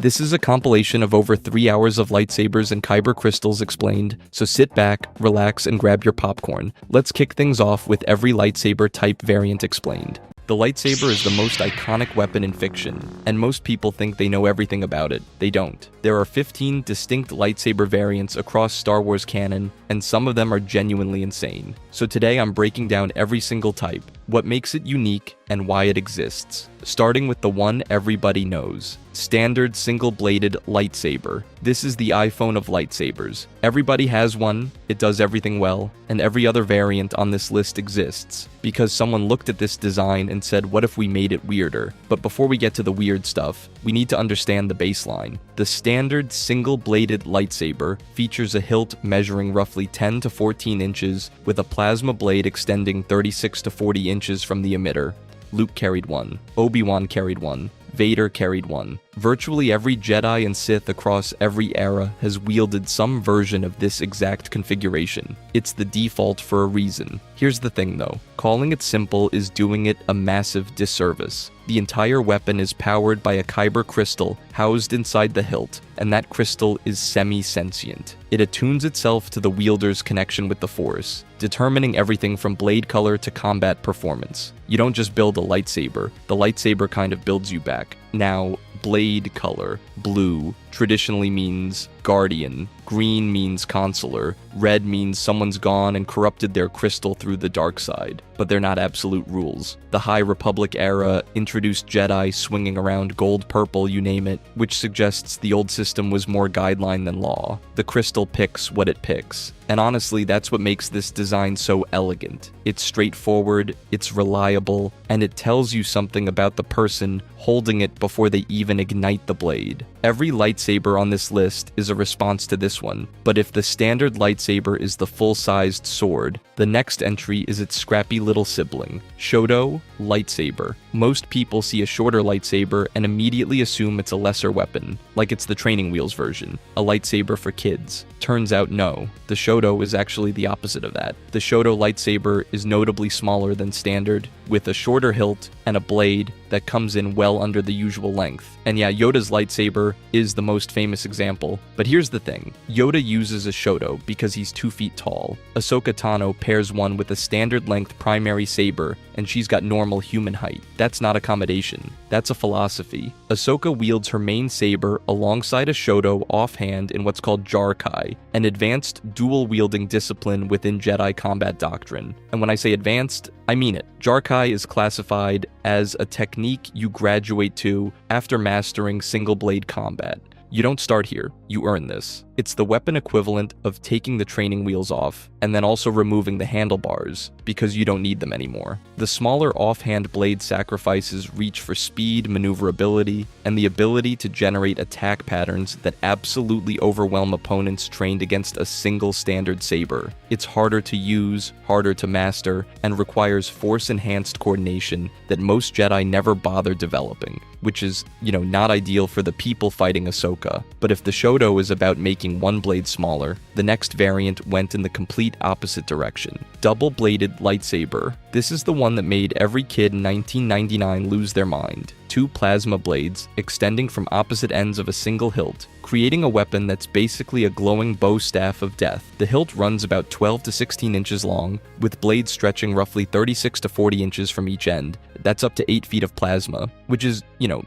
This is a compilation of over 3 hours of lightsabers and Kyber crystals explained, so sit back, relax, and grab your popcorn. Let's kick things off with every lightsaber type variant explained. The lightsaber is the most iconic weapon in fiction, and most people think they know everything about it. They don't. There are 15 distinct lightsaber variants across Star Wars canon, and some of them are genuinely insane. So today I'm breaking down every single type, what makes it unique, and why it exists. Starting with the one everybody knows. Standard single-bladed lightsaber. This is the iPhone of lightsabers. Everybody has one, it does everything well, and every other variant on this list exists, because someone looked at this design and said, what if we made it weirder? But before we get to the weird stuff, we need to understand the baseline. The standard single-bladed lightsaber features a hilt measuring roughly 10 to 14 inches with a plasma blade extending 36 to 40 inches from the emitter. Luke carried one. Obi-Wan carried one. Vader carried one. Virtually every Jedi and Sith across every era has wielded some version of this exact configuration. It's the default for a reason. Here's the thing though, calling it simple is doing it a massive disservice. The entire weapon is powered by a Kyber crystal housed inside the hilt, and that crystal is semi-sentient. It attunes itself to the wielder's connection with the Force, determining everything from blade color to combat performance. You don't just build a lightsaber, the lightsaber kind of builds you back. Now, blade color. Blue traditionally means guardian, green means consular, red means someone's gone and corrupted their crystal through the dark side, but they're not absolute rules. The High Republic era introduced Jedi swinging around gold, purple, you name it, which suggests the old system was more guideline than law. The crystal picks what it picks. And honestly, that's what makes this design so elegant. It's straightforward, it's reliable, and it tells you something about the person holding it before they even ignite the blade. Every lightsaber on this list is a response to this one, but if the standard lightsaber is the full-sized sword, the next entry is its scrappy little sibling, Shoto lightsaber. Most people see a shorter lightsaber and immediately assume it's a lesser weapon, like it's the training wheels version, a lightsaber for kids. Turns out no, the Shoto is actually the opposite of that. The Shoto lightsaber is notably smaller than standard, with a shorter hilt and a blade that comes in well under the usual length. And yeah, Yoda's lightsaber is the most famous example, but here's the thing. Yoda uses a Shoto because he's 2 feet tall. Ahsoka Tano pairs one with a standard length primary saber, and she's got normal human height. That's not accommodation. That's a philosophy. Ahsoka wields her main saber alongside a Shoto offhand in what's called Jar-Kai, an advanced dual-wielding discipline within Jedi combat doctrine. And when I say advanced, I mean it. Jar-Kai is classified as a technique you graduate to after mastering single-blade combat. You don't start here, you earn this. It's the weapon equivalent of taking the training wheels off, and then also removing the handlebars, because you don't need them anymore. The smaller offhand blade sacrifices reach for speed, maneuverability, and the ability to generate attack patterns that absolutely overwhelm opponents trained against a single standard saber. It's harder to use, harder to master, and requires force-enhanced coordination that most Jedi never bother developing, which is, not ideal for the people fighting Ahsoka. But if the Shoto is about making one blade smaller, the next variant went in the complete opposite direction. Double-bladed lightsaber. This is the one that made every kid in 1999 lose their mind. 2 plasma blades extending from opposite ends of a single hilt, creating a weapon that's basically a glowing bow staff of death. The hilt runs about 12 to 16 inches long, with blades stretching roughly 36 to 40 inches from each end. That's up to 8 feet of plasma, which is,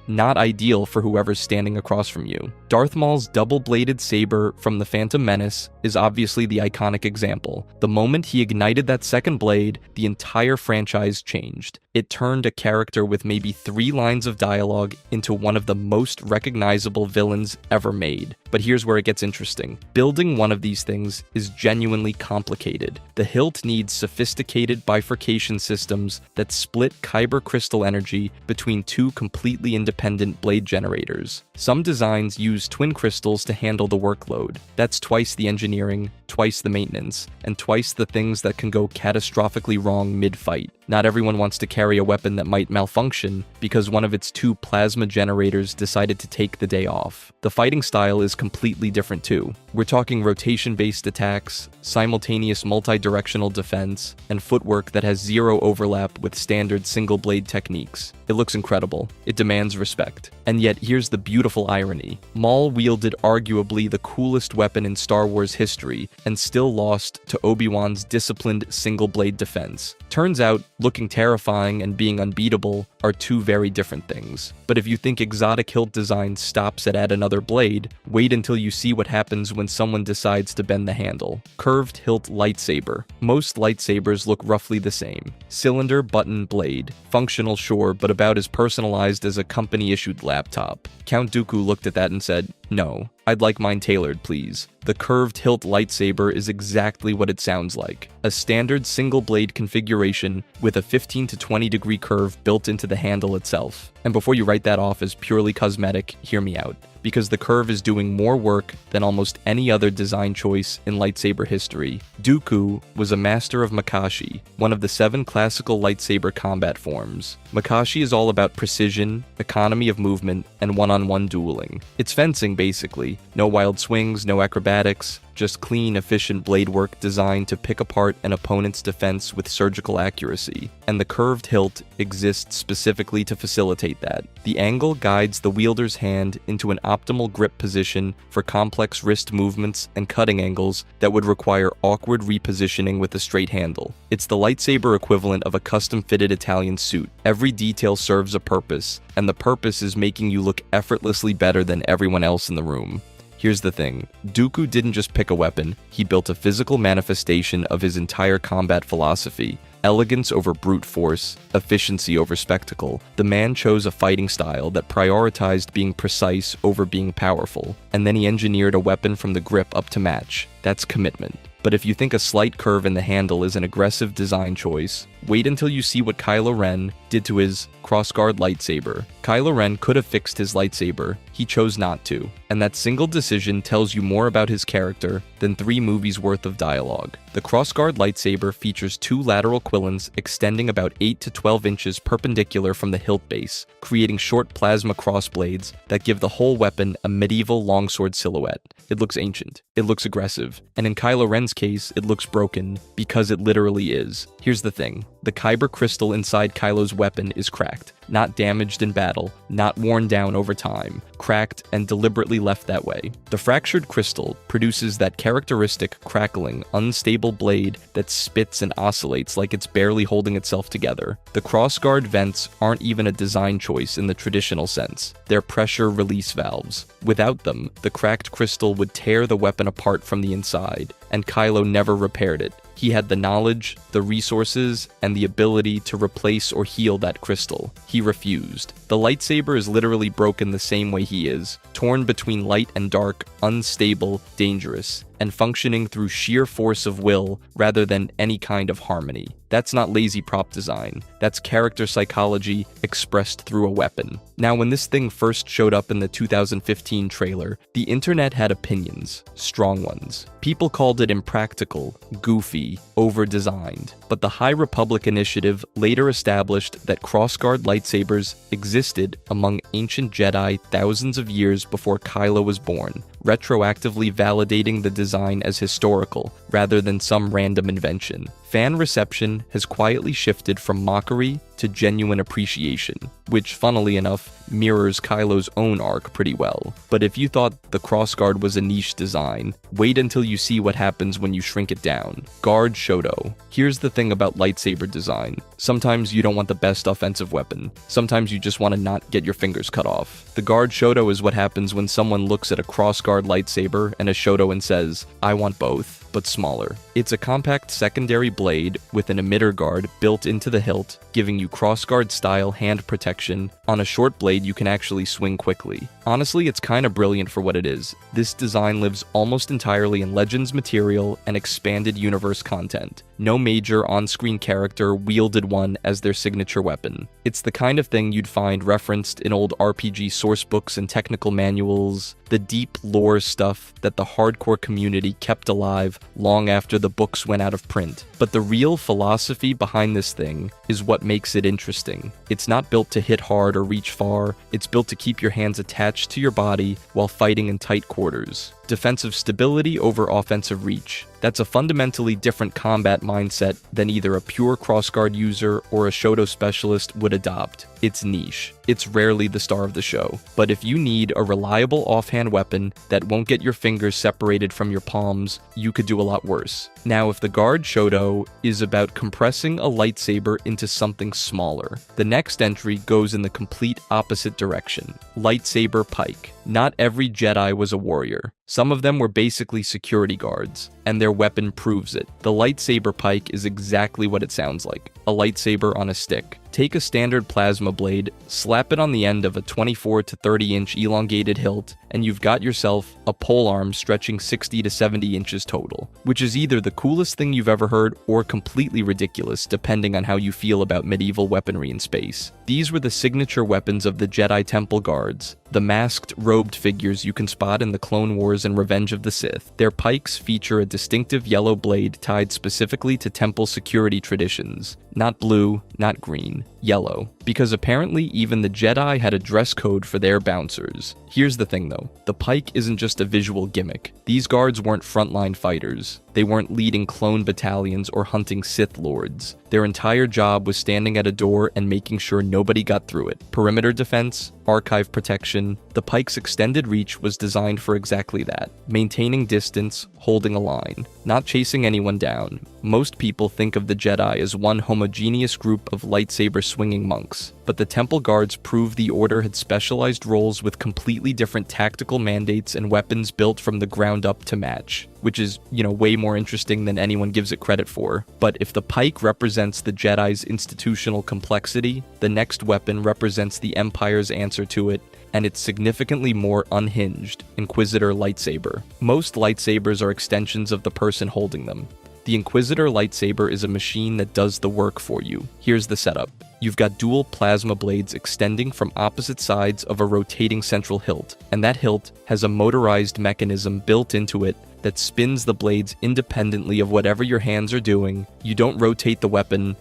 not ideal for whoever's standing across from you. Darth Maul's double-bladed saber from The Phantom Menace is obviously the iconic example. The moment he ignited that second blade, the entire franchise changed. It turned a character with maybe 3 lines of dialogue into one of the most recognizable villains ever made. But here's where it gets interesting. Building one of these things is genuinely complicated. The hilt needs sophisticated bifurcation systems that split Kyber crystal energy between 2 completely independent blade generators. Some designs use twin crystals to handle the workload. That's twice the engineering, twice the maintenance, and twice the things that can go catastrophically wrong mid-fight. Not everyone wants to carry a weapon that might malfunction because one of its 2 plasma generators decided to take the day off. The fighting style is completely different too. We're talking rotation-based attacks, simultaneous multi-directional defense, and footwork that has zero overlap with standard single-blade techniques. It looks incredible. It demands respect. And yet, here's the beautiful irony. Maul wielded arguably the coolest weapon in Star Wars history and still lost to Obi-Wan's disciplined single-blade defense. Turns out, looking terrifying and being unbeatable are 2 very different things. But if you think exotic hilt design stops at add another blade, wait until you see what happens when someone decides to bend the handle. Curved hilt lightsaber. Most lightsabers look roughly the same. Cylinder, button, blade. Functional, sure, but about as personalized as a company-issued laptop. Count Dooku looked at that and said, "No, I'd like mine tailored, please." The curved hilt lightsaber is exactly what it sounds like. A standard single-blade configuration with a 15 to 20 degree curve built into the handle itself. And before you write that off as purely cosmetic, hear me out. Because the curve is doing more work than almost any other design choice in lightsaber history. Dooku was a master of Makashi, one of the 7 classical lightsaber combat forms. Makashi is all about precision, economy of movement, and one-on-one dueling. It's fencing, basically. No wild swings, no acrobatics, just clean, efficient blade work designed to pick apart an opponent's defense with surgical accuracy. And the curved hilt exists specifically to facilitate that. The angle guides the wielder's hand into an optimal grip position for complex wrist movements and cutting angles that would require awkward repositioning with a straight handle. It's the lightsaber equivalent of a custom-fitted Italian suit. Every detail serves a purpose, and the purpose is making you look effortlessly better than everyone else in the room. Here's the thing, Dooku didn't just pick a weapon, he built a physical manifestation of his entire combat philosophy. Elegance over brute force, efficiency over spectacle. The man chose a fighting style that prioritized being precise over being powerful, and then he engineered a weapon from the grip up to match. That's commitment. But if you think a slight curve in the handle is an aggressive design choice, wait until you see what Kylo Ren did to his crossguard lightsaber. Kylo Ren could have fixed his lightsaber, he chose not to, and that single decision tells you more about his character than 3 movies worth of dialogue. The crossguard lightsaber features 2 lateral quillons extending about 8 to 12 inches perpendicular from the hilt base, creating short plasma crossblades that give the whole weapon a medieval longsword silhouette. It looks ancient, it looks aggressive, and in Kylo Ren's case, it looks broken, because it literally is. Here's the thing, the Kyber crystal inside Kylo's weapon is cracked. Not damaged in battle, not worn down over time, cracked and deliberately left that way. The fractured crystal produces that characteristic crackling, unstable blade that spits and oscillates like it's barely holding itself together. The crossguard vents aren't even a design choice in the traditional sense. They're pressure release valves. Without them, the cracked crystal would tear the weapon apart from the inside, and Kylo never repaired it. He had the knowledge, the resources, and the ability to replace or heal that crystal. He refused. The lightsaber is literally broken the same way he is, torn between light and dark, unstable, dangerous, and functioning through sheer force of will rather than any kind of harmony. That's not lazy prop design. That's character psychology expressed through a weapon. Now, when this thing first showed up in the 2015 trailer, the internet had opinions, strong ones. People called it impractical, goofy, over-designed. But the High Republic Initiative later established that crossguard lightsabers existed among ancient Jedi thousands of years before Kylo was born, retroactively validating the design as historical rather than some random invention. Fan reception has quietly shifted from mockery to genuine appreciation, which, funnily enough, mirrors Kylo's own arc pretty well. But if you thought the crossguard was a niche design, wait until you see what happens when you shrink it down. Guard Shoto. Here's the thing about lightsaber design. Sometimes you don't want the best offensive weapon. Sometimes you just want to not get your fingers cut off. The Guard Shoto is what happens when someone looks at a crossguard lightsaber and a Shoto and says, "I want both, but smaller." It's a compact secondary blade with an emitter guard built into the hilt, giving you you crossguard style hand protection. On a short blade you can actually swing quickly. Honestly, it's kinda brilliant for what it is. This design lives almost entirely in Legends material and expanded universe content. No major on-screen character wielded one as their signature weapon. It's the kind of thing you'd find referenced in old RPG sourcebooks and technical manuals, the deep lore stuff that the hardcore community kept alive long after the books went out of print. But the real philosophy behind this thing is what makes it interesting. It's not built to hit hard or reach far, it's built to keep your hands attached to your body while fighting in tight quarters. Defensive stability over offensive reach. That's a fundamentally different combat mindset than either a pure crossguard user or a Shoto specialist would adopt. It's niche. It's rarely the star of the show. But if you need a reliable offhand weapon that won't get your fingers separated from your palms, you could do a lot worse. Now, if the guard Shoto is about compressing a lightsaber into something smaller, the next entry goes in the complete opposite direction. Lightsaber pike. Not every Jedi was a warrior. Some of them were basically security guards, and their weapon proves it. The lightsaber pike is exactly what it sounds like, a lightsaber on a stick. Take a standard plasma blade, slap it on the end of a 24 to 30 inch elongated hilt, and you've got yourself a polearm stretching 60 to 70 inches total, which is either the coolest thing you've ever heard or completely ridiculous depending on how you feel about medieval weaponry in space. These were the signature weapons of the Jedi Temple Guards, the masked, robed figures you can spot in the Clone Wars and Revenge of the Sith. Their pikes feature a distinctive yellow blade tied specifically to temple security traditions. Not blue, not green, yellow. Because apparently even the Jedi had a dress code for their bouncers. Here's the thing though, the pike isn't just a visual gimmick. These guards weren't frontline fighters. They weren't leading clone battalions or hunting Sith lords. Their entire job was standing at a door and making sure nobody got through it. Perimeter defense, archive protection. The pike's extended reach was designed for exactly that. Maintaining distance, holding a line, not chasing anyone down. Most people think of the Jedi as one homogeneous group of lightsaber swinging monks, but the Temple Guards proved the Order had specialized roles with completely different tactical mandates and weapons built from the ground up to match, which is, way more interesting than anyone gives it credit for. But if the pike represents the Jedi's institutional complexity, the next weapon represents the Empire's answer to it, and it's significantly more unhinged, Inquisitor lightsaber. Most lightsabers are extensions of the person holding them. The Inquisitor lightsaber is a machine that does the work for you. Here's the setup. You've got dual plasma blades extending from opposite sides of a rotating central hilt, and that hilt has a motorized mechanism built into it that spins the blades independently of whatever your hands are doing. You don't rotate the weapon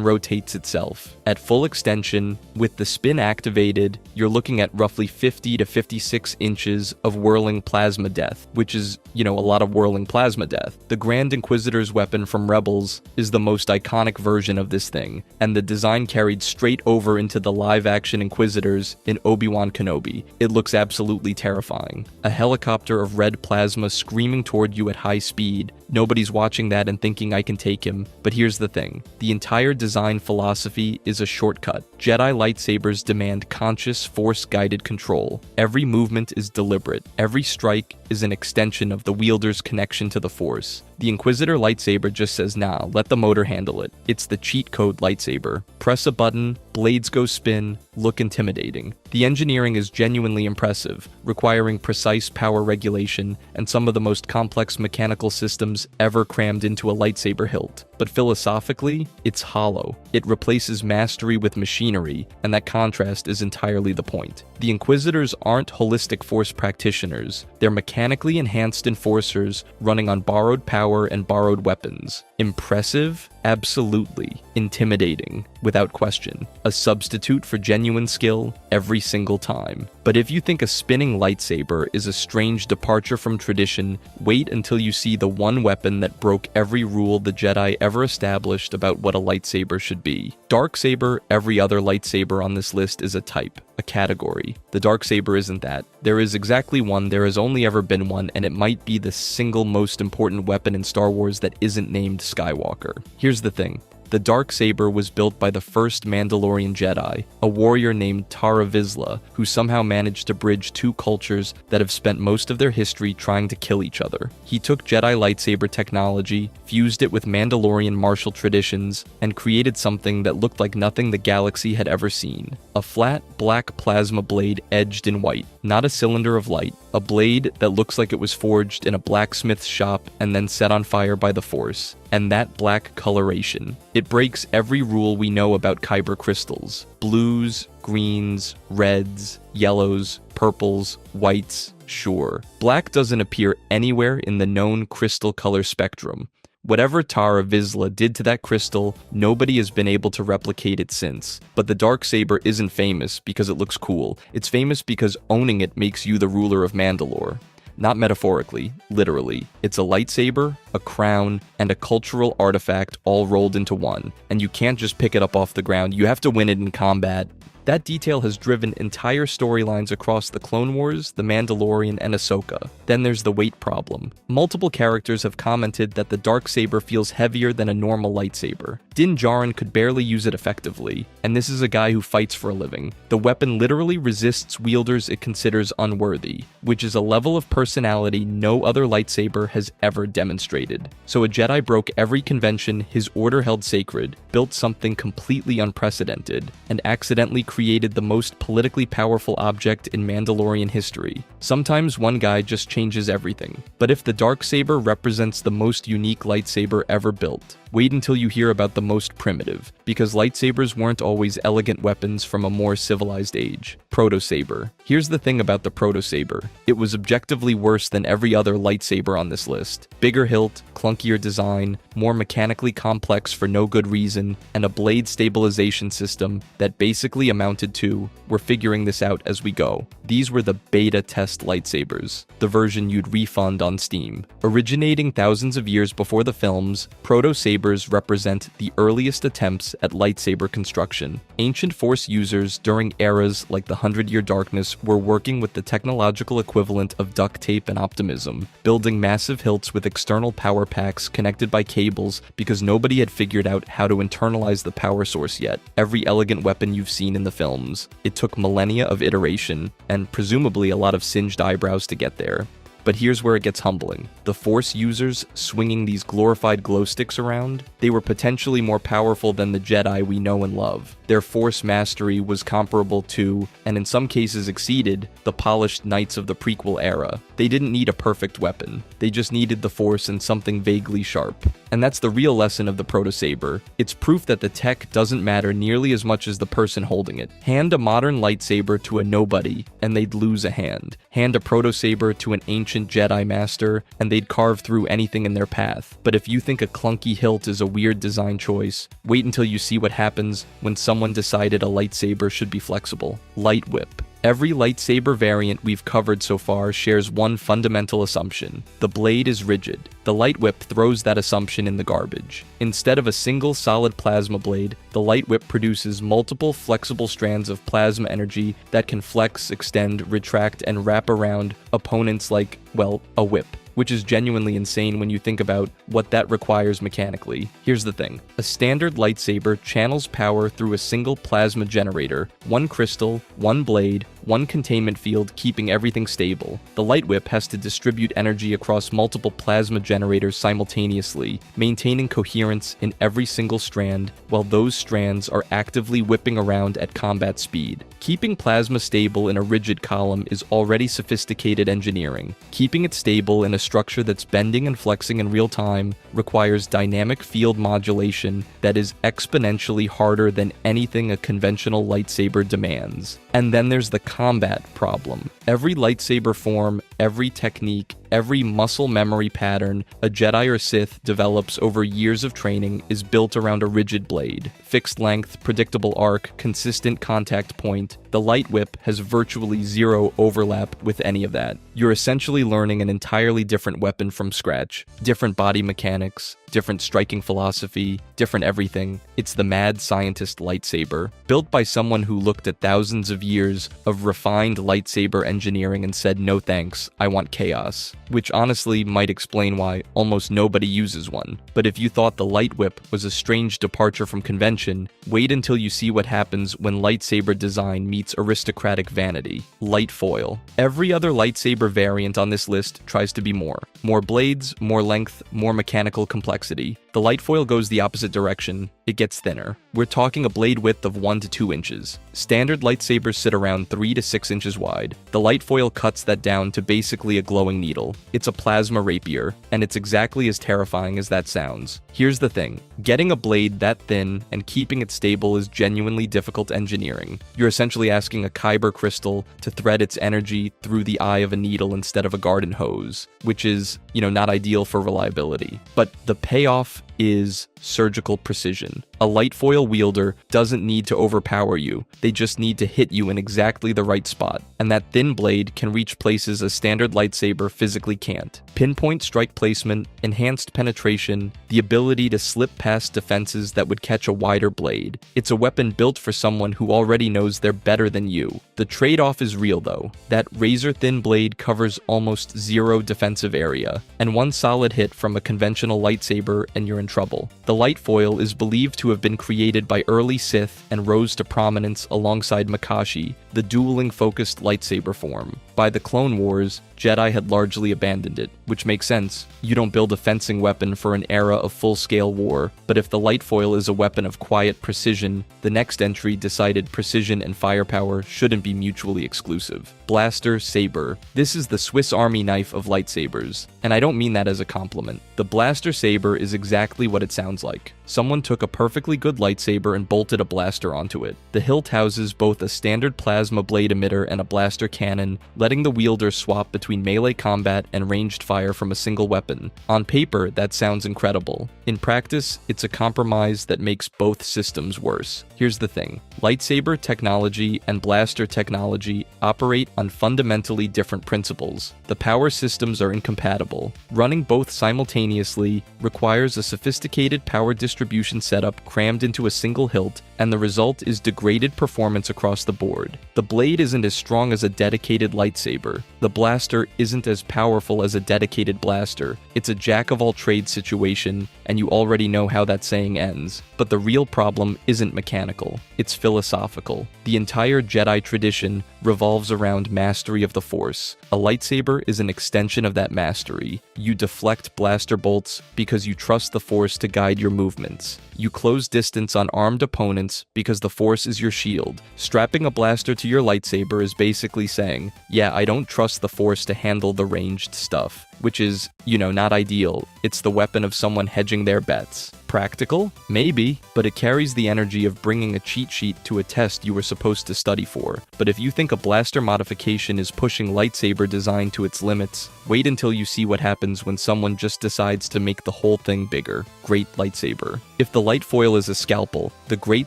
rotates itself. At full extension, with the spin activated, you're looking at roughly 50 to 56 inches of whirling plasma death, which is, a lot of whirling plasma death. The Grand Inquisitor's weapon from Rebels is the most iconic version of this thing, and the design carried straight over into the live-action Inquisitors in Obi-Wan Kenobi. It looks absolutely terrifying. A helicopter of red plasma screaming toward you at high speed. Nobody's watching that and thinking I can take him. But here's the thing. The entire design philosophy is a shortcut. Jedi lightsabers demand conscious, force-guided control. Every movement is deliberate. Every strike is an extension of the wielder's connection to the Force. The Inquisitor lightsaber just says, nah, let the motor handle it. It's the cheat code lightsaber. Press a button, blades go spin, look intimidating. The engineering is genuinely impressive, requiring precise power regulation and some of the most complex mechanical systems ever crammed into a lightsaber hilt. But philosophically, it's hollow. It replaces mastery with machinery, and that contrast is entirely the point. The Inquisitors aren't holistic Force practitioners. They're mechanically enhanced enforcers running on borrowed power and borrowed weapons. Impressive? Absolutely. Intimidating, without question. A substitute for genuine skill every single time. But if you think a spinning lightsaber is a strange departure from tradition, wait until you see the one weapon that broke every rule the Jedi ever established about what a lightsaber should be. Darksaber, every other lightsaber on this list, is a type, a category. The Darksaber isn't that. There is exactly one, there has only ever been one, and it might be the single most important weapon in Star Wars that isn't named Skywalker. Here's the thing. The Darksaber was built by the first Mandalorian Jedi, a warrior named Tara Vizsla, who somehow managed to bridge two cultures that have spent most of their history trying to kill each other. He took Jedi lightsaber technology, fused it with Mandalorian martial traditions, and created something that looked like nothing the galaxy had ever seen. A flat, black plasma blade edged in white, not a cylinder of light, a blade that looks like it was forged in a blacksmith's shop and then set on fire by the Force. And that black coloration. It breaks every rule we know about Kyber crystals. Blues, greens, reds, yellows, purples, whites, sure. Black doesn't appear anywhere in the known crystal color spectrum. Whatever Tara Vizsla did to that crystal, nobody has been able to replicate it since. But the Darksaber isn't famous because it looks cool. It's famous because owning it makes you the ruler of Mandalore. Not metaphorically, literally. It's a lightsaber, a crown, and a cultural artifact all rolled into one. And you can't just pick it up off the ground, you have to win it in combat. That detail has driven entire storylines across the Clone Wars, The Mandalorian, and Ahsoka. Then there's the weight problem. Multiple characters have commented that the Darksaber feels heavier than a normal lightsaber. Din Djarin could barely use it effectively, and this is a guy who fights for a living. The weapon literally resists wielders it considers unworthy, which is a level of personality no other lightsaber has ever demonstrated. So a Jedi broke every convention his order held sacred, built something completely unprecedented, and accidentally created the most politically powerful object in Mandalorian history. Sometimes one guy just changes everything. But if the Darksaber represents the most unique lightsaber ever built, wait until you hear about the most primitive, because lightsabers weren't always elegant weapons from a more civilized age. Protosaber. Here's the thing about the Protosaber. It was objectively worse than every other lightsaber on this list. Bigger hilt, clunkier design, more mechanically complex for no good reason, and a blade stabilization system that basically amounted to, we're figuring this out as we go. These were the beta test lightsabers, the version you'd refund on Steam. Originating thousands of years before the films, Protosabers represent the earliest attempts at lightsaber construction. Ancient Force users during eras like the 100-Year Darkness were working with the technological equivalent of duct tape and optimism, building massive hilts with external power packs connected by cables because nobody had figured out how to internalize the power source yet. Every elegant weapon you've seen in the films. It took millennia of iteration, and presumably a lot of singed eyebrows to get there. But here's where it gets humbling. The Force users swinging these glorified glow sticks around, they were potentially more powerful than the Jedi we know and love. Their Force mastery was comparable to, and in some cases exceeded, the polished knights of the prequel era. They didn't need a perfect weapon. They just needed the Force and something vaguely sharp. And that's the real lesson of the Protosaber. It's proof that the tech doesn't matter nearly as much as the person holding it. Hand a modern lightsaber to a nobody, and they'd lose a hand. Hand a Protosaber to an ancient Jedi master, and they'd carve through anything in their path. But if you think a clunky hilt is a weird design choice, wait until you see what happens when someone decided a lightsaber should be flexible. Light whip. Every lightsaber variant we've covered so far shares one fundamental assumption. The blade is rigid. The light whip throws that assumption in the garbage. Instead of a single solid plasma blade, the light whip produces multiple flexible strands of plasma energy that can flex, extend, retract, and wrap around opponents like, well, a whip. Which is genuinely insane when you think about what that requires mechanically. Here's the thing. A standard lightsaber channels power through a single plasma generator, one crystal, one blade, one containment field keeping everything stable. The light whip has to distribute energy across multiple plasma generators simultaneously, maintaining coherence in every single strand, while those strands are actively whipping around at combat speed. Keeping plasma stable in a rigid column is already sophisticated engineering. Keeping it stable in a structure that's bending and flexing in real time requires dynamic field modulation that is exponentially harder than anything a conventional lightsaber demands. And then there's the combat problem. Every lightsaber form, every technique, every muscle memory pattern a Jedi or Sith develops over years of training is built around a rigid blade. Fixed length, predictable arc, consistent contact point. The light whip has virtually zero overlap with any of that. You're essentially learning an entirely different weapon from scratch. Different body mechanics, different striking philosophy, different everything. It's the mad scientist lightsaber, built by someone who looked at thousands of years of refined lightsaber engineering and said no thanks, I want chaos. Which honestly might explain why almost nobody uses one. But if you thought the light whip was a strange departure from convention, wait until you see what happens when lightsaber design meets aristocratic vanity. Light foil. Every other lightsaber variant on this list tries to be more. More blades, more length, more mechanical complexity. The light foil goes the opposite direction. It gets thinner. We're talking a blade width of 1 to 2 inches. Standard lightsabers sit around 3 to 6 inches wide. The light foil cuts that down to basically a glowing needle. It's a plasma rapier, and it's exactly as terrifying as that sounds. Here's the thing. Getting a blade that thin and keeping it stable is genuinely difficult engineering. You're essentially asking a Kyber crystal to thread its energy through the eye of a needle instead of a garden hose, which is, not ideal for reliability. But the payoff is surgical precision. A light foil wielder doesn't need to overpower you, they just need to hit you in exactly the right spot, and that thin blade can reach places a standard lightsaber physically can't. Pinpoint strike placement, enhanced penetration, the ability to slip past defenses that would catch a wider blade. It's a weapon built for someone who already knows they're better than you. The trade-off is real though. That razor-thin blade covers almost zero defensive area, and one solid hit from a conventional lightsaber and you're in trouble. The light foil is believed to have been created by early Sith and rose to prominence alongside Makashi, the dueling-focused lightsaber form. By the Clone Wars, Jedi had largely abandoned it, which makes sense. You don't build a fencing weapon for an era of full-scale war, but if the light foil is a weapon of quiet precision, the next entry decided precision and firepower shouldn't be mutually exclusive. Blaster Saber. This is the Swiss Army knife of lightsabers, and I don't mean that as a compliment. The Blaster Saber is exactly what it sounds like. Someone took a perfectly good lightsaber and bolted a blaster onto it. The hilt houses both a standard plasma blade emitter and a blaster cannon, letting the wielder swap between melee combat and ranged fire from a single weapon. On paper, that sounds incredible. In practice, it's a compromise that makes both systems worse. Here's the thing. Lightsaber technology and blaster technology operate on fundamentally different principles. The power systems are incompatible. Running both simultaneously requires a sophisticated power distribution setup crammed into a single hilt, and the result is degraded performance across the board. The blade isn't as strong as a dedicated lightsaber. The blaster isn't as powerful as a dedicated blaster. It's a jack-of-all-trades situation, and you already know how that saying ends. But the real problem isn't mechanical. It's philosophical. The entire Jedi tradition revolves around mastery of the Force. A lightsaber is an extension of that mastery. You deflect blaster bolts because you trust the Force to guide your movements. You close distance on armed opponents because the Force is your shield. Strapping a blaster to your lightsaber is basically saying, yeah, I don't trust the Force to handle the ranged stuff. Which is, not ideal. It's the weapon of someone hedging their bets. Practical? Maybe, but it carries the energy of bringing a cheat sheet to a test you were supposed to study for. But if you think a blaster modification is pushing lightsaber design to its limits, wait until you see what happens when someone just decides to make the whole thing bigger. Great lightsaber. If the light foil is a scalpel, the great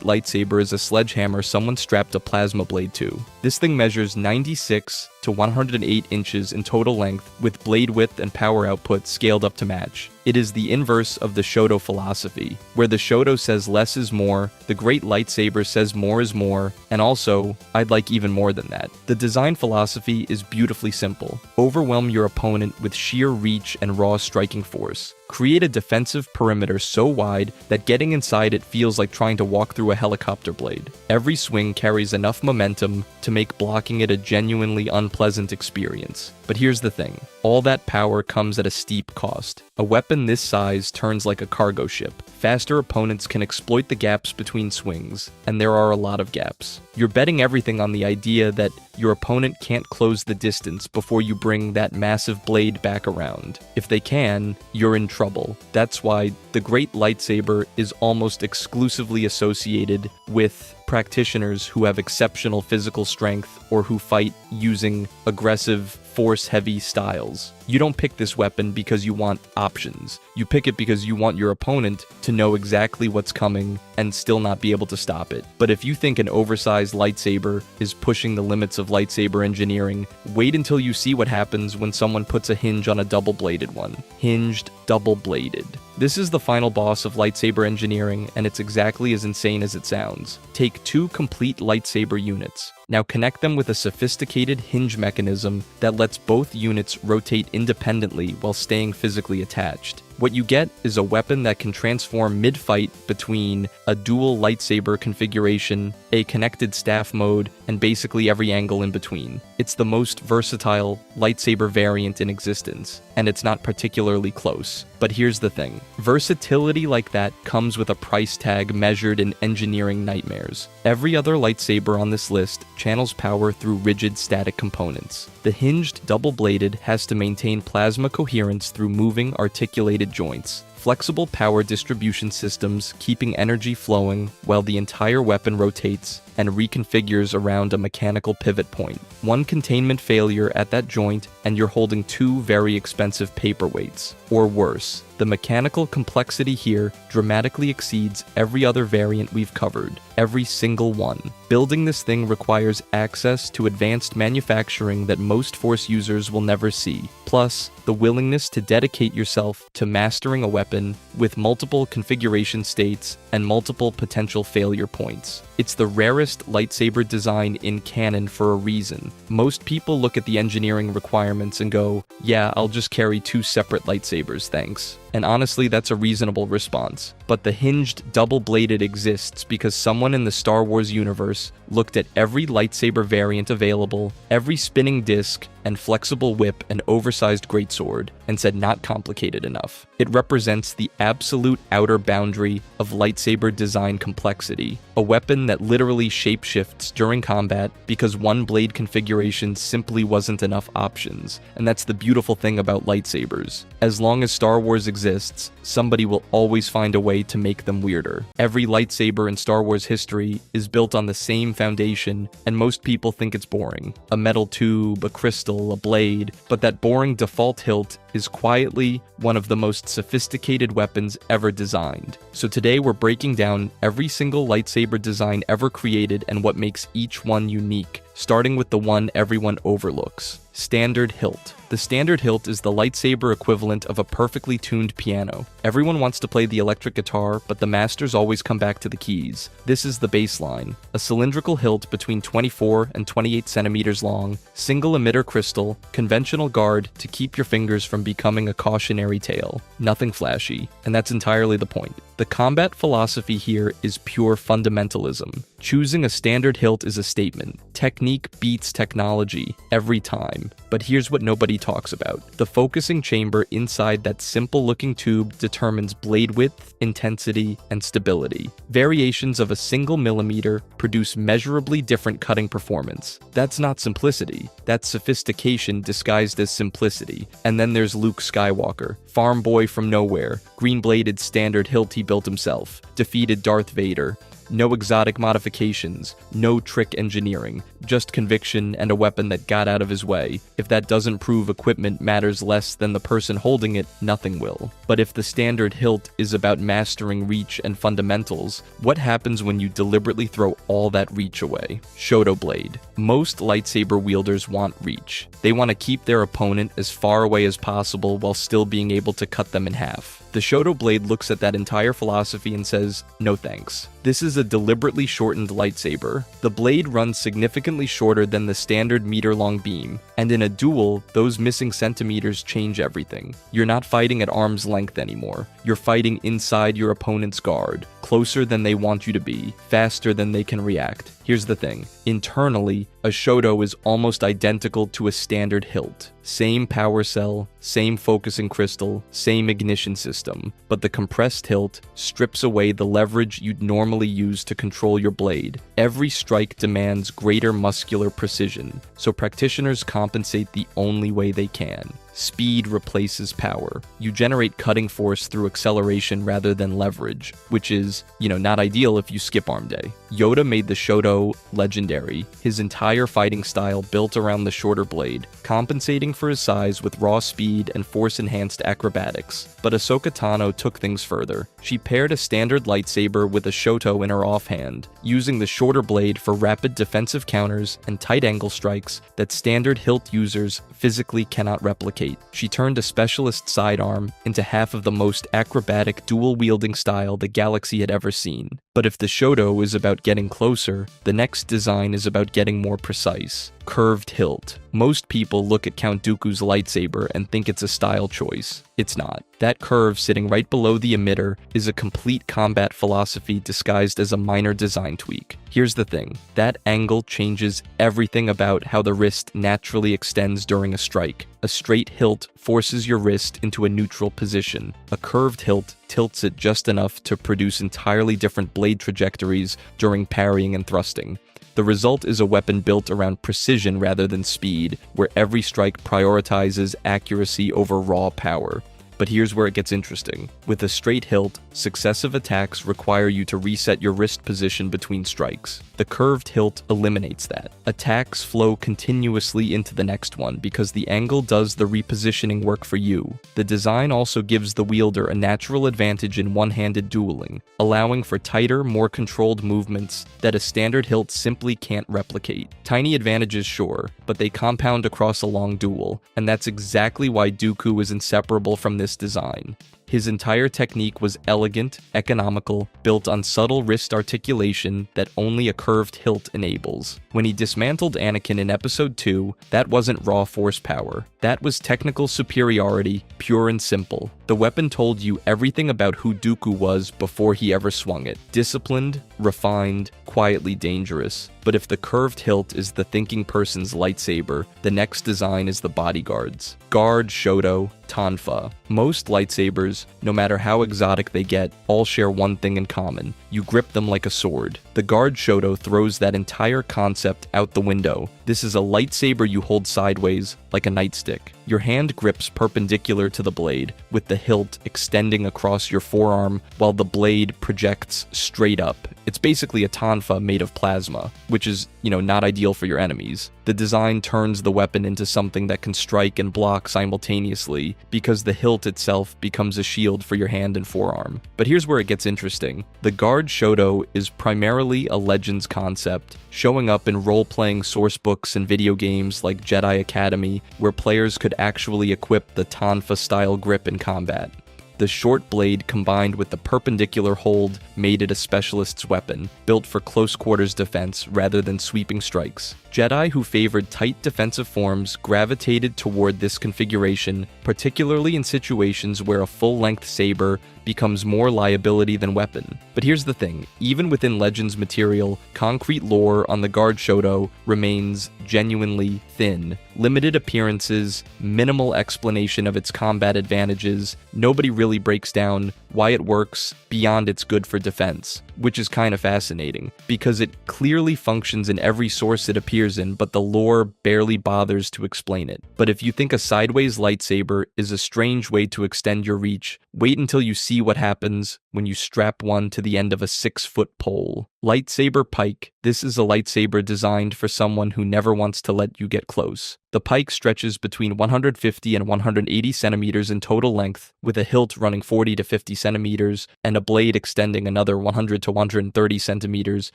lightsaber is a sledgehammer someone strapped a plasma blade to. This thing measures 96 to 108 inches in total length, with blade width and power output scaled up to match. It is the inverse of the Shoto philosophy, where the Shoto says less is more, the great lightsaber says more is more, and also, I'd like even more than that. The design philosophy is beautifully simple. Overwhelm your opponent with sheer reach and raw striking force. Create a defensive perimeter so wide that getting inside it feels like trying to walk through a helicopter blade. Every swing carries enough momentum to make blocking it a genuinely unpleasant experience. But here's the thing. All that power comes at a steep cost. A weapon this size turns like a cargo ship. Faster opponents can exploit the gaps between swings, and there are a lot of gaps. You're betting everything on the idea that your opponent can't close the distance before you bring that massive blade back around. If they can, you're in trouble. That's why the great lightsaber is almost exclusively associated with practitioners who have exceptional physical strength or who fight using aggressive, force-heavy styles. You don't pick this weapon because you want options. You pick it because you want your opponent to know exactly what's coming and still not be able to stop it. But if you think an oversized lightsaber is pushing the limits of lightsaber engineering, wait until you see what happens when someone puts a hinge on a double-bladed one. Hinged, double-bladed. This is the final boss of lightsaber engineering, and it's exactly as insane as it sounds. Take two complete lightsaber units, Now connect them with a sophisticated hinge mechanism that lets both units rotate independently while staying physically attached. What you get is a weapon that can transform mid-fight between a dual lightsaber configuration, a connected staff mode, and basically every angle in between. It's the most versatile lightsaber variant in existence, and it's not particularly close. But here's the thing. Versatility like that comes with a price tag measured in engineering nightmares. Every other lightsaber on this list channels power through rigid static components. The hinged double-bladed has to maintain plasma coherence through moving articulated joints. Flexible power distribution systems keeping energy flowing while the entire weapon rotates and reconfigures around a mechanical pivot point. One containment failure at that joint and you're holding two very expensive paperweights. Or worse, the mechanical complexity here dramatically exceeds every other variant we've covered. Every single one. Building this thing requires access to advanced manufacturing that most Force users will never see. Plus, the willingness to dedicate yourself to mastering a weapon with multiple configuration states and multiple potential failure points. It's the rarest lightsaber design in canon for a reason. Most people look at the engineering requirements and go, yeah, I'll just carry two separate lightsabers, thanks. And honestly, that's a reasonable response. But the hinged double-bladed exists because someone in the Star Wars universe looked at every lightsaber variant available, every spinning disc and flexible whip and oversized greatsword, and said not complicated enough. It represents the absolute outer boundary of lightsaber design complexity, a weapon that literally shapeshifts during combat because one blade configuration simply wasn't enough options, and that's the beautiful thing about lightsabers. As long as Star Wars exists, somebody will always find a way to make them weirder. Every lightsaber in Star Wars history is built on the same foundation, and most people think it's boring. A metal tube, a crystal, a blade, but that boring default hilt is quietly one of the most sophisticated weapons ever designed. So today we're breaking down every single lightsaber design ever created and what makes each one unique, starting with the one everyone overlooks. Standard hilt. The standard hilt is the lightsaber equivalent of a perfectly tuned piano. Everyone wants to play the electric guitar, but the masters always come back to the keys. This is the baseline. A cylindrical hilt between 24 and 28 centimeters long, single emitter crystal, conventional guard to keep your fingers from becoming a cautionary tale. Nothing flashy, and that's entirely the point. The combat philosophy here is pure fundamentalism. Choosing a standard hilt is a statement. Technique beats technology every time. But here's what nobody talks about. The focusing chamber inside that simple-looking tube determines blade width, intensity, and stability. Variations of a single millimeter produce measurably different cutting performance. That's not simplicity. That's sophistication disguised as simplicity. And then there's Luke Skywalker, farm boy from nowhere, green-bladed standard hilt he built himself, defeated Darth Vader. No exotic modifications, no trick engineering, just conviction and a weapon that got out of his way. If that doesn't prove equipment matters less than the person holding it, nothing will. But if the standard hilt is about mastering reach and fundamentals, what happens when you deliberately throw all that reach away? Shoto blade. Most lightsaber wielders want reach. They want to keep their opponent as far away as possible while still being able to cut them in half. The Shoto blade looks at that entire philosophy and says, no thanks. This is a deliberately shortened lightsaber. The blade runs significantly shorter than the standard meter-long beam, and in a duel, those missing centimeters change everything. You're not fighting at arm's length anymore. You're fighting inside your opponent's guard, closer than they want you to be, faster than they can react. Here's the thing. Internally, a Shoto is almost identical to a standard hilt. Same power cell, same focusing crystal, same ignition system, but the compressed hilt strips away the leverage you'd normally use to control your blade. Every strike demands greater muscular precision, so practitioners compensate the only way they can. Speed replaces power. You generate cutting force through acceleration rather than leverage, which is, not ideal if you skip arm day. Yoda made the Shoto legendary, his entire fighting style built around the shorter blade, compensating for his size with raw speed and force-enhanced acrobatics. But Ahsoka Tano took things further. She paired a standard lightsaber with a Shoto in her offhand, using the shorter blade for rapid defensive counters and tight-angle strikes that standard hilt users physically cannot replicate. She turned a specialist sidearm into half of the most acrobatic dual-wielding style the galaxy had ever seen. But if the Shoto is about getting closer, the next design is about getting more precise. Curved hilt. Most people look at Count Dooku's lightsaber and think it's a style choice. It's not. That curve sitting right below the emitter is a complete combat philosophy disguised as a minor design tweak. Here's the thing, that angle changes everything about how the wrist naturally extends during a strike. A straight hilt forces your wrist into a neutral position. A curved hilt tilts it just enough to produce entirely different blade trajectories during parrying and thrusting. The result is a weapon built around precision rather than speed, where every strike prioritizes accuracy over raw power. But here's where it gets interesting. With a straight hilt, successive attacks require you to reset your wrist position between strikes. The curved hilt eliminates that. Attacks flow continuously into the next one because the angle does the repositioning work for you. The design also gives the wielder a natural advantage in one-handed dueling, allowing for tighter, more controlled movements that a standard hilt simply can't replicate. Tiny advantages, sure, but they compound across a long duel, and that's exactly why Dooku is inseparable from this design. His entire technique was elegant, economical, built on subtle wrist articulation that only a curved hilt enables. When he dismantled Anakin in Episode 2, that wasn't raw force power. That was technical superiority, pure and simple. The weapon told you everything about who Dooku was before he ever swung it. Disciplined, refined, quietly dangerous. But if the curved hilt is the thinking person's lightsaber, the next design is the bodyguard's. Guard, Shoto, Tonfa. Most lightsabers, no matter how exotic they get, all share one thing in common. You grip them like a sword. The Guard Shoto throws that entire concept out the window. This is a lightsaber you hold sideways, like a nightstick. Your hand grips perpendicular to the blade, with the hilt extending across your forearm while the blade projects straight up. It's basically a tonfa made of plasma, which is, not ideal for your enemies. The design turns the weapon into something that can strike and block simultaneously, because the hilt itself becomes a shield for your hand and forearm. But here's where it gets interesting. The Guard Shoto is primarily a Legends concept, showing up in role-playing sourcebooks and video games like Jedi Academy, where players could actually equip the Tonfa-style grip in combat. The short blade combined with the perpendicular hold made it a specialist's weapon, built for close-quarters defense rather than sweeping strikes. Jedi who favored tight defensive forms gravitated toward this configuration, particularly in situations where a full-length saber becomes more liability than weapon. But here's the thing, even within Legends material, concrete lore on the Guard Shoto remains genuinely thin. Limited appearances, minimal explanation of its combat advantages, nobody really breaks down why it works beyond it's good for defense, which is kind of fascinating, because it clearly functions in every source it appears in, but the lore barely bothers to explain it. But if you think a sideways lightsaber is a strange way to extend your reach, wait until you see what happens when you strap one to the end of a 6-foot pole. Lightsaber pike. This is a lightsaber designed for someone who never wants to let you get close. The pike stretches between 150 and 180 centimeters in total length, with a hilt running 40 to 50 centimeters, and a blade extending another 100 to 130 centimeters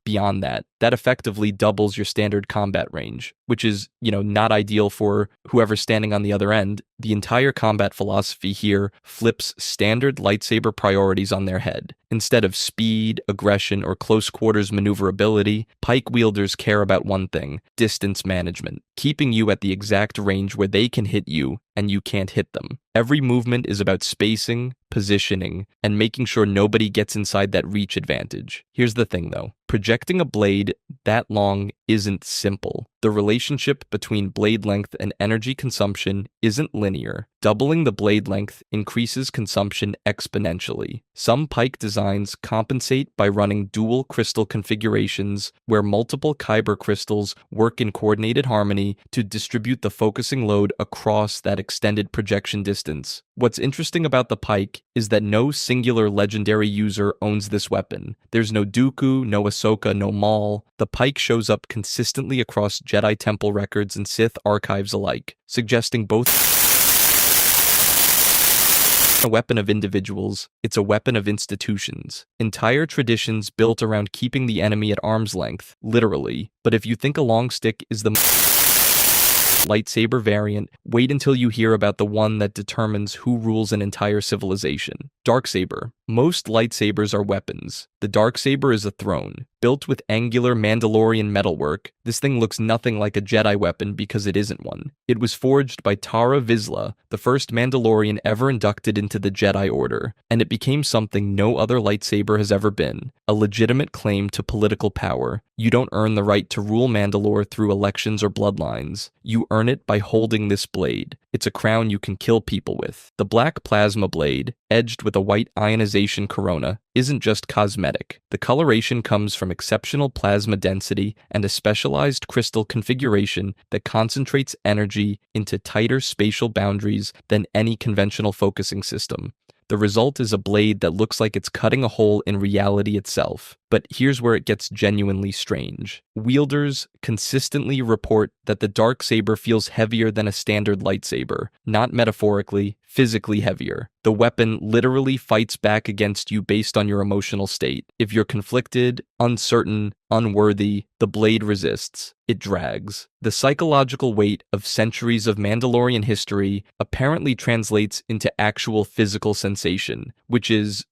beyond that. That effectively doubles your standard combat range, which is, not ideal for whoever's standing on the other end. The entire combat philosophy here flips standard lightsaber priorities on their head. Instead of speed, aggression, or close quarters maneuverability, pike wielders care about one thing: distance management, keeping you at the exact range where they can hit you and you can't hit them. Every movement is about spacing, positioning, and making sure nobody gets inside that reach advantage. Here's the thing though, projecting a blade that long isn't simple. The relationship between blade length and energy consumption isn't linear. Doubling the blade length increases consumption exponentially. Some pike designs compensate by running dual crystal configurations where multiple Kyber crystals work in coordinated harmony to distribute the focusing load across that extended projection distance. What's interesting about the pike is that no singular legendary user owns this weapon. There's no Dooku, no Ahsoka, no Maul. The pike shows up consistently across Jedi Temple records and Sith archives alike, suggesting both a weapon of individuals, it's a weapon of institutions. Entire traditions built around keeping the enemy at arm's length, literally. But if you think a long stick is the lightsaber variant, wait until you hear about the one that determines who rules an entire civilization. Darksaber. Most lightsabers are weapons. The Darksaber is a throne. Built with angular Mandalorian metalwork, this thing looks nothing like a Jedi weapon because it isn't one. It was forged by Tara Vizsla, the first Mandalorian ever inducted into the Jedi Order, and it became something no other lightsaber has ever been, a legitimate claim to political power. You don't earn the right to rule Mandalore through elections or bloodlines. You earn it by holding this blade. It's a crown you can kill people with. The black plasma blade, edged with a white ionization corona, isn't just cosmetic. The coloration comes from exceptional plasma density and a specialized crystal configuration that concentrates energy into tighter spatial boundaries than any conventional focusing system. The result is a blade that looks like it's cutting a hole in reality itself. But here's where it gets genuinely strange. Wielders consistently report that the Darksaber feels heavier than a standard lightsaber, not metaphorically, physically heavier. The weapon literally fights back against you based on your emotional state. If you're conflicted, uncertain, unworthy, the blade resists. It drags. The psychological weight of centuries of Mandalorian history apparently translates into actual physical sensation, which is,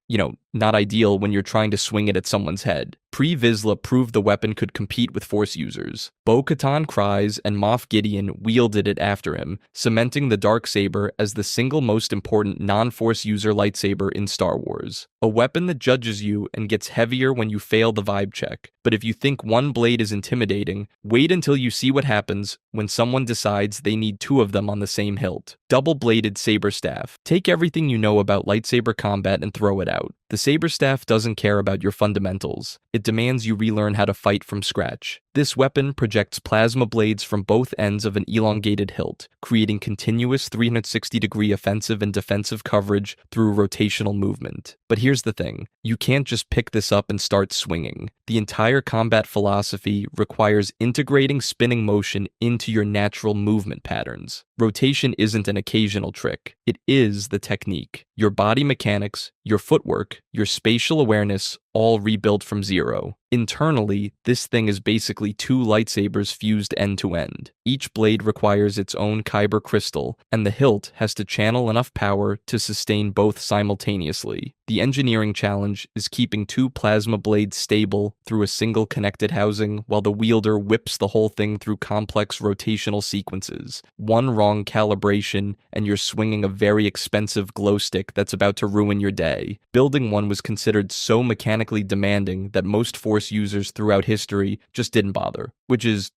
not ideal when you're trying to swing it at someone's head. Pre-Vizsla proved the weapon could compete with Force users. Bo-Katan Kryze and Moff Gideon wielded it after him, cementing the Darksaber as the single most important non-Force user lightsaber in Star Wars. A weapon that judges you and gets heavier when you fail the vibe check. But if you think one blade is intimidating, wait until you see what happens when someone decides they need two of them on the same hilt. Double-bladed saber staff. Take everything you know about lightsaber combat and throw it out. The saber staff doesn't care about your fundamentals. It demands you relearn how to fight from scratch. This weapon projects plasma blades from both ends of an elongated hilt, creating continuous 360-degree offensive and defensive coverage through rotational movement. But here's the thing. You can't just pick this up and start swinging. The entire combat philosophy requires integrating spinning motion into your natural movement patterns. Rotation isn't an occasional trick. It is the technique. Your body mechanics, your footwork, your spatial awareness, all rebuilt from zero. Internally, this thing is basically two lightsabers fused end to end. Each blade requires its own Kyber crystal, and the hilt has to channel enough power to sustain both simultaneously. The engineering challenge is keeping two plasma blades stable through a single connected housing while the wielder whips the whole thing through complex rotational sequences. One wrong calibration, and you're swinging a very expensive glow stick that's about to ruin your day. Building one was considered so mechanically demanding that most Force users throughout history just didn't bother, which is,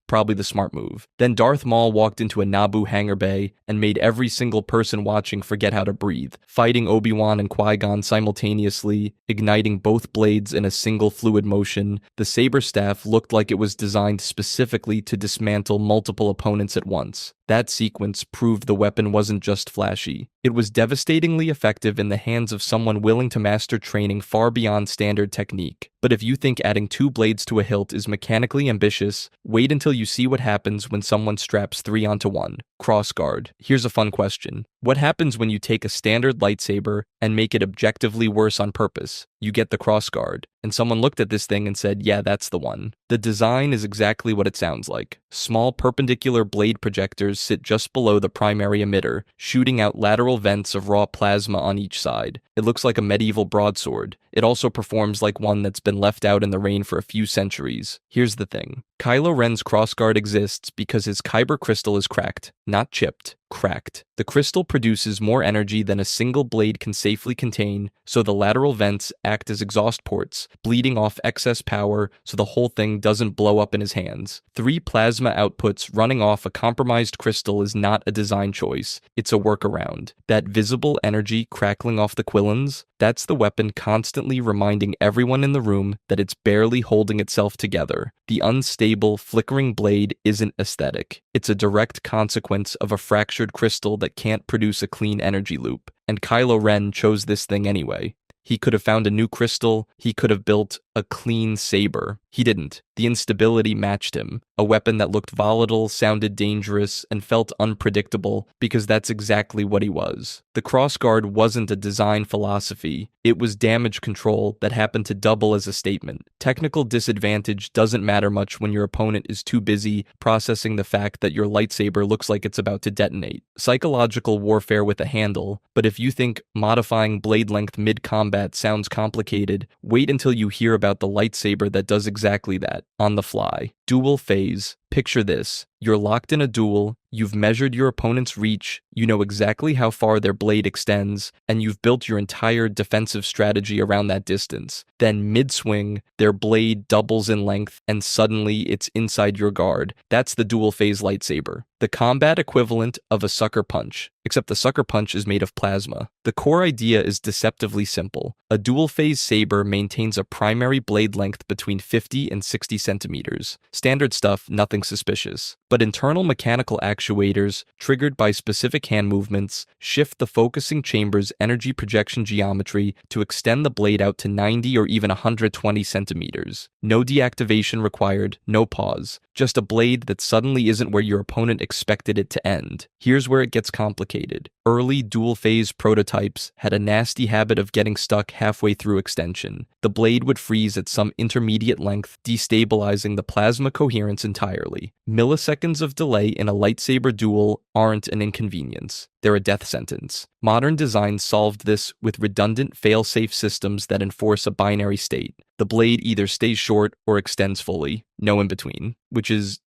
probably the smart move. Then Darth Maul walked into a Naboo hangar bay and made every single person watching forget how to breathe, fighting Obi-Wan and Qui-Gon simultaneously, igniting both blades in a single fluid motion. The saber staff looked like it was designed specifically to dismantle multiple opponents at once. That sequence proved the weapon wasn't just flashy. It was devastatingly effective in the hands of someone willing to master training far beyond standard technique. But if you think adding two blades to a hilt is mechanically ambitious, wait until you see what happens when someone straps three onto one. Crossguard. Here's a fun question. What happens when you take a standard lightsaber and make it objectively worse on purpose? You get the crossguard. And someone looked at this thing and said, yeah, that's the one. The design is exactly what it sounds like. Small perpendicular blade projectors sit just below the primary emitter, shooting out lateral vents of raw plasma on each side. It looks like a medieval broadsword. It also performs like one that's been left out in the rain for a few centuries. Here's the thing. Kylo Ren's crossguard exists because his Kyber crystal is cracked, not chipped. Cracked. The crystal produces more energy than a single blade can safely contain, so the lateral vents act as exhaust ports, bleeding off excess power so the whole thing doesn't blow up in his hands. 3 plasma outputs running off a compromised crystal is not a design choice, it's a workaround. That visible energy crackling off the quillons, that's the weapon constantly reminding everyone in the room that it's barely holding itself together. The unstable, flickering blade isn't aesthetic. It's a direct consequence of a fractured crystal that can't produce a clean energy loop. And Kylo Ren chose this thing anyway. He could have found a new crystal, he could have built a clean saber. He didn't. The instability matched him. A weapon that looked volatile, sounded dangerous, and felt unpredictable, because that's exactly what he was. The crossguard wasn't a design philosophy. It was damage control that happened to double as a statement. Technical disadvantage doesn't matter much when your opponent is too busy processing the fact that your lightsaber looks like it's about to detonate. Psychological warfare with a handle, but if you think modifying blade length mid-combat sounds complicated, wait until you hear about the lightsaber that does exactly that, on the fly. Dual phase. Picture this. You're locked in a duel, you've measured your opponent's reach, you know exactly how far their blade extends, and you've built your entire defensive strategy around that distance. Then mid-swing, their blade doubles in length, and suddenly it's inside your guard. That's the dual phase lightsaber. The combat equivalent of a sucker punch, except the sucker punch is made of plasma. The core idea is deceptively simple. A dual phase saber maintains a primary blade length between 50 and 60 centimeters. Standard stuff, nothing suspicious. But internal mechanical actuators, triggered by specific hand movements, shift the focusing chamber's energy projection geometry to extend the blade out to 90 or even 120 centimeters. No deactivation required, no pause. Just a blade that suddenly isn't where your opponent expected it to end. Here's where it gets complicated. Early dual-phase prototypes had a nasty habit of getting stuck halfway through extension. The blade would freeze at some intermediate length, destabilizing the plasma coherence entirely. Milliseconds of delay in a lightsaber duel aren't an inconvenience. They're a death sentence. Modern design solved this with redundant fail-safe systems that enforce a binary state. The blade either stays short or extends fully, no in between, which is,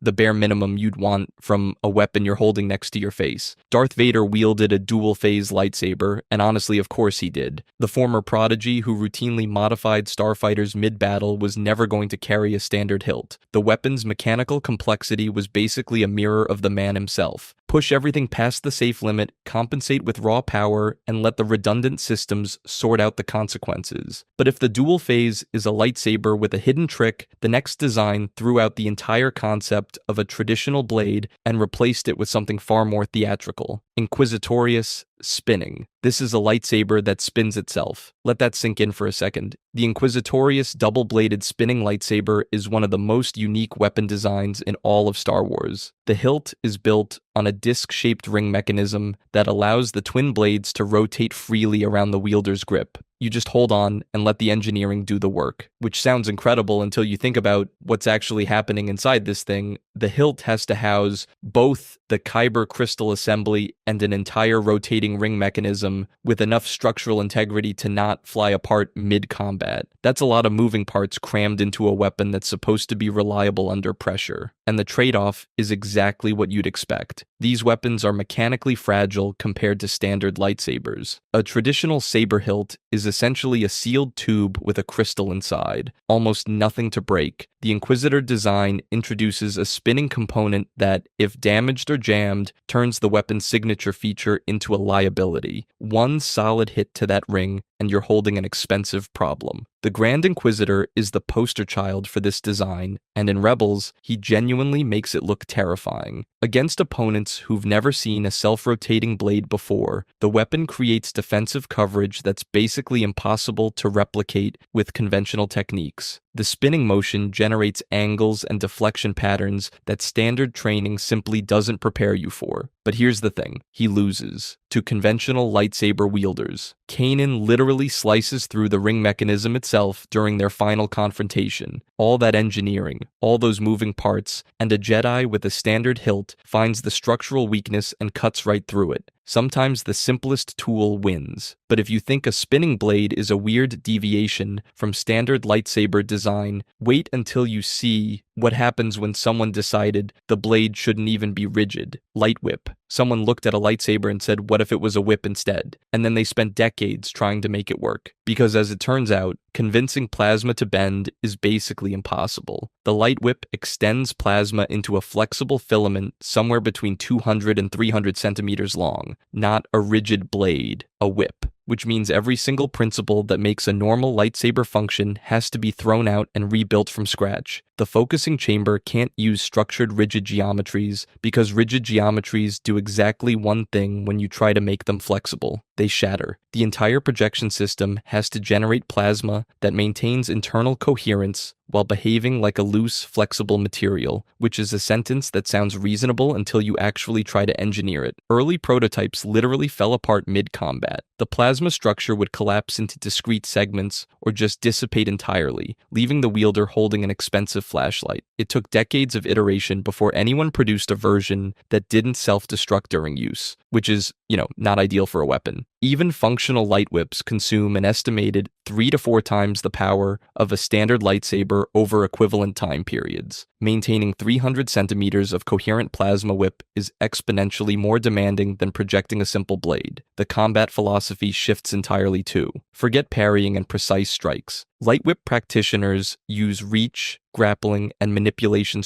the bare minimum you'd want from a weapon you're holding next to your face. Darth Vader wielded a dual-phase lightsaber, and honestly, of course he did. The former prodigy who routinely modified starfighters mid-battle was never going to carry a standard hilt. The weapon's mechanical complexity was basically a mirror of the man himself. Push everything past the safe limit, compensate with raw power, and let the redundant systems sort out the consequences. But if the dual phase is a lightsaber with a hidden trick, the next design threw out the entire concept of a traditional blade and replaced it with something far more theatrical. Inquisitorious spinning. This is a lightsaber that spins itself. Let that sink in for a second. The Inquisitorious double-bladed spinning lightsaber is one of the most unique weapon designs in all of Star Wars. The hilt is built on a disc-shaped ring mechanism that allows the twin blades to rotate freely around the wielder's grip. You just hold on and let the engineering do the work, which sounds incredible until you think about what's actually happening inside this thing. The hilt has to house both the Kyber crystal assembly and an entire rotating ring mechanism with enough structural integrity to not fly apart mid-combat. That's a lot of moving parts crammed into a weapon that's supposed to be reliable under pressure. And the trade-off is exactly what you'd expect. These weapons are mechanically fragile compared to standard lightsabers. A traditional saber hilt is essentially a sealed tube with a crystal inside. Almost nothing to break. The Inquisitor design introduces a spinning component that, if damaged or jammed, turns the weapon's signature feature into a liability. One solid hit to that ring, and you're holding an expensive problem. The Grand Inquisitor is the poster child for this design, and in Rebels, he genuinely makes it look terrifying. Against opponents who've never seen a self-rotating blade before, the weapon creates defensive coverage that's basically impossible to replicate with conventional techniques. The spinning motion generates angles and deflection patterns that standard training simply doesn't prepare you for. But here's the thing, he loses to conventional lightsaber wielders. Kanan literally slices through the ring mechanism itself during their final confrontation. All that engineering, all those moving parts, and a Jedi with a standard hilt finds the structural weakness and cuts right through it. Sometimes the simplest tool wins. But if you think a spinning blade is a weird deviation from standard lightsaber design, wait until you see what happens when someone decided the blade shouldn't even be rigid. Light whip. Someone looked at a lightsaber and said, what if it was a whip instead? And then they spent decades trying to make it work. Because as it turns out, convincing plasma to bend is basically impossible. The light whip extends plasma into a flexible filament somewhere between 200 and 300 centimeters long, not a rigid blade, a whip. Which means every single principle that makes a normal lightsaber function has to be thrown out and rebuilt from scratch. The The focusing chamber can't use structured rigid geometries because rigid geometries do exactly one thing when you try to make them flexible. They shatter. The entire projection system has to generate plasma that maintains internal coherence while behaving like a loose, flexible material, which is a sentence that sounds reasonable until you actually try to engineer it. Early prototypes literally fell apart mid-combat. The plasma structure would collapse into discrete segments or just dissipate entirely, leaving the wielder holding an expensive flashlight. It took decades of iteration before anyone produced a version that didn't self-destruct during use, which is, not ideal for a weapon. Even functional light whips consume an estimated 3 to 4 times the power of a standard lightsaber over equivalent time periods. Maintaining 300 centimeters of coherent plasma whip is exponentially more demanding than projecting a simple blade. The combat philosophy shifts entirely too. Forget parrying and precise strikes. Light whip practitioners use reach, grappling, and manipulation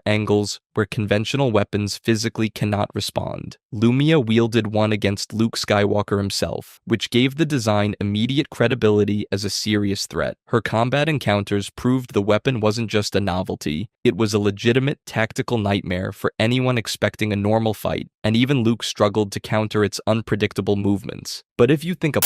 angles where conventional weapons physically cannot respond. Lumia wielded one against Luke Skywalker himself, which gave the design immediate credibility as a serious threat. Her combat encounters proved the weapon wasn't just a novelty, it was a legitimate tactical nightmare for anyone expecting a normal fight, and even Luke struggled to counter its unpredictable movements. But if you think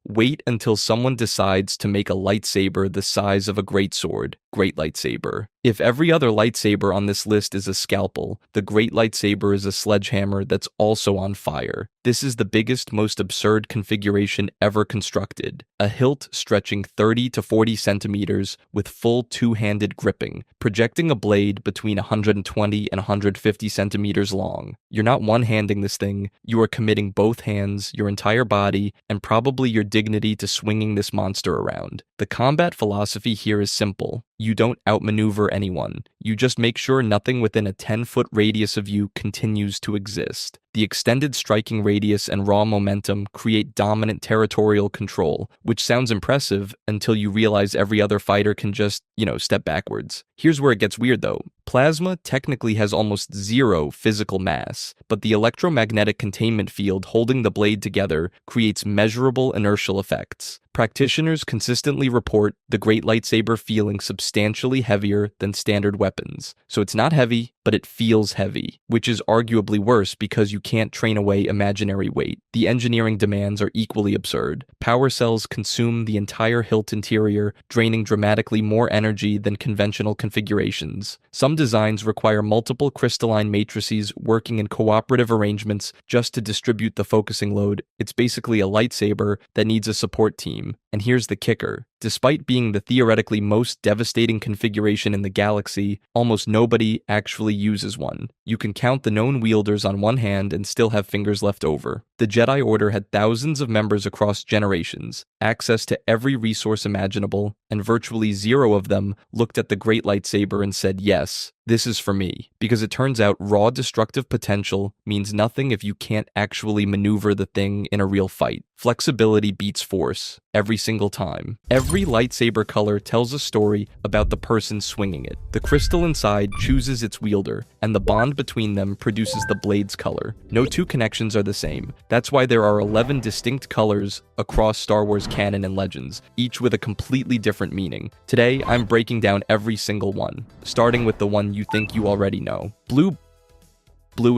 wait until someone decides to make a lightsaber the size of a greatsword. Great lightsaber. If every other lightsaber on this list is a scalpel, the great lightsaber is a sledgehammer that's also on fire. This is the biggest, most absurd configuration ever constructed. A hilt stretching 30 to 40 centimeters with full two-handed gripping, projecting a blade between 120 and 150 centimeters long. You're not one-handing this thing, you are committing both hands, your entire body, and probably your dignity to swinging this monster around. The combat philosophy here is simple. You don't outmaneuver anyone. You just make sure nothing within a 10-foot radius of you continues to exist. The extended striking radius and raw momentum create dominant territorial control, which sounds impressive until you realize every other fighter can just, step backwards. Here's where it gets weird though. Plasma technically has almost zero physical mass, but the electromagnetic containment field holding the blade together creates measurable inertial effects. Practitioners consistently report the great lightsaber feeling substantially heavier than standard weapons. So it's not heavy, but it feels heavy, which is arguably worse because you can't train away imaginary weight. The engineering demands are equally absurd. Power cells consume the entire hilt interior, draining dramatically more energy than conventional configurations. Some designs require multiple crystalline matrices working in cooperative arrangements just to distribute the focusing load. It's basically a lightsaber that needs a support team. And here's the kicker. Despite being the theoretically most devastating configuration in the galaxy, almost nobody actually uses one. You can count the known wielders on one hand and still have fingers left over. The Jedi Order had thousands of members across generations, access to every resource imaginable, and virtually zero of them looked at the great lightsaber and said, yes, this is for me. Because it turns out raw destructive potential means nothing if you can't actually maneuver the thing in a real fight. Flexibility beats force, every single time. Every lightsaber color tells a story about the person swinging it. The crystal inside chooses its wielder, and the bond between them produces the blade's color. No two connections are the same. That's why there are 11 distinct colors across Star Wars canon and legends, each with a completely different meaning. Today, I'm breaking down every single one, starting with the one you think you already know. Blue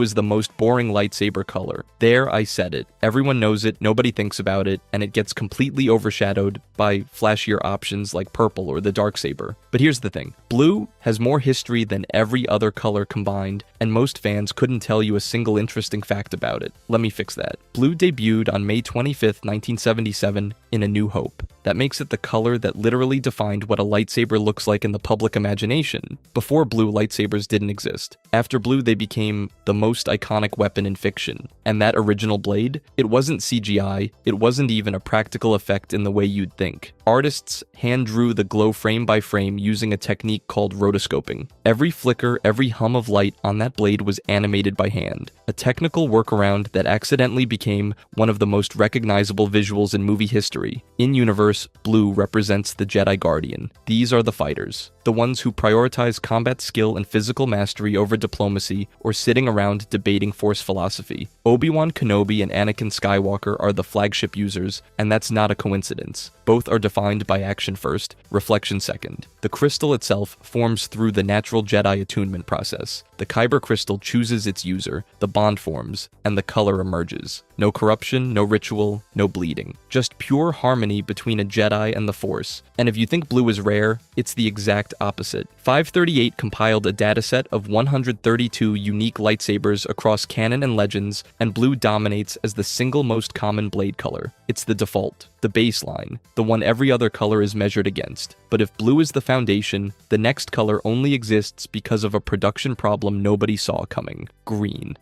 is the most boring lightsaber color. There, I said it. Everyone knows it, nobody thinks about it, and it gets completely overshadowed by flashier options like purple or the darksaber. But here's the thing. Blue has more history than every other color combined, and most fans couldn't tell you a single interesting fact about it. Let me fix that. Blue debuted on May 25th, 1977 in A New Hope. That makes it the color that literally defined what a lightsaber looks like in the public imagination. Before blue, lightsabers didn't exist. After blue, they became the most iconic weapon in fiction. And that original blade, it wasn't CGI, it wasn't even a practical effect in the way you'd think. Artists hand-drew the glow frame by frame using a technique called rotoscoping. Every flicker, every hum of light on that blade was animated by hand, a technical workaround that accidentally became one of the most recognizable visuals in movie history. In-universe, blue represents the Jedi Guardian. These are the fighters. the ones who prioritize combat skill and physical mastery over diplomacy or sitting around debating Force philosophy. Obi-Wan Kenobi and Anakin Skywalker are the flagship users, and that's not a coincidence. Both are defined by action first, reflection second. The crystal itself forms through the natural Jedi attunement process. The Kyber crystal chooses its user, the bond forms, and the color emerges. No corruption, no ritual, no bleeding. Just pure harmony between a Jedi and the Force. And if you think blue is rare, it's the exact opposite. 538 compiled a dataset of 132 unique lightsabers across canon and legends, and blue dominates as the single most common blade color. It's the default, the baseline, the one every other color is measured against. But if blue is the foundation, the next color only exists because of a production problem nobody saw coming: green.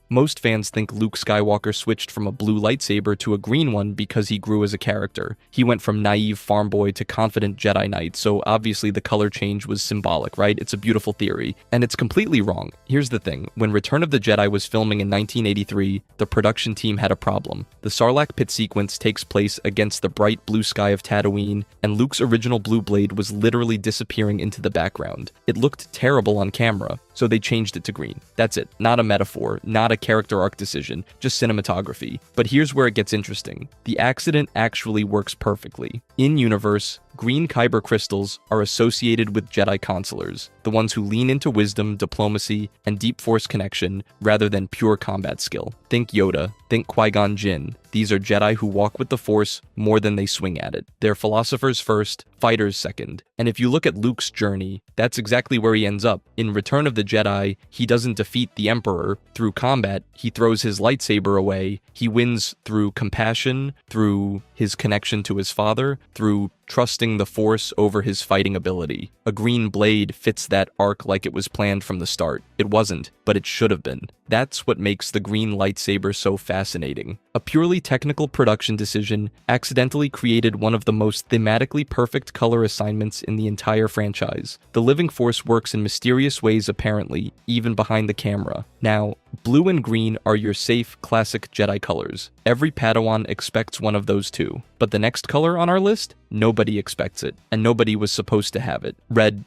Most fans think Luke Skywalker switched from a blue lightsaber to a green one because he grew as a character. He went from naive farm boy to confident Jedi Knight, so obviously the color change was symbolic, right? It's a beautiful theory. And it's completely wrong. Here's the thing. When Return of the Jedi was filming in 1983, the production team had a problem. The Sarlacc pit sequence takes place against the bright blue sky of Tatooine, and Luke's original blue blade was literally disappearing into the background. It looked terrible on camera, so they changed it to green. That's it. Not a metaphor, not a character arc decision, just cinematography. But here's where it gets interesting. The accident actually works perfectly. In universe, green Kyber crystals are associated with Jedi consulars, the ones who lean into wisdom, diplomacy, and deep Force connection rather than pure combat skill. Think Yoda, think Qui-Gon Jinn. These are Jedi who walk with the Force more than they swing at it. They're philosophers first, fighters second. And if you look at Luke's journey, that's exactly where he ends up. In Return of the Jedi, he doesn't defeat the Emperor through combat, he throws his lightsaber away. He wins through compassion, through his connection to his father, through trusting the Force over his fighting ability. A green blade fits that arc like it was planned from the start. It wasn't, but it should have been. That's what makes the green lightsaber so fascinating. A purely technical production decision accidentally created one of the most thematically perfect color assignments in the entire franchise. The living Force works in mysterious ways apparently, even behind the camera. Now, blue and green are your safe, classic Jedi colors. Every Padawan expects one of those two. But the next color on our list? Nobody expects it, and nobody was supposed to have it. Red.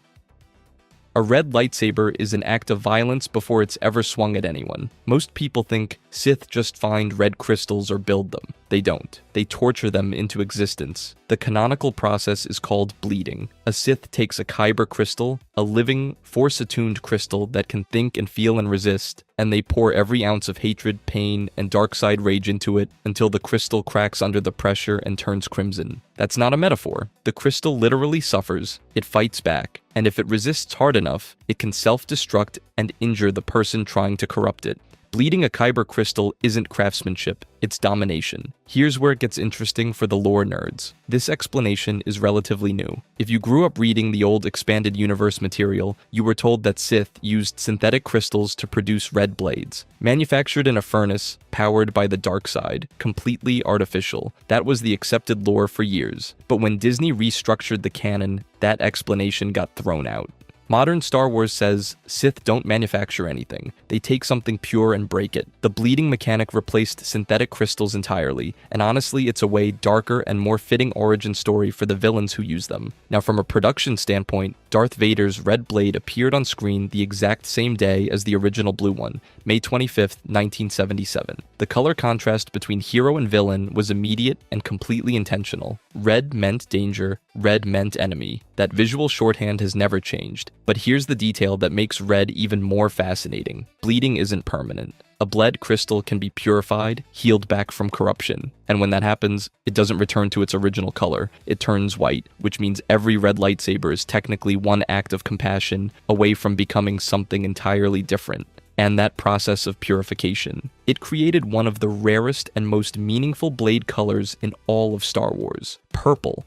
A red lightsaber is an act of violence before it's ever swung at anyone. Most people think Sith just find red crystals or build them. They don't. They torture them into existence. The canonical process is called bleeding. A Sith takes a Kyber crystal, a living, Force-attuned crystal that can think and feel and resist, and they pour every ounce of hatred, pain, and dark side rage into it until the crystal cracks under the pressure and turns crimson. That's not a metaphor. The crystal literally suffers, it fights back, and if it resists hard enough, it can self-destruct and injure the person trying to corrupt it. Bleeding a Kyber crystal isn't craftsmanship, it's domination. Here's where it gets interesting for the lore nerds. This explanation is relatively new. If you grew up reading the old expanded universe material, you were told that Sith used synthetic crystals to produce red blades. Manufactured in a furnace, powered by the dark side, completely artificial. That was the accepted lore for years. But when Disney restructured the canon, that explanation got thrown out. Modern Star Wars says Sith don't manufacture anything. They take something pure and break it. The bleeding mechanic replaced synthetic crystals entirely, and honestly, it's a way darker and more fitting origin story for the villains who use them. Now, from a production standpoint, Darth Vader's red blade appeared on screen the exact same day as the original blue one, May 25th, 1977. The color contrast between hero and villain was immediate and completely intentional. Red meant danger, red meant enemy. That visual shorthand has never changed. But here's the detail that makes red even more fascinating. Bleeding isn't permanent. A bled crystal can be purified, healed back from corruption. And when that happens, it doesn't return to its original color. It turns white, which means every red lightsaber is technically one act of compassion away from becoming something entirely different. And that process of purification. It created one of the rarest and most meaningful blade colors in all of Star Wars: purple.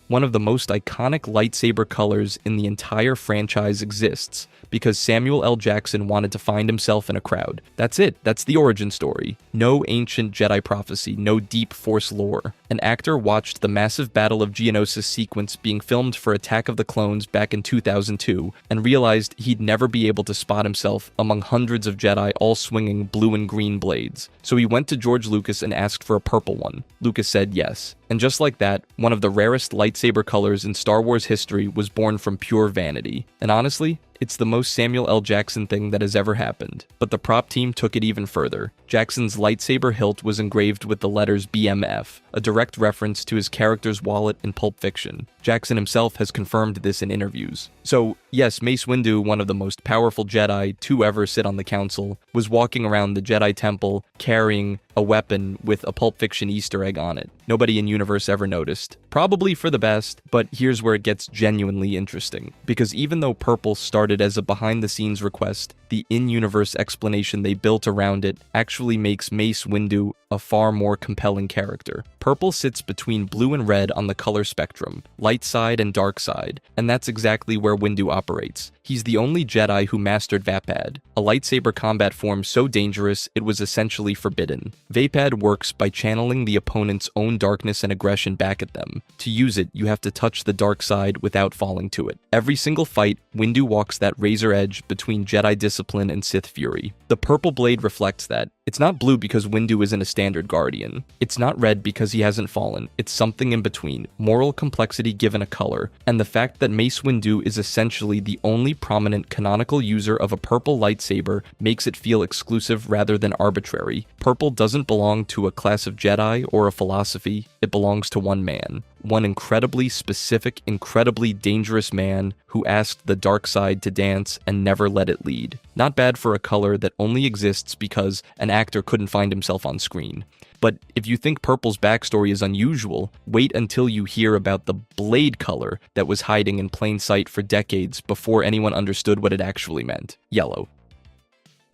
One of the most iconic lightsaber colors in the entire franchise exists because Samuel L. Jackson wanted to find himself in a crowd. That's it. That's the origin story. No ancient Jedi prophecy, no deep Force lore. An actor watched the massive Battle of Geonosis sequence being filmed for Attack of the Clones back in 2002 and realized he'd never be able to spot himself among hundreds of Jedi all swinging blue and green blades. So he went to George Lucas and asked for a purple one. Lucas said yes. And just like that, one of the rarest lightsabers lightsaber colors in Star Wars history was born from pure vanity. And honestly, it's the most Samuel L. Jackson thing that has ever happened. But the prop team took it even further. Jackson's lightsaber hilt was engraved with the letters BMF, a direct reference to his character's wallet in Pulp Fiction. Jackson himself has confirmed this in interviews. So, yes, Mace Windu, one of the most powerful Jedi to ever sit on the council, was walking around the Jedi Temple carrying a weapon with a Pulp Fiction Easter egg on it. Nobody in universe ever noticed. Probably for the best, but here's where it gets genuinely interesting. Because even though purple started as a behind-the-scenes request, the in-universe explanation they built around it actually makes Mace Windu a far more compelling character. Purple sits between blue and red on the color spectrum, light side and dark side, and that's exactly where Windu operates. He's the only Jedi who mastered Vapad, a lightsaber combat form so dangerous it was essentially forbidden. Vapad works by channeling the opponent's own darkness and aggression back at them. To use it, you have to touch the dark side without falling to it. Every single fight, Windu walks that razor edge between Jedi discipline and Sith fury. The purple blade reflects that. It's not blue because Windu isn't a standard Guardian. It's not red because he hasn't fallen. It's something in between, moral complexity given a color, and the fact that Mace Windu is essentially the only prominent canonical user of a purple lightsaber makes it feel exclusive rather than arbitrary. Purple doesn't belong to a class of Jedi or a philosophy, it belongs to one man. One incredibly specific, incredibly dangerous man who asked the dark side to dance and never let it lead. Not bad for a color that only exists because an actor couldn't find himself on screen. But if you think purple's backstory is unusual, wait until you hear about the blade color that was hiding in plain sight for decades before anyone understood what it actually meant. Yellow.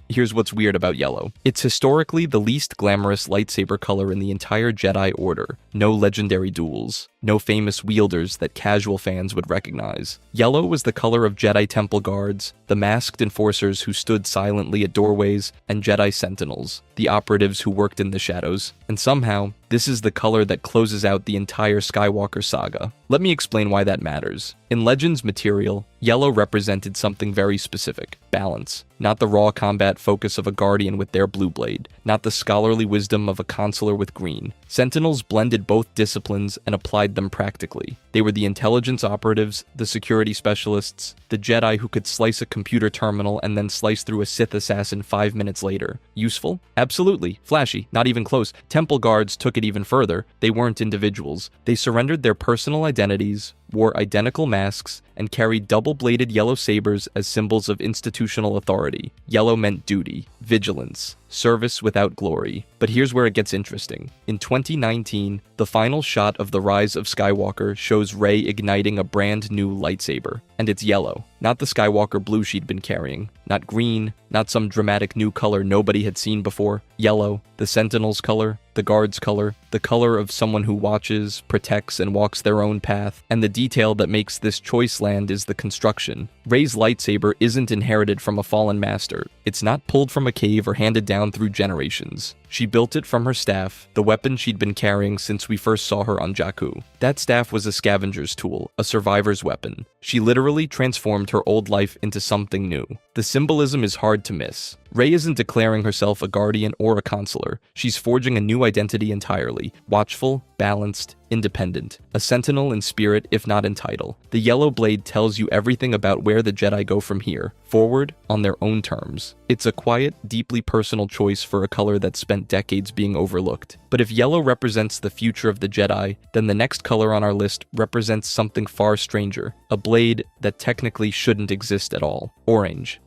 Here's what's weird about yellow. It's historically the least glamorous lightsaber color in the entire Jedi Order. No legendary duels. No famous wielders that casual fans would recognize. Yellow was the color of Jedi Temple guards, the masked enforcers who stood silently at doorways, and Jedi Sentinels, the operatives who worked in the shadows. And somehow, this is the color that closes out the entire Skywalker saga. Let me explain why that matters. In Legends material, yellow represented something very specific: balance. Not the raw combat focus of a Guardian with their blue blade, not the scholarly wisdom of a consular with green. Sentinels blended both disciplines and applied them practically. They were the intelligence operatives, the security specialists, the Jedi who could slice a computer terminal and then slice through a Sith assassin 5 minutes later. Useful? Absolutely. Flashy? Not even close. Temple guards took it even further. They weren't individuals. They surrendered their personal identities, wore identical masks, and carried double-bladed yellow sabers as symbols of institutional authority. Yellow meant duty, vigilance, service without glory. But here's where it gets interesting. In 2019, the final shot of The Rise of Skywalker shows Rey igniting a brand new lightsaber. And it's yellow. Not the Skywalker blue she'd been carrying. Not green. Not some dramatic new color nobody had seen before. Yellow. The Sentinel's color. The Guard's color. The color of someone who watches, protects, and walks their own path. And the detail that makes this choice land is the construction. Rey's lightsaber isn't inherited from a fallen master. It's not pulled from a cave or handed down through generations. She built it from her staff, the weapon she'd been carrying since we first saw her on Jakku. That staff was a scavenger's tool, a survivor's weapon. She literally transformed her old life into something new. The symbolism is hard to miss. Rey isn't declaring herself a Guardian or a Consular. She's forging a new identity entirely. Watchful, balanced, independent. A Sentinel in spirit, if not in title. The yellow blade tells you everything about where the Jedi go from here. Forward, on their own terms. It's a quiet, deeply personal choice for a color that spent decades being overlooked. But if yellow represents the future of the Jedi, then the next color on our list represents something far stranger. A blade that technically shouldn't exist at all. Orange.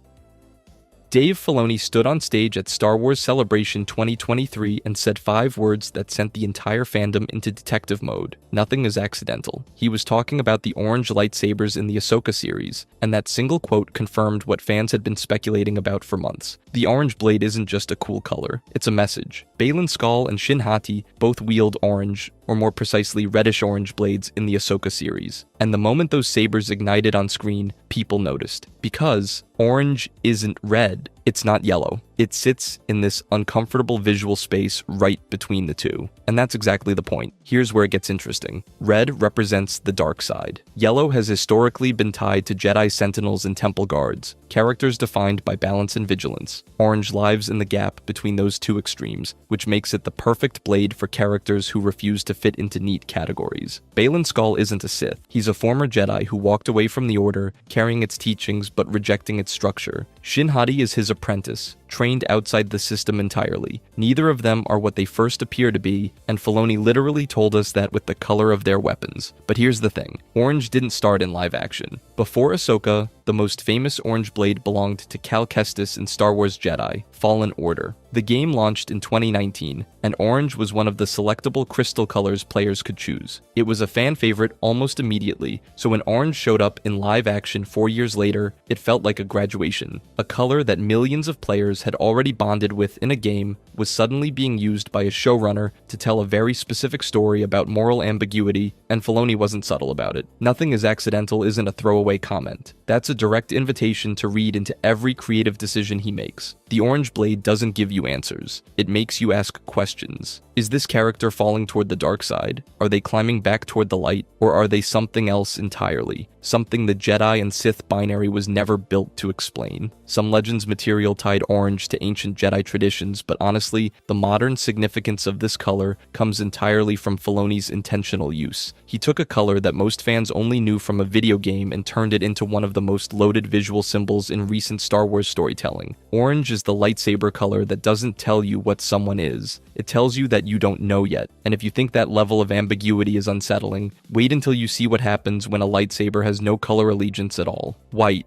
Dave Filoni stood on stage at Star Wars Celebration 2023 and said 5 words that sent the entire fandom into detective mode. Nothing is accidental. He was talking about the orange lightsabers in the Ahsoka series, and that single quote confirmed what fans had been speculating about for months. The orange blade isn't just a cool color, it's a message. Baylan Skoll and Shin Hati both wield orange, or more precisely reddish-orange blades in the Ahsoka series. And the moment those sabers ignited on screen, people noticed. Because orange isn't red. It's not yellow. It sits in this uncomfortable visual space right between the two. And that's exactly the point. Here's where it gets interesting. Red represents the dark side. Yellow has historically been tied to Jedi Sentinels and Temple Guards, characters defined by balance and vigilance. Orange lives in the gap between those two extremes, which makes it the perfect blade for characters who refuse to fit into neat categories. Baylan Skoll isn't a Sith. He's a former Jedi who walked away from the Order, carrying its teachings but rejecting its structure. Shin Hati is his apprentice, trained outside the system entirely. Neither of them are what they first appear to be, and Filoni literally told us that with the color of their weapons. But here's the thing, orange didn't start in live action. Before Ahsoka, the most famous orange blade belonged to Cal Kestis in Star Wars Jedi: Fallen Order. The game launched in 2019, and orange was one of the selectable crystal colors players could choose. It was a fan favorite almost immediately, so when orange showed up in live action 4 years later, it felt like a graduation. A color that millions of players had already bonded with in a game was suddenly being used by a showrunner to tell a very specific story about moral ambiguity, and Filoni wasn't subtle about it. Nothing is accidental isn't a throwaway comment. That's a direct invitation to read into every creative decision he makes. The orange blade doesn't give you answers. It makes you ask questions. Is this character falling toward the dark side? Are they climbing back toward the light? Or are they something else entirely? Something the Jedi and Sith binary was never built to explain. Some Legends material tied orange to ancient Jedi traditions, but honestly, the modern significance of this color comes entirely from Filoni's intentional use. He took a color that most fans only knew from a video game and turned it into one of the most loaded visual symbols in recent Star Wars storytelling. Orange is the lightsaber color that doesn't tell you what someone is. It tells you that you don't know yet, and if you think that level of ambiguity is unsettling, wait until you see what happens when a lightsaber has no color allegiance at all. White.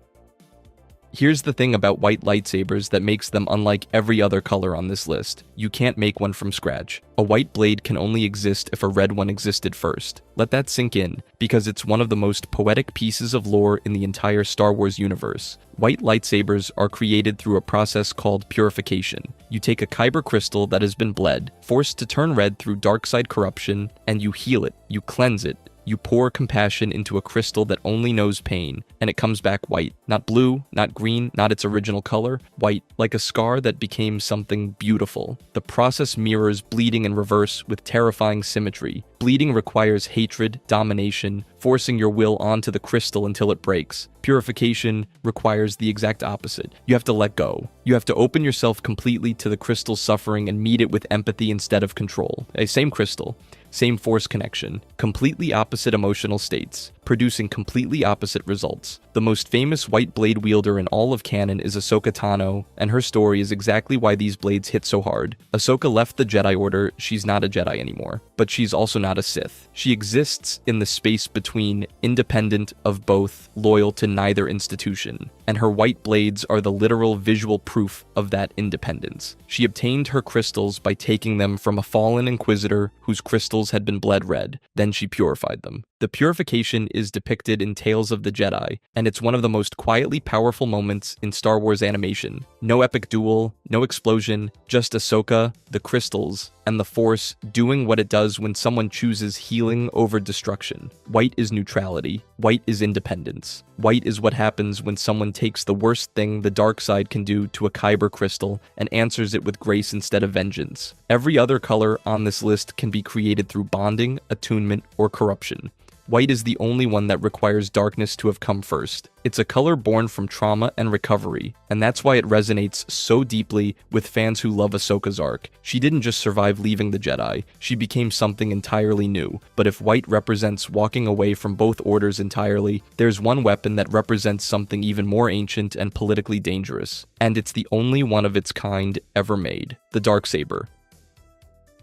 Here's the thing about white lightsabers that makes them unlike every other color on this list. You can't make one from scratch. A white blade can only exist if a red one existed first. Let that sink in, because it's one of the most poetic pieces of lore in the entire Star Wars universe. White lightsabers are created through a process called purification. You take a Kyber crystal that has been bled, forced to turn red through dark side corruption, and you heal it, you cleanse it. You pour compassion into a crystal that only knows pain, and it comes back white. Not blue, not green, not its original color. White, like a scar that became something beautiful. The process mirrors bleeding in reverse with terrifying symmetry. Bleeding requires hatred, domination, forcing your will onto the crystal until it breaks. Purification requires the exact opposite. You have to let go. You have to open yourself completely to the crystal's suffering and meet it with empathy instead of control. Same crystal, same force connection, completely opposite emotional states, producing completely opposite results. The most famous white blade wielder in all of canon is Ahsoka Tano, and her story is exactly why these blades hit so hard. Ahsoka left the Jedi Order, she's not a Jedi anymore, but she's also not a Sith. She exists in the space between, independent of both, loyal to neither institution, and her white blades are the literal visual proof of that independence. She obtained her crystals by taking them from a fallen Inquisitor whose crystals had been bled red, then she purified them. The purification is depicted in Tales of the Jedi, and it's one of the most quietly powerful moments in Star Wars animation. No epic duel, no explosion, just Ahsoka, the crystals, and the Force doing what it does when someone chooses healing over destruction. White is neutrality. White is independence. White is what happens when someone takes the worst thing the dark side can do to a Kyber crystal and answers it with grace instead of vengeance. Every other color on this list can be created through bonding, attunement, or corruption. White is the only one that requires darkness to have come first. It's a color born from trauma and recovery, and that's why it resonates so deeply with fans who love Ahsoka's arc. She didn't just survive leaving the Jedi, she became something entirely new. But if white represents walking away from both orders entirely, there's one weapon that represents something even more ancient and politically dangerous. And it's the only one of its kind ever made: the Darksaber.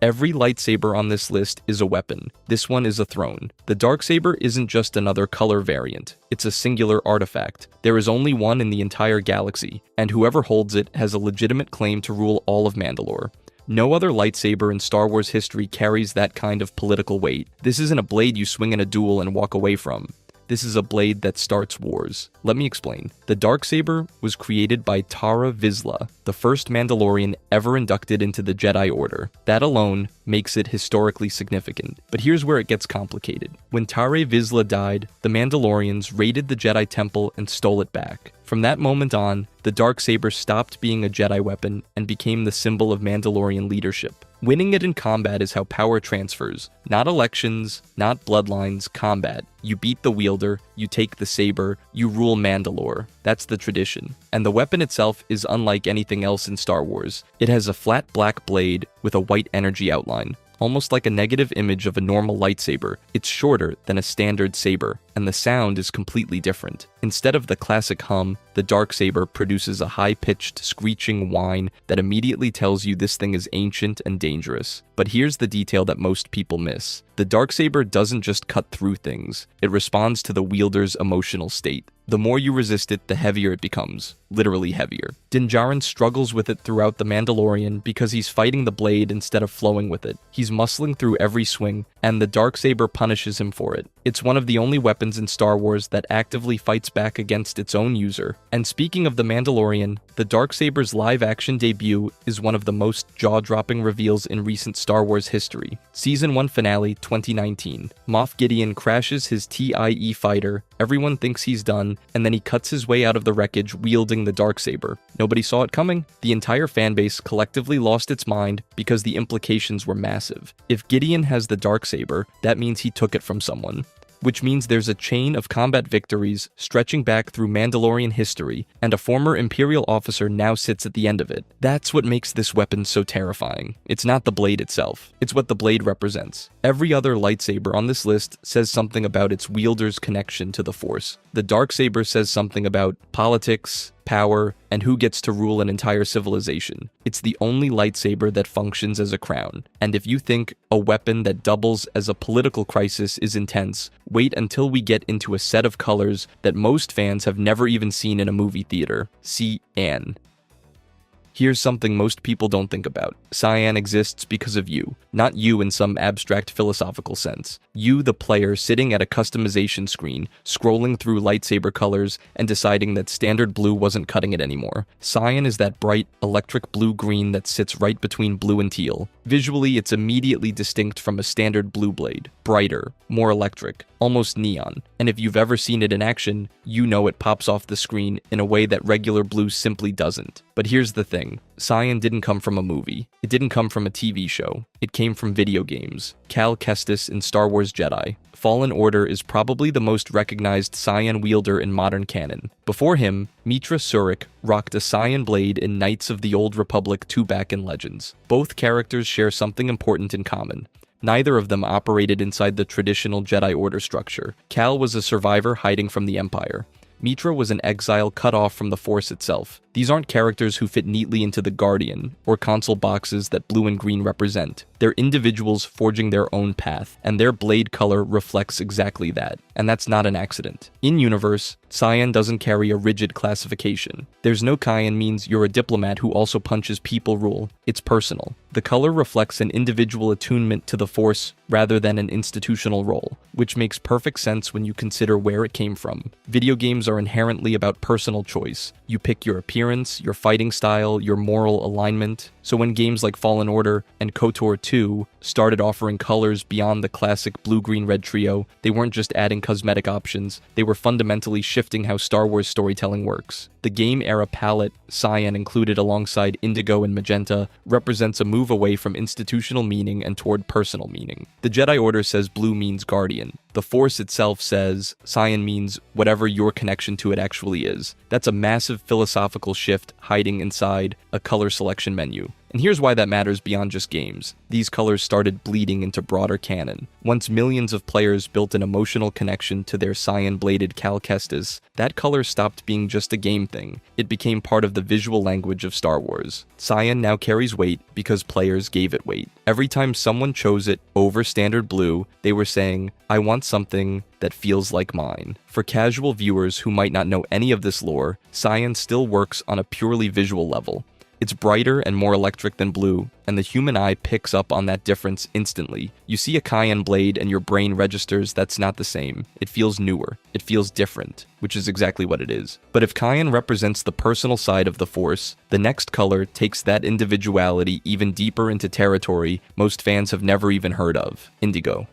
Every lightsaber on this list is a weapon. This one is a throne. The Darksaber isn't just another color variant. It's a singular artifact. There is only one in the entire galaxy, and whoever holds it has a legitimate claim to rule all of Mandalore. No other lightsaber in Star Wars history carries that kind of political weight. This isn't a blade you swing in a duel and walk away from. This is a blade that starts wars. Let me explain. The Darksaber was created by Tara Vizsla, the first Mandalorian ever inducted into the Jedi Order. That alone makes it historically significant. But here's where it gets complicated. When Tara Vizsla died, the Mandalorians raided the Jedi Temple and stole it back. From that moment on, the Darksaber stopped being a Jedi weapon and became the symbol of Mandalorian leadership. Winning it in combat is how power transfers. Not elections, not bloodlines, combat. You beat the wielder, you take the saber, you rule Mandalore. That's the tradition. And the weapon itself is unlike anything else in Star Wars. It has a flat black blade with a white energy outline. Almost like a negative image of a normal lightsaber, it's shorter than a standard saber, and the sound is completely different. Instead of the classic hum, the Darksaber produces a high-pitched, screeching whine that immediately tells you this thing is ancient and dangerous. But here's the detail that most people miss. The Darksaber doesn't just cut through things, it responds to the wielder's emotional state. The more you resist it, the heavier it becomes. Literally heavier. Din Djarin struggles with it throughout The Mandalorian because he's fighting the blade instead of flowing with it. He's muscling through every swing, and the Darksaber punishes him for it. It's one of the only weapons in Star Wars that actively fights back against its own user. And speaking of The Mandalorian, the Darksaber's live-action debut is one of the most jaw-dropping reveals in recent Star Wars history. Season 1 finale, 2019. Moff Gideon crashes his TIE fighter, everyone thinks he's done, and then he cuts his way out of the wreckage wielding the Darksaber. Nobody saw it coming. The entire fanbase collectively lost its mind because the implications were massive. If Gideon has the Darksaber, that means he took it from someone. Which means there's a chain of combat victories stretching back through Mandalorian history, and a former Imperial officer now sits at the end of it. That's what makes this weapon so terrifying. It's not the blade itself, it's what the blade represents. Every other lightsaber on this list says something about its wielder's connection to the Force. The Darksaber says something about politics, power, and who gets to rule an entire civilization. It's the only lightsaber that functions as a crown. And if you think a weapon that doubles as a political crisis is intense, wait until we get into a set of colors that most fans have never even seen in a movie theater. Cyan. Here's something most people don't think about. Cyan exists because of you. Not you in some abstract philosophical sense. You, the player, sitting at a customization screen, scrolling through lightsaber colors, and deciding that standard blue wasn't cutting it anymore. Cyan is that bright, electric blue-green that sits right between blue and teal. Visually, it's immediately distinct from a standard blue blade. Brighter, more electric, almost neon. And if you've ever seen it in action, you know it pops off the screen in a way that regular blue simply doesn't. But here's the thing. Cyan didn't come from a movie. It didn't come from a TV show. It came from video games. Cal Kestis in Star Wars Jedi. Fallen Order is probably the most recognized Cyan wielder in modern canon. Before him, Mitra Surik rocked a Cyan blade in Knights of the Old Republic 2 back in Legends. Both characters share something important in common. Neither of them operated inside the traditional Jedi Order structure. Cal was a survivor hiding from the Empire. Mitra was an exile cut off from the Force itself. These aren't characters who fit neatly into the Guardian or console boxes that blue and green represent. They're individuals forging their own path, and their blade color reflects exactly that. And that's not an accident. In universe, Cyan doesn't carry a rigid classification. There's no Cyan means you're a diplomat who also punches people rule. It's personal. The color reflects an individual attunement to the Force rather than an institutional role, which makes perfect sense when you consider where it came from. Video games are inherently about personal choice. You pick your appearance, your fighting style, your moral alignment. So when games like Fallen Order and KOTOR 2 started offering colors beyond the classic blue-green-red trio, they weren't just adding cosmetic options, they were fundamentally shifting how Star Wars storytelling works. The game-era palette, Cyan included alongside indigo and magenta, represents a move away from institutional meaning and toward personal meaning. The Jedi Order says blue means guardian. The Force itself says Cyan means whatever your connection to it actually is. That's a massive philosophical shift hiding inside a color selection menu. And here's why that matters beyond just games. These colors started bleeding into broader canon. Once millions of players built an emotional connection to their cyan-bladed Cal Kestis, that color stopped being just a game thing. It became part of the visual language of Star Wars. Cyan now carries weight because players gave it weight. Every time someone chose it over standard blue, they were saying, I want something that feels like mine. For casual viewers who might not know any of this lore, Cyan still works on a purely visual level. It's brighter and more electric than blue, and the human eye picks up on that difference instantly. You see a cayenne blade and your brain registers that's not the same. It feels newer. It feels different, which is exactly what it is. But if cayenne represents the personal side of the Force, the next color takes that individuality even deeper into territory most fans have never even heard of: indigo.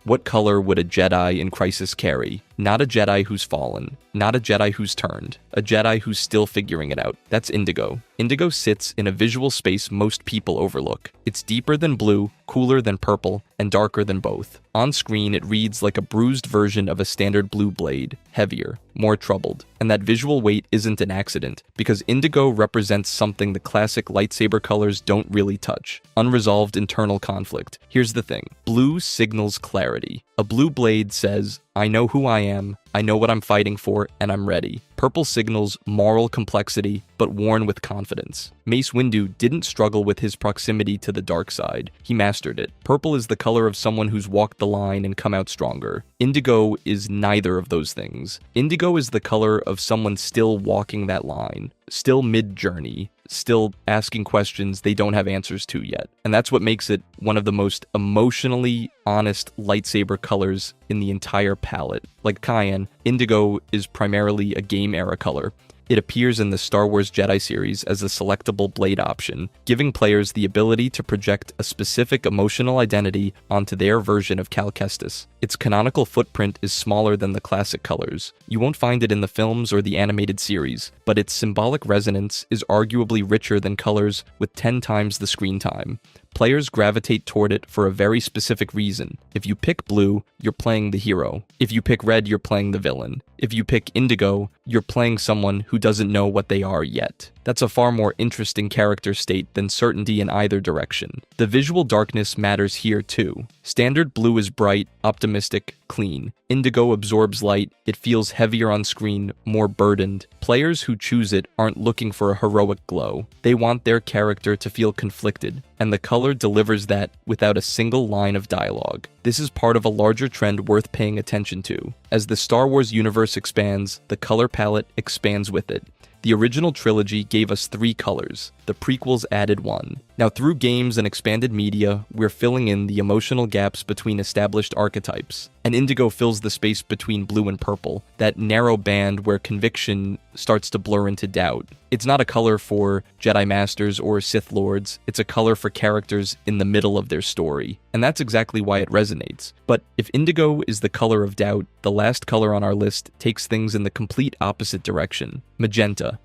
What color would a Jedi in Crisis carry? Not a Jedi who's fallen, not a Jedi who's turned, a Jedi who's still figuring it out. That's indigo. Indigo sits in a visual space most people overlook. It's deeper than blue, cooler than purple, and darker than both. On screen, it reads like a bruised version of a standard blue blade, heavier, more troubled. And that visual weight isn't an accident, because indigo represents something the classic lightsaber colors don't really touch: unresolved internal conflict. Here's the thing. Blue signals clarity. A blue blade says, I know who I am, I know what I'm fighting for, and I'm ready. Purple signals moral complexity, but worn with confidence. Mace Windu didn't struggle with his proximity to the dark side. He mastered it. Purple is the color of someone who's walked the line and come out stronger. Indigo is neither of those things. Indigo is the color of someone still walking that line, still mid-journey, still asking questions they don't have answers to yet. And that's what makes it one of the most emotionally honest lightsaber colors in the entire palette. Like cayenne, indigo is primarily a game-era color. It appears in the Star Wars Jedi series as a selectable blade option, giving players the ability to project a specific emotional identity onto their version of Cal Kestis. Its canonical footprint is smaller than the classic colors. You won't find it in the films or the animated series, but its symbolic resonance is arguably richer than colors with 10 times the screen time. Players gravitate toward it for a very specific reason. If you pick blue, you're playing the hero. If you pick red, you're playing the villain. If you pick indigo, you're playing someone who doesn't know what they are yet. That's a far more interesting character state than certainty in either direction. The visual darkness matters here too. Standard blue is bright, optimistic, clean. Indigo absorbs light, it feels heavier on screen, more burdened. Players who choose it aren't looking for a heroic glow. They want their character to feel conflicted, and the color delivers that without a single line of dialogue. This is part of a larger trend worth paying attention to. As the Star Wars universe expands, the color palette expands with it. The original trilogy gave us 3 colors. The prequels added 1. Now, through games and expanded media, we're filling in the emotional gaps between established archetypes. And indigo fills the space between blue and purple, that narrow band where conviction starts to blur into doubt. It's not a color for Jedi Masters or Sith Lords, it's a color for characters in the middle of their story. And that's exactly why it resonates. But if indigo is the color of doubt, the last color on our list takes things in the complete opposite direction: magenta.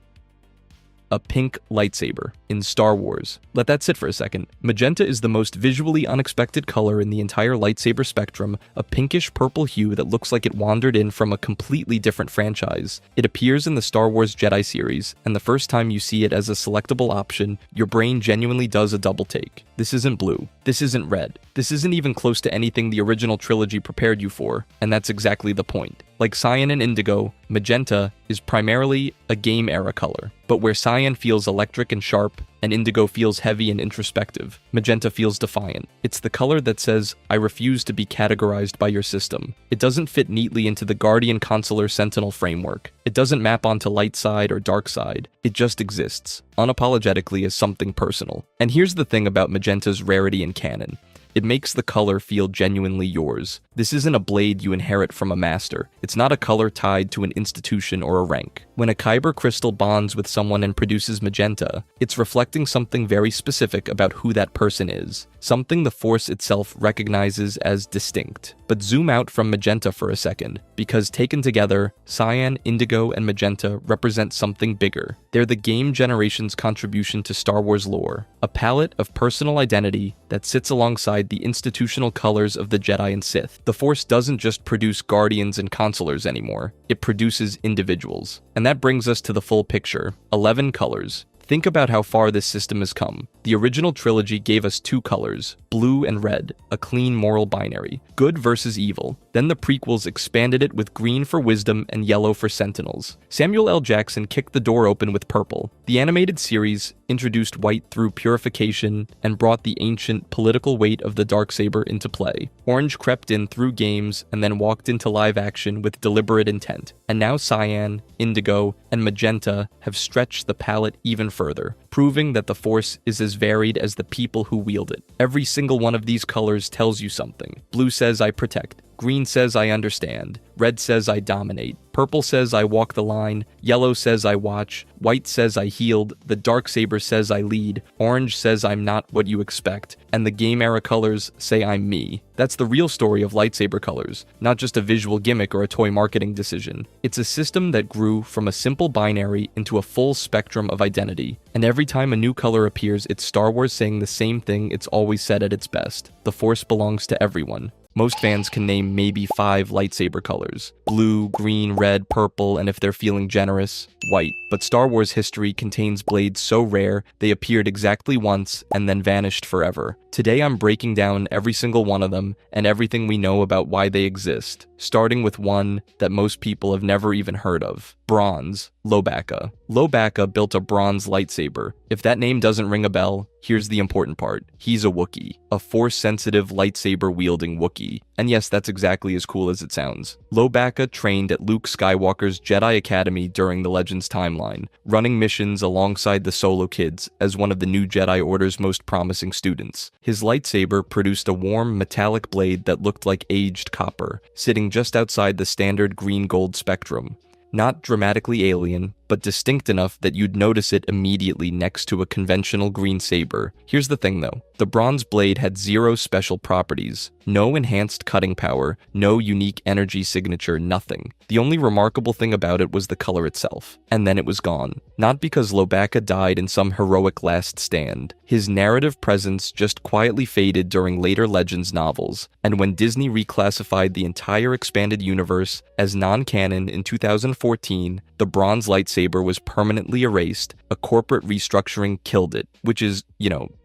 A pink lightsaber in Star Wars. Let that sit for a second. Magenta is the most visually unexpected color in the entire lightsaber spectrum, a pinkish purple hue that looks like it wandered in from a completely different franchise. It appears in the Star Wars Jedi series, and the first time you see it as a selectable option, your brain genuinely does a double take. This isn't blue. This isn't red. This isn't even close to anything the original trilogy prepared you for, and that's exactly the point. Like cyan and indigo, magenta is primarily a game-era color, but where cyan feels electric and sharp, and indigo feels heavy and introspective, magenta feels defiant. It's the color that says, I refuse to be categorized by your system. It doesn't fit neatly into the Guardian Consular Sentinel framework. It doesn't map onto light side or dark side. It just exists, unapologetically as something personal. And here's the thing about magenta's rarity in canon. It makes the color feel genuinely yours. This isn't a blade you inherit from a master. It's not a color tied to an institution or a rank. When a Kyber crystal bonds with someone and produces magenta, it's reflecting something very specific about who that person is, something the Force itself recognizes as distinct. But zoom out from magenta for a second, because taken together, cyan, indigo, and magenta represent something bigger. They're the game generation's contribution to Star Wars lore, a palette of personal identity that sits alongside the institutional colors of the Jedi and Sith. The Force doesn't just produce Guardians and Consulars anymore, it produces individuals. And that brings us to the full picture: 11 colors. Think about how far this system has come. The original trilogy gave us 2 colors, blue and red, a clean moral binary, good versus evil. Then the prequels expanded it with green for wisdom and yellow for sentinels. Samuel L. Jackson kicked the door open with purple. The animated series introduced white through purification and brought the ancient political weight of the darksaber into play. Orange crept in through games and then walked into live action with deliberate intent. and now cyan, indigo, and magenta have stretched the palette even further, proving that the Force is as varied as the people who wield it. Every single one of these colors tells you something. Blue says I protect. Green says I understand. Red says I dominate. Purple says I walk the line. Yellow says I watch. White says I healed. The Darksaber says I lead. Orange says I'm not what you expect. And the game era colors say I'm me. That's the real story of lightsaber colors, not just a visual gimmick or a toy marketing decision. It's a system that grew from a simple binary into a full spectrum of identity. And every time a new color appears, it's Star Wars saying the same thing it's always said at its best. The Force belongs to everyone. Most fans can name maybe 5 lightsaber colors: blue, green, red, purple, and if they're feeling generous, white. But Star Wars history contains blades so rare they appeared exactly once and then vanished forever. Today I'm breaking down every single one of them and everything we know about why they exist, starting with one that most people have never even heard of: bronze, Lobacca. Lobacca built a bronze lightsaber. If that name doesn't ring a bell, here's the important part. He's a Wookiee, a Force-sensitive lightsaber-wielding Wookiee. And yes, that's exactly as cool as it sounds. Lobacca trained at Luke Skywalker's Jedi Academy during the Legends timeline, running missions alongside the Solo kids as one of the new Jedi Order's most promising students. His lightsaber produced a warm, metallic blade that looked like aged copper, sitting just outside the standard green-gold spectrum. Not dramatically alien, but distinct enough that you'd notice it immediately next to a conventional green saber. Here's the thing though, the bronze blade had 0 special properties, no enhanced cutting power, no unique energy signature, nothing. The only remarkable thing about it was the color itself, and then it was gone. Not because Lobacca died in some heroic last stand. His narrative presence just quietly faded during later Legends novels, and when Disney reclassified the entire expanded universe as non-canon in 2014, the bronze lightsaber was permanently erased. A corporate restructuring killed it, which is,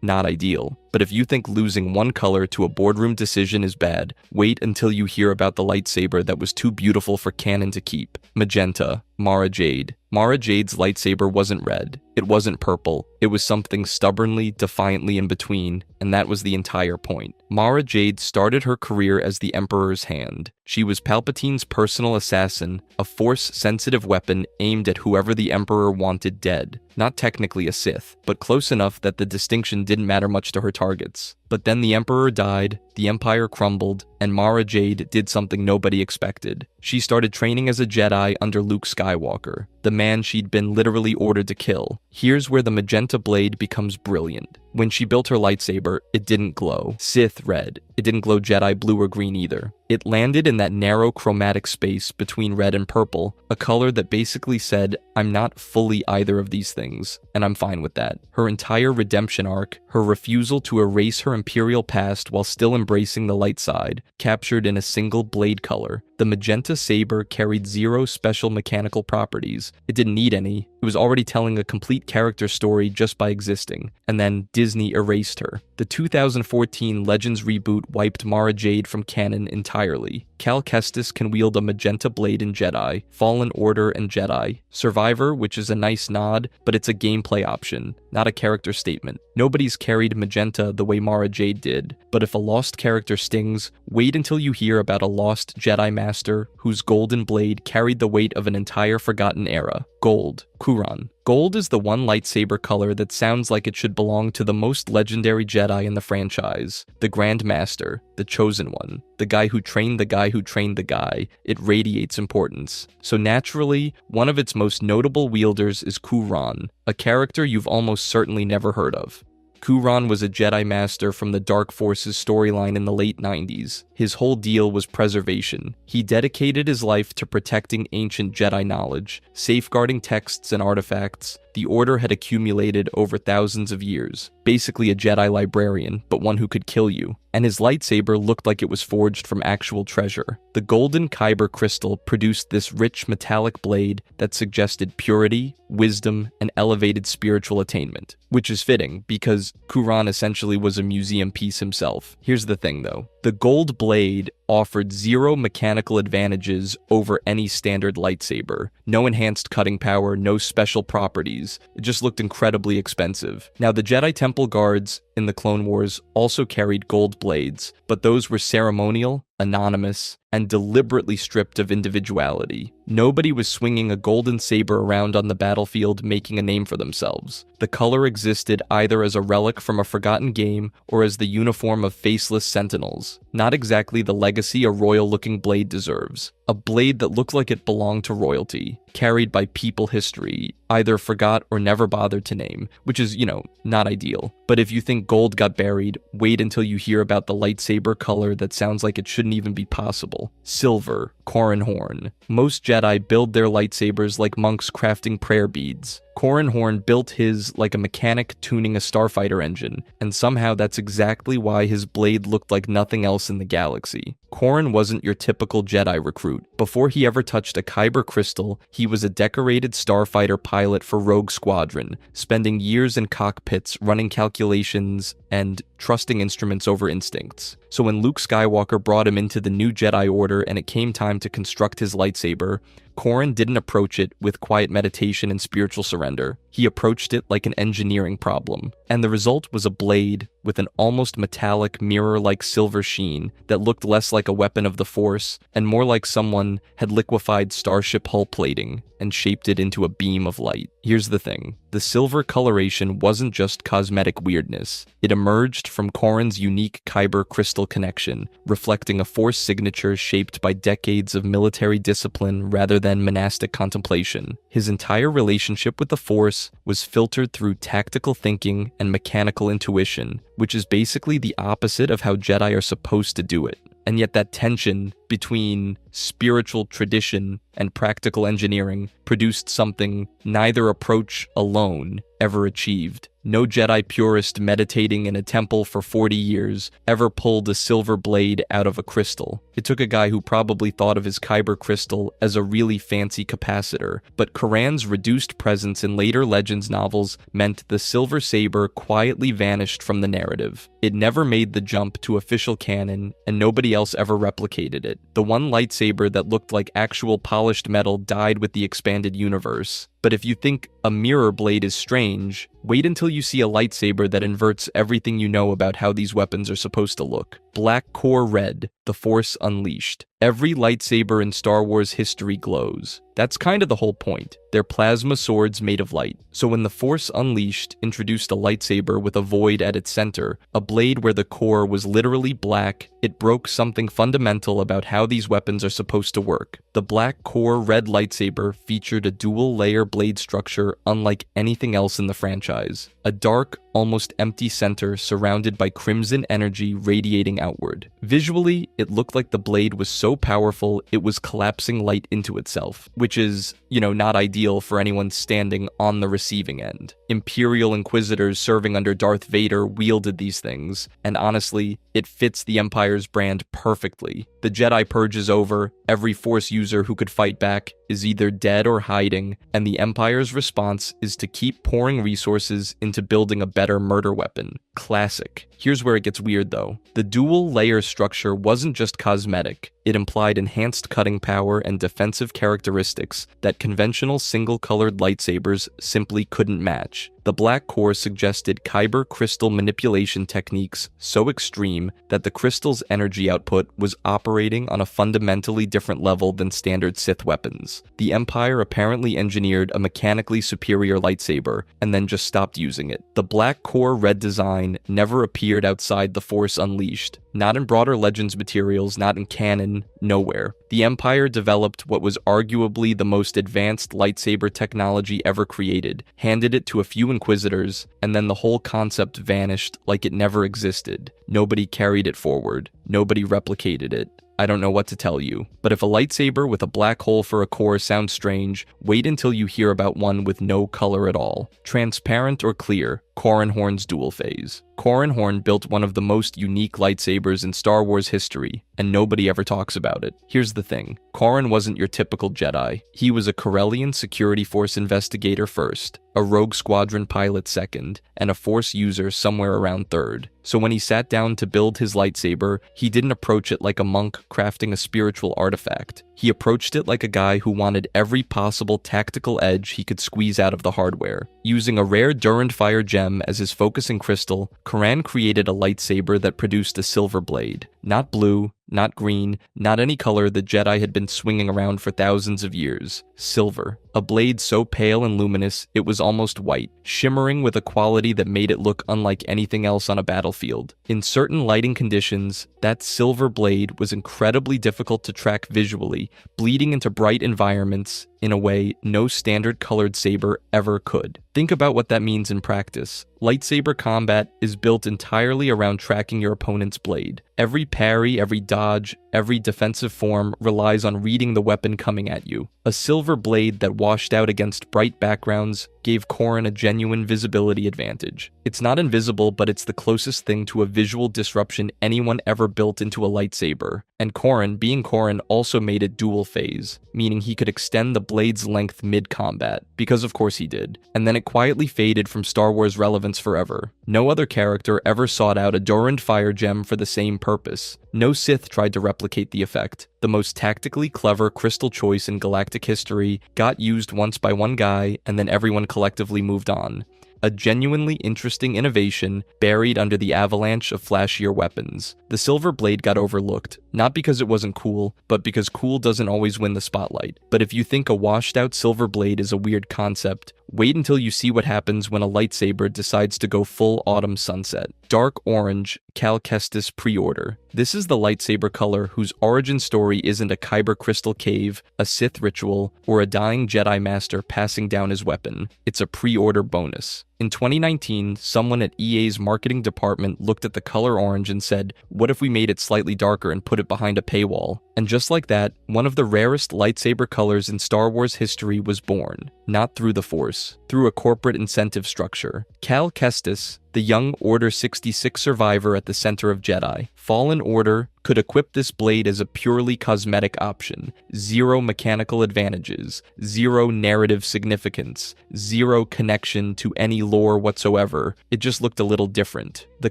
not ideal. But if you think losing one color to a boardroom decision is bad, wait until you hear about the lightsaber that was too beautiful for canon to keep. Magenta, Mara Jade. Mara Jade's lightsaber wasn't red. It wasn't purple. It was something stubbornly, defiantly in between, and that was the entire point. Mara Jade started her career as the Emperor's hand. She was Palpatine's personal assassin, a Force-sensitive weapon aimed at whoever the Emperor wanted dead. Not technically a Sith, but close enough that the distinction didn't matter much to her targets. But then the Emperor died, the Empire crumbled, and Mara Jade did something nobody expected. She started training as a Jedi under Luke Skywalker, the man she'd been literally ordered to kill. Here's where the magenta blade becomes brilliant. When she built her lightsaber, it didn't glow Sith red. It didn't glow Jedi blue or green either. It landed in that narrow chromatic space between red and purple, a color that basically said, I'm not fully either of these things, and I'm fine with that. Her entire redemption arc, her refusal to erase her Imperial past while still embracing the light side, captured in a single blade color. The magenta saber carried 0 special mechanical properties. It didn't need any. It was already telling a complete character story just by existing, and then Disney erased her. The 2014 Legends reboot wiped Mara Jade from canon entirely. Cal Kestis can wield a magenta blade in Jedi, Fallen Order and Jedi, Survivor, which is a nice nod, but it's a gameplay option, not a character statement. Nobody's carried magenta the way Mara Jade did, but if a lost character stings, wait until you hear about a lost Jedi Master whose golden blade carried the weight of an entire forgotten era. Gold. Kuran. Gold is the one lightsaber color that sounds like it should belong to the most legendary Jedi in the franchise. The Grand Master, the Chosen One, the guy who trained the guy who trained the guy. It radiates importance. So naturally, one of its most notable wielders is Kuran, a character you've almost certainly never heard of. Kuran was a Jedi Master from the Dark Forces storyline in the late 90s. His whole deal was preservation. He dedicated his life to protecting ancient Jedi knowledge, safeguarding texts and artifacts the Order had accumulated over thousands of years. Basically a Jedi librarian, but one who could kill you. And his lightsaber looked like it was forged from actual treasure. The golden Kyber crystal produced this rich metallic blade that suggested purity, wisdom, and elevated spiritual attainment. Which is fitting, because Kuran essentially was a museum piece himself. Here's the thing though. The gold blade offered 0 mechanical advantages over any standard lightsaber. No enhanced cutting power, no special properties. It just looked incredibly expensive. Now the Jedi Temple guards in the Clone Wars also carried gold blades, but those were ceremonial, anonymous, and deliberately stripped of individuality. Nobody was swinging a golden saber around on the battlefield making a name for themselves. The color existed either as a relic from a forgotten game or as the uniform of faceless sentinels. Not exactly the legacy a royal-looking blade deserves. A blade that looked like it belonged to royalty, carried by people history, either forgot or never bothered to name, which is, not ideal. But if you think gold got buried, wait until you hear about the lightsaber color that sounds like it shouldn't even be possible. Silver, Corran Horn. Most Jedi build their lightsabers like monks crafting prayer beads. Corran Horn built his like a mechanic tuning a starfighter engine, and somehow that's exactly why his blade looked like nothing else in the galaxy. Corran wasn't your typical Jedi recruit. Before he ever touched a Kyber crystal, he was a decorated starfighter pilot for Rogue Squadron, spending years in cockpits running calculations and trusting instruments over instincts. So when Luke Skywalker brought him into the new Jedi Order and it came time to construct his lightsaber, Corran didn't approach it with quiet meditation and spiritual surrender. He approached it like an engineering problem, and the result was a blade with an almost metallic, mirror-like silver sheen that looked less like a weapon of the Force and more like someone had liquefied starship hull plating and shaped it into a beam of light. Here's the thing. The silver coloration wasn't just cosmetic weirdness. It emerged from Corran's unique Kyber crystal connection, reflecting a Force signature shaped by decades of military discipline rather than monastic contemplation. His entire relationship with the Force was filtered through tactical thinking and mechanical intuition, which is basically the opposite of how Jedi are supposed to do it. And yet that tension between spiritual tradition and practical engineering produced something neither approach alone ever achieved. No Jedi purist meditating in a temple for 40 years ever pulled a silver blade out of a crystal. It took a guy who probably thought of his Kyber crystal as a really fancy capacitor, but Corran's reduced presence in later Legends novels meant the silver saber quietly vanished from the narrative. It never made the jump to official canon, and nobody else ever replicated it. The one lightsaber that looked like actual polished metal died with the expanded universe. But if you think a mirror blade is strange, wait until you see a lightsaber that inverts everything you know about how these weapons are supposed to look. Black core red, the Force unleashed. Every lightsaber in Star Wars history glows. That's kind of the whole point. They're plasma swords made of light. So when the Force Unleashed introduced a lightsaber with a void at its center, a blade where the core was literally black, it broke something fundamental about how these weapons are supposed to work. The black core red lightsaber featured a dual-layer blade structure unlike anything else in the franchise. A dark, almost empty center surrounded by crimson energy radiating outward. Visually, it looked like the blade was so powerful it was collapsing light into itself, which is, not ideal for anyone standing on the receiving end. Imperial Inquisitors serving under Darth Vader wielded these things, and honestly, it fits the Empire's brand perfectly. The Jedi Purge is over, every Force user who could fight back is either dead or hiding, and the Empire's response is to keep pouring resources into building a better murder weapon. Classic. Here's where it gets weird though. The dual layer structure wasn't just cosmetic, it implied enhanced cutting power and defensive characteristics that conventional single-colored lightsabers simply couldn't match. The black core suggested Kyber crystal manipulation techniques so extreme that the crystal's energy output was operating on a fundamentally different level than standard Sith weapons. The Empire apparently engineered a mechanically superior lightsaber and then just stopped using it. The black core red design never appeared outside the Force Unleashed. Not in broader Legends materials, not in canon, nowhere. The Empire developed what was arguably the most advanced lightsaber technology ever created, handed it to a few Inquisitors, and then the whole concept vanished like it never existed. Nobody carried it forward. Nobody replicated it. I don't know what to tell you, but if a lightsaber with a black hole for a core sounds strange, wait until you hear about one with no color at all. Transparent or clear, Corran Horn's dual phase. Corran Horn built one of the most unique lightsabers in Star Wars history, and nobody ever talks about it. Here's the thing, Corran wasn't your typical Jedi. He was a Corellian security force investigator first, a Rogue Squadron pilot second, and a Force user somewhere around third. So when he sat down to build his lightsaber, he didn't approach it like a monk crafting a spiritual artifact. He approached it like a guy who wanted every possible tactical edge he could squeeze out of the hardware. Using a rare Durand Fire gem gem as his focusing crystal, Corran created a lightsaber that produced a silver blade. Not blue, not green, not any color the Jedi had been swinging around for thousands of years. Silver. A blade so pale and luminous, it was almost white, shimmering with a quality that made it look unlike anything else on a battlefield. In certain lighting conditions, that silver blade was incredibly difficult to track visually, bleeding into bright environments in a way no standard colored saber ever could. Think about what that means in practice. Lightsaber combat is built entirely around tracking your opponent's blade. Every parry, every dodge, every defensive form relies on reading the weapon coming at you. A silver blade that washed out against bright backgrounds gave Corran a genuine visibility advantage. It's not invisible, but it's the closest thing to a visual disruption anyone ever built into a lightsaber. And Corran, being Corran, also made it dual phase, meaning he could extend the blade's length mid-combat, because of course he did, and then it quietly faded from Star Wars relevance forever. No other character ever sought out a Durand fire gem for the same purpose. No Sith tried to replicate the effect. The most tactically clever crystal choice in galactic history got used once by one guy, and then everyone collectively moved on. A genuinely interesting innovation buried under the avalanche of flashier weapons. The silver blade got overlooked, not because it wasn't cool, but because cool doesn't always win the spotlight. But if you think a washed out silver blade is a weird concept, wait until you see what happens when a lightsaber decides to go full autumn sunset. Dark orange, Cal Kestis pre-order. This is the lightsaber color whose origin story isn't a Kyber crystal cave, a Sith ritual, or a dying Jedi master passing down his weapon. It's a pre-order bonus. In 2019, someone at EA's marketing department looked at the color orange and said, what if we made it slightly darker and put it behind a paywall? And just like that, one of the rarest lightsaber colors in Star Wars history was born. Not through the Force, through a corporate incentive structure. Cal Kestis, the young Order 66 survivor at the center of Jedi, Fallen Order, could equip this blade as a purely cosmetic option. Zero mechanical advantages, zero narrative significance, zero connection to any lore whatsoever. It just looked a little different. The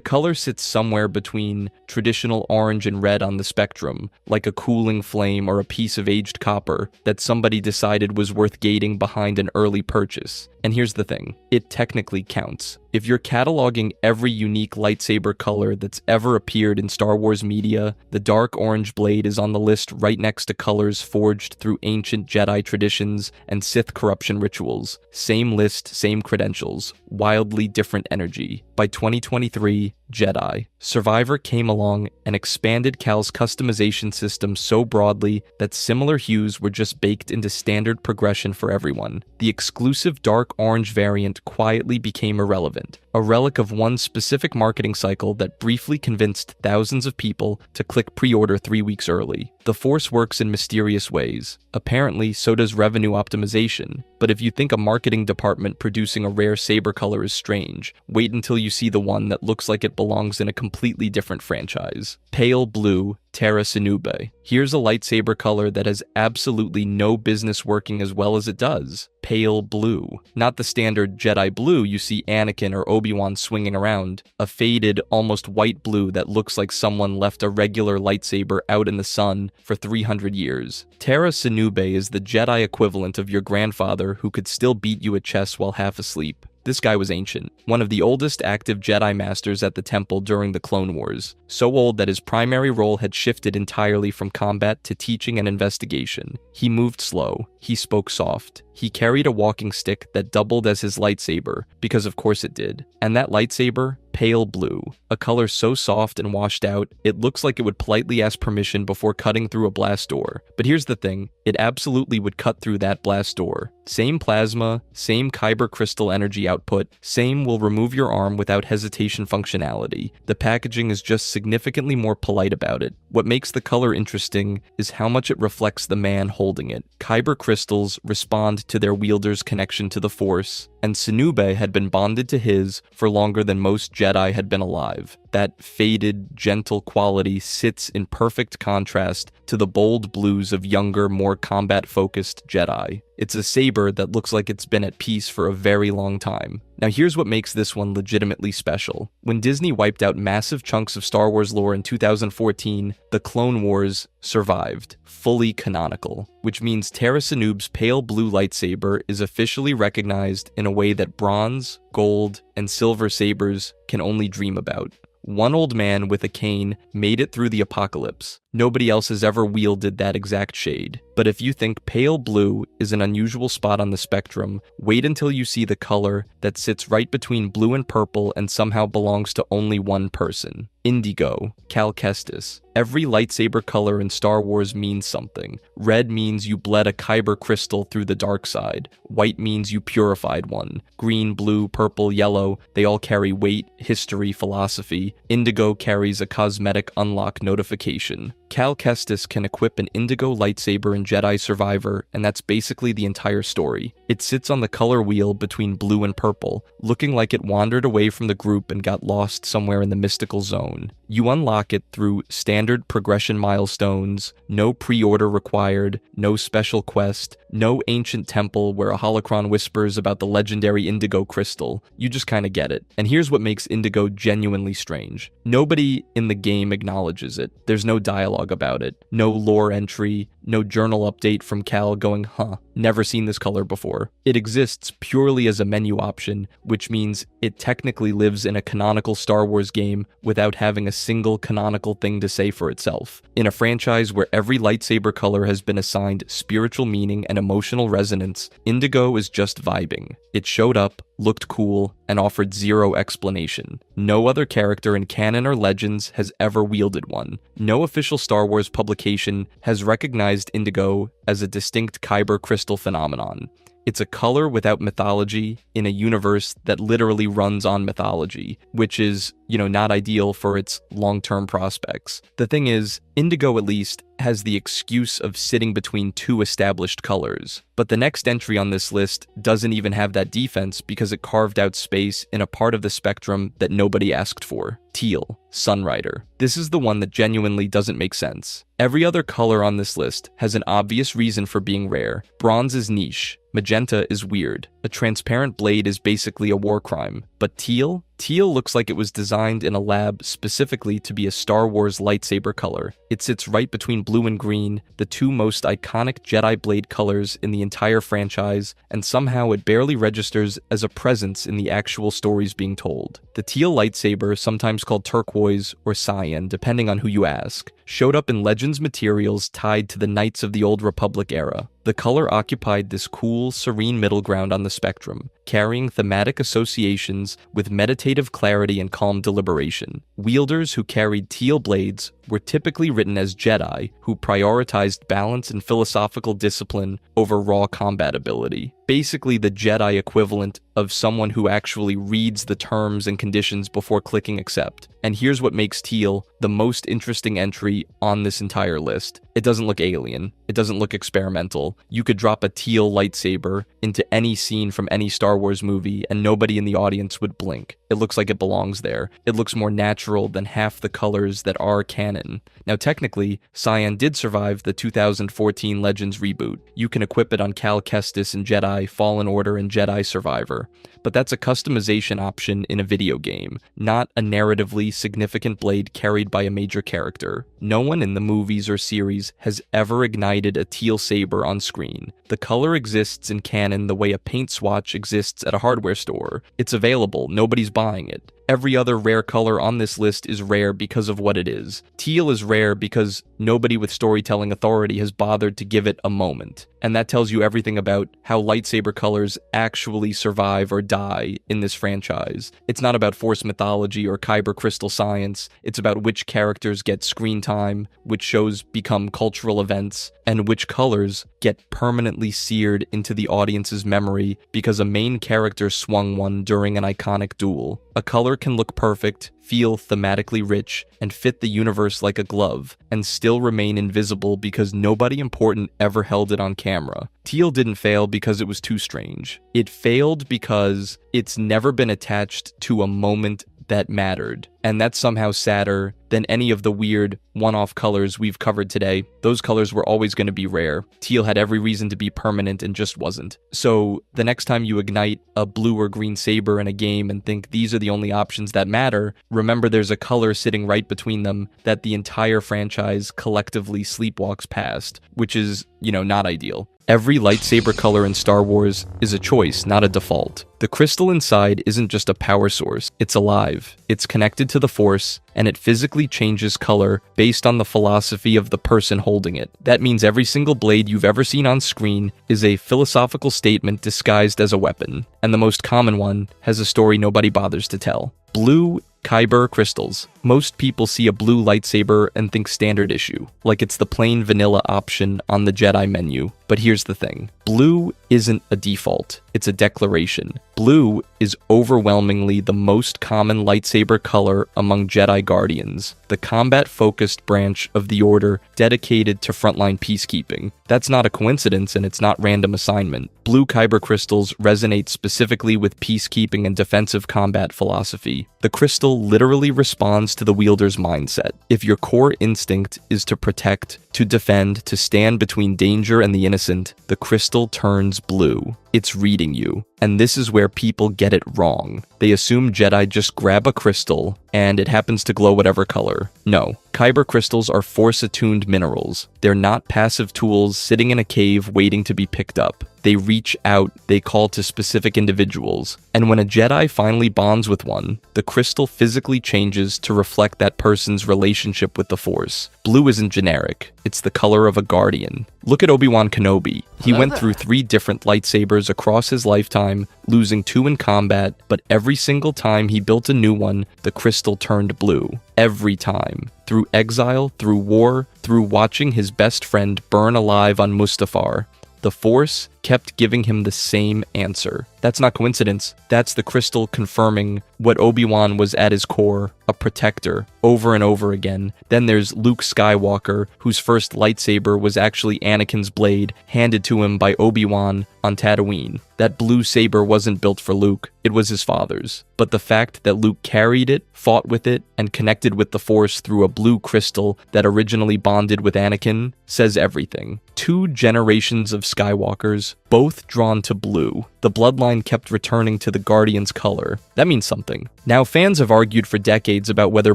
color sits somewhere between traditional orange and red on the spectrum, like a cooling flame or a piece of aged copper that somebody decided was worth gating behind an early purchase. And here's the thing, it technically counts. If you're cataloging every unique lightsaber color that's ever appeared in Star Wars media, the dark orange blade is on the list right next to colors forged through ancient Jedi traditions and Sith corruption rituals. Same list, same credentials, wildly different energy. By 2023, Jedi. Survivor came along and expanded Cal's customization system so broadly that similar hues were just baked into standard progression for everyone. The exclusive dark orange variant quietly became irrelevant, a relic of one specific marketing cycle that briefly convinced thousands of people to click pre-order 3 weeks early. The Force works in mysterious ways. Apparently, so does revenue optimization. But if you think a marketing department producing a rare saber color is strange, wait until you see the one that looks like it belongs in a completely different franchise. Pale blue, Terra Sinube. Here's a lightsaber color that has absolutely no business working as well as it does. Pale blue. Not the standard Jedi blue you see Anakin or Obi-Wan swinging around. A faded, almost white blue that looks like someone left a regular lightsaber out in the sun for 300 years. Terra Sinube is the Jedi equivalent of your grandfather who could still beat you at chess while half asleep. This guy was ancient, one of the oldest active Jedi Masters at the Temple during the Clone Wars, so old that his primary role had shifted entirely from combat to teaching and investigation. He moved slow, he spoke soft, he carried a walking stick that doubled as his lightsaber, because of course it did, and that lightsaber, pale blue, a color so soft and washed out, it looks like it would politely ask permission before cutting through a blast door. But here's the thing, it absolutely would cut through that blast door. Same plasma, same Kyber crystal energy output, same will remove your arm without hesitation functionality. The packaging is just significantly more polite about it. What makes the color interesting is how much it reflects the man holding it. Kyber crystals respond to their wielder's connection to the Force, and Sinube had been bonded to his for longer than most Jedi had been alive. That faded, gentle quality sits in perfect contrast to the bold blues of younger, more combat-focused Jedi. It's a saber that looks like it's been at peace for a very long time. Now here's what makes this one legitimately special. When Disney wiped out massive chunks of Star Wars lore in 2014, the Clone Wars survived, fully canonical, which means Tara Sinoob's pale blue lightsaber is officially recognized in a way that bronze, gold, and silver sabers can only dream about. One old man with a cane made it through the apocalypse. Nobody else has ever wielded that exact shade. But if you think pale blue is an unusual spot on the spectrum, wait until you see the color that sits right between blue and purple and somehow belongs to only one person. Indigo, Cal Kestis. Every lightsaber color in Star Wars means something. Red means you bled a Kyber crystal through the dark side. White means you purified one. Green, blue, purple, yellow, they all carry weight, history, philosophy. Indigo carries a cosmetic unlock notification. Cal Kestis can equip an indigo lightsaber in Jedi Survivor, and that's basically the entire story. It sits on the color wheel between blue and purple, looking like it wandered away from the group and got lost somewhere in the mystical zone. You unlock it through standard progression milestones, no pre-order required, no special quest, no ancient temple where a holocron whispers about the legendary indigo crystal. You just kinda get it. And here's what makes indigo genuinely strange. Nobody in the game acknowledges it. There's no dialogue about it, no lore entry, no journal update from Cal going, never seen this color before. It exists purely as a menu option, which means it technically lives in a canonical Star Wars game without having a single canonical thing to say for itself. In a franchise where every lightsaber color has been assigned spiritual meaning and emotional resonance, Indigo is just vibing. It showed up, looked cool, and offered zero explanation. No other character in canon or legends has ever wielded one. No official Star Wars publication has recognized Indigo as a distinct Kyber crystal phenomenon. It's a color without mythology in a universe that literally runs on mythology, which is, not ideal for its long-term prospects. The thing is, Indigo at least has the excuse of sitting between two established colors. But the next entry on this list doesn't even have that defense because it carved out space in a part of the spectrum that nobody asked for. Teal, Sunrider. This is the one that genuinely doesn't make sense. Every other color on this list has an obvious reason for being rare. Bronze is niche. Magenta is weird. A transparent blade is basically a war crime. But teal? Teal looks like it was designed in a lab specifically to be a Star Wars lightsaber color. It sits right between blue and green, the two most iconic Jedi blade colors in the entire franchise, and somehow it barely registers as a presence in the actual stories being told. The teal lightsaber, sometimes called turquoise or cyan, depending on who you ask, showed up in Legends materials tied to the Knights of the Old Republic era. The color occupied this cool, serene middle ground on the spectrum, carrying thematic associations with meditative clarity and calm deliberation. Wielders who carried teal blades were typically written as Jedi, who prioritized balance and philosophical discipline over raw combat ability. Basically the Jedi equivalent of someone who actually reads the terms and conditions before clicking accept. And here's what makes teal the most interesting entry on this entire list. It doesn't look alien. It doesn't look experimental. You could drop a teal lightsaber into any scene from any Star Wars movie and nobody in the audience would blink. It looks like it belongs there. It looks more natural than half the colors that are canon. Now technically, cyan did survive the 2014 Legends reboot. You can equip it on Cal Kestis in Jedi Fallen Order and Jedi Survivor. But that's a customization option in a video game, not a narratively significant blade carried by a major character. No one in the movies or series has ever ignited a teal saber on screen. The color exists in canon the way a paint swatch exists at a hardware store. It's available, nobody's buying it. Every other rare color on this list is rare because of what it is. Teal is rare because nobody with storytelling authority has bothered to give it a moment. And that tells you everything about how lightsaber colors actually survive or die in this franchise. It's not about Force mythology or Kyber crystal science. It's about which characters get screen time, which shows become cultural events, and which colors get permanently seared into the audience's memory because a main character swung one during an iconic duel. A color can look perfect, feel thematically rich, and fit the universe like a glove, and still remain invisible because nobody important ever held it on camera. Teal didn't fail because it was too strange. It failed because it's never been attached to a moment that mattered, and that's somehow sadder than any of the weird, one-off colors we've covered today. Those colors were always going to be rare. Teal had every reason to be permanent and just wasn't. So the next time you ignite a blue or green saber in a game and think these are the only options that matter, remember there's a color sitting right between them that the entire franchise collectively sleepwalks past, which is, not ideal. Every lightsaber color in Star Wars is a choice, not a default. The crystal inside isn't just a power source, it's alive. It's connected to the Force, and it physically changes color based on the philosophy of the person holding it. That means every single blade you've ever seen on screen is a philosophical statement disguised as a weapon, and the most common one has a story nobody bothers to tell. Blue Kyber crystals. Most people see a blue lightsaber and think standard issue, like it's the plain vanilla option on the Jedi menu. But here's the thing. Blue isn't a default, it's a declaration. Blue is overwhelmingly the most common lightsaber color among Jedi Guardians, the combat-focused branch of the Order dedicated to frontline peacekeeping. That's not a coincidence, and it's not random assignment. Blue Kyber crystals resonate specifically with peacekeeping and defensive combat philosophy. The crystal literally responds to the wielder's mindset. If your core instinct is to protect, to defend, to stand between danger and the innocent, the crystal turns blue. It's reading you. And this is where people get it wrong. They assume Jedi just grab a crystal and it happens to glow whatever color. No, Kyber crystals are Force-attuned minerals. They're not passive tools sitting in a cave waiting to be picked up. They reach out, they call to specific individuals. And when a Jedi finally bonds with one, the crystal physically changes to reflect that person's relationship with the Force. Blue isn't generic, it's the color of a Guardian. Look at Obi-Wan Kenobi. He went through 3 different lightsabers across his lifetime, losing 2 in combat, but every single time he built a new one, the crystal turned blue. Every time. Through exile, through war, through watching his best friend burn alive on Mustafar, the Force kept giving him the same answer. That's not coincidence. That's the crystal confirming what Obi-Wan was at his core, a protector, over and over again. Then there's Luke Skywalker, whose first lightsaber was actually Anakin's blade, handed to him by Obi-Wan on Tatooine. That blue saber wasn't built for Luke, it was his father's. But the fact that Luke carried it, fought with it, and connected with the Force through a blue crystal that originally bonded with Anakin says everything. 2 generations of Skywalkers, both drawn to blue. The bloodline kept returning to the Guardian's color. That means something. Now, fans have argued for decades about whether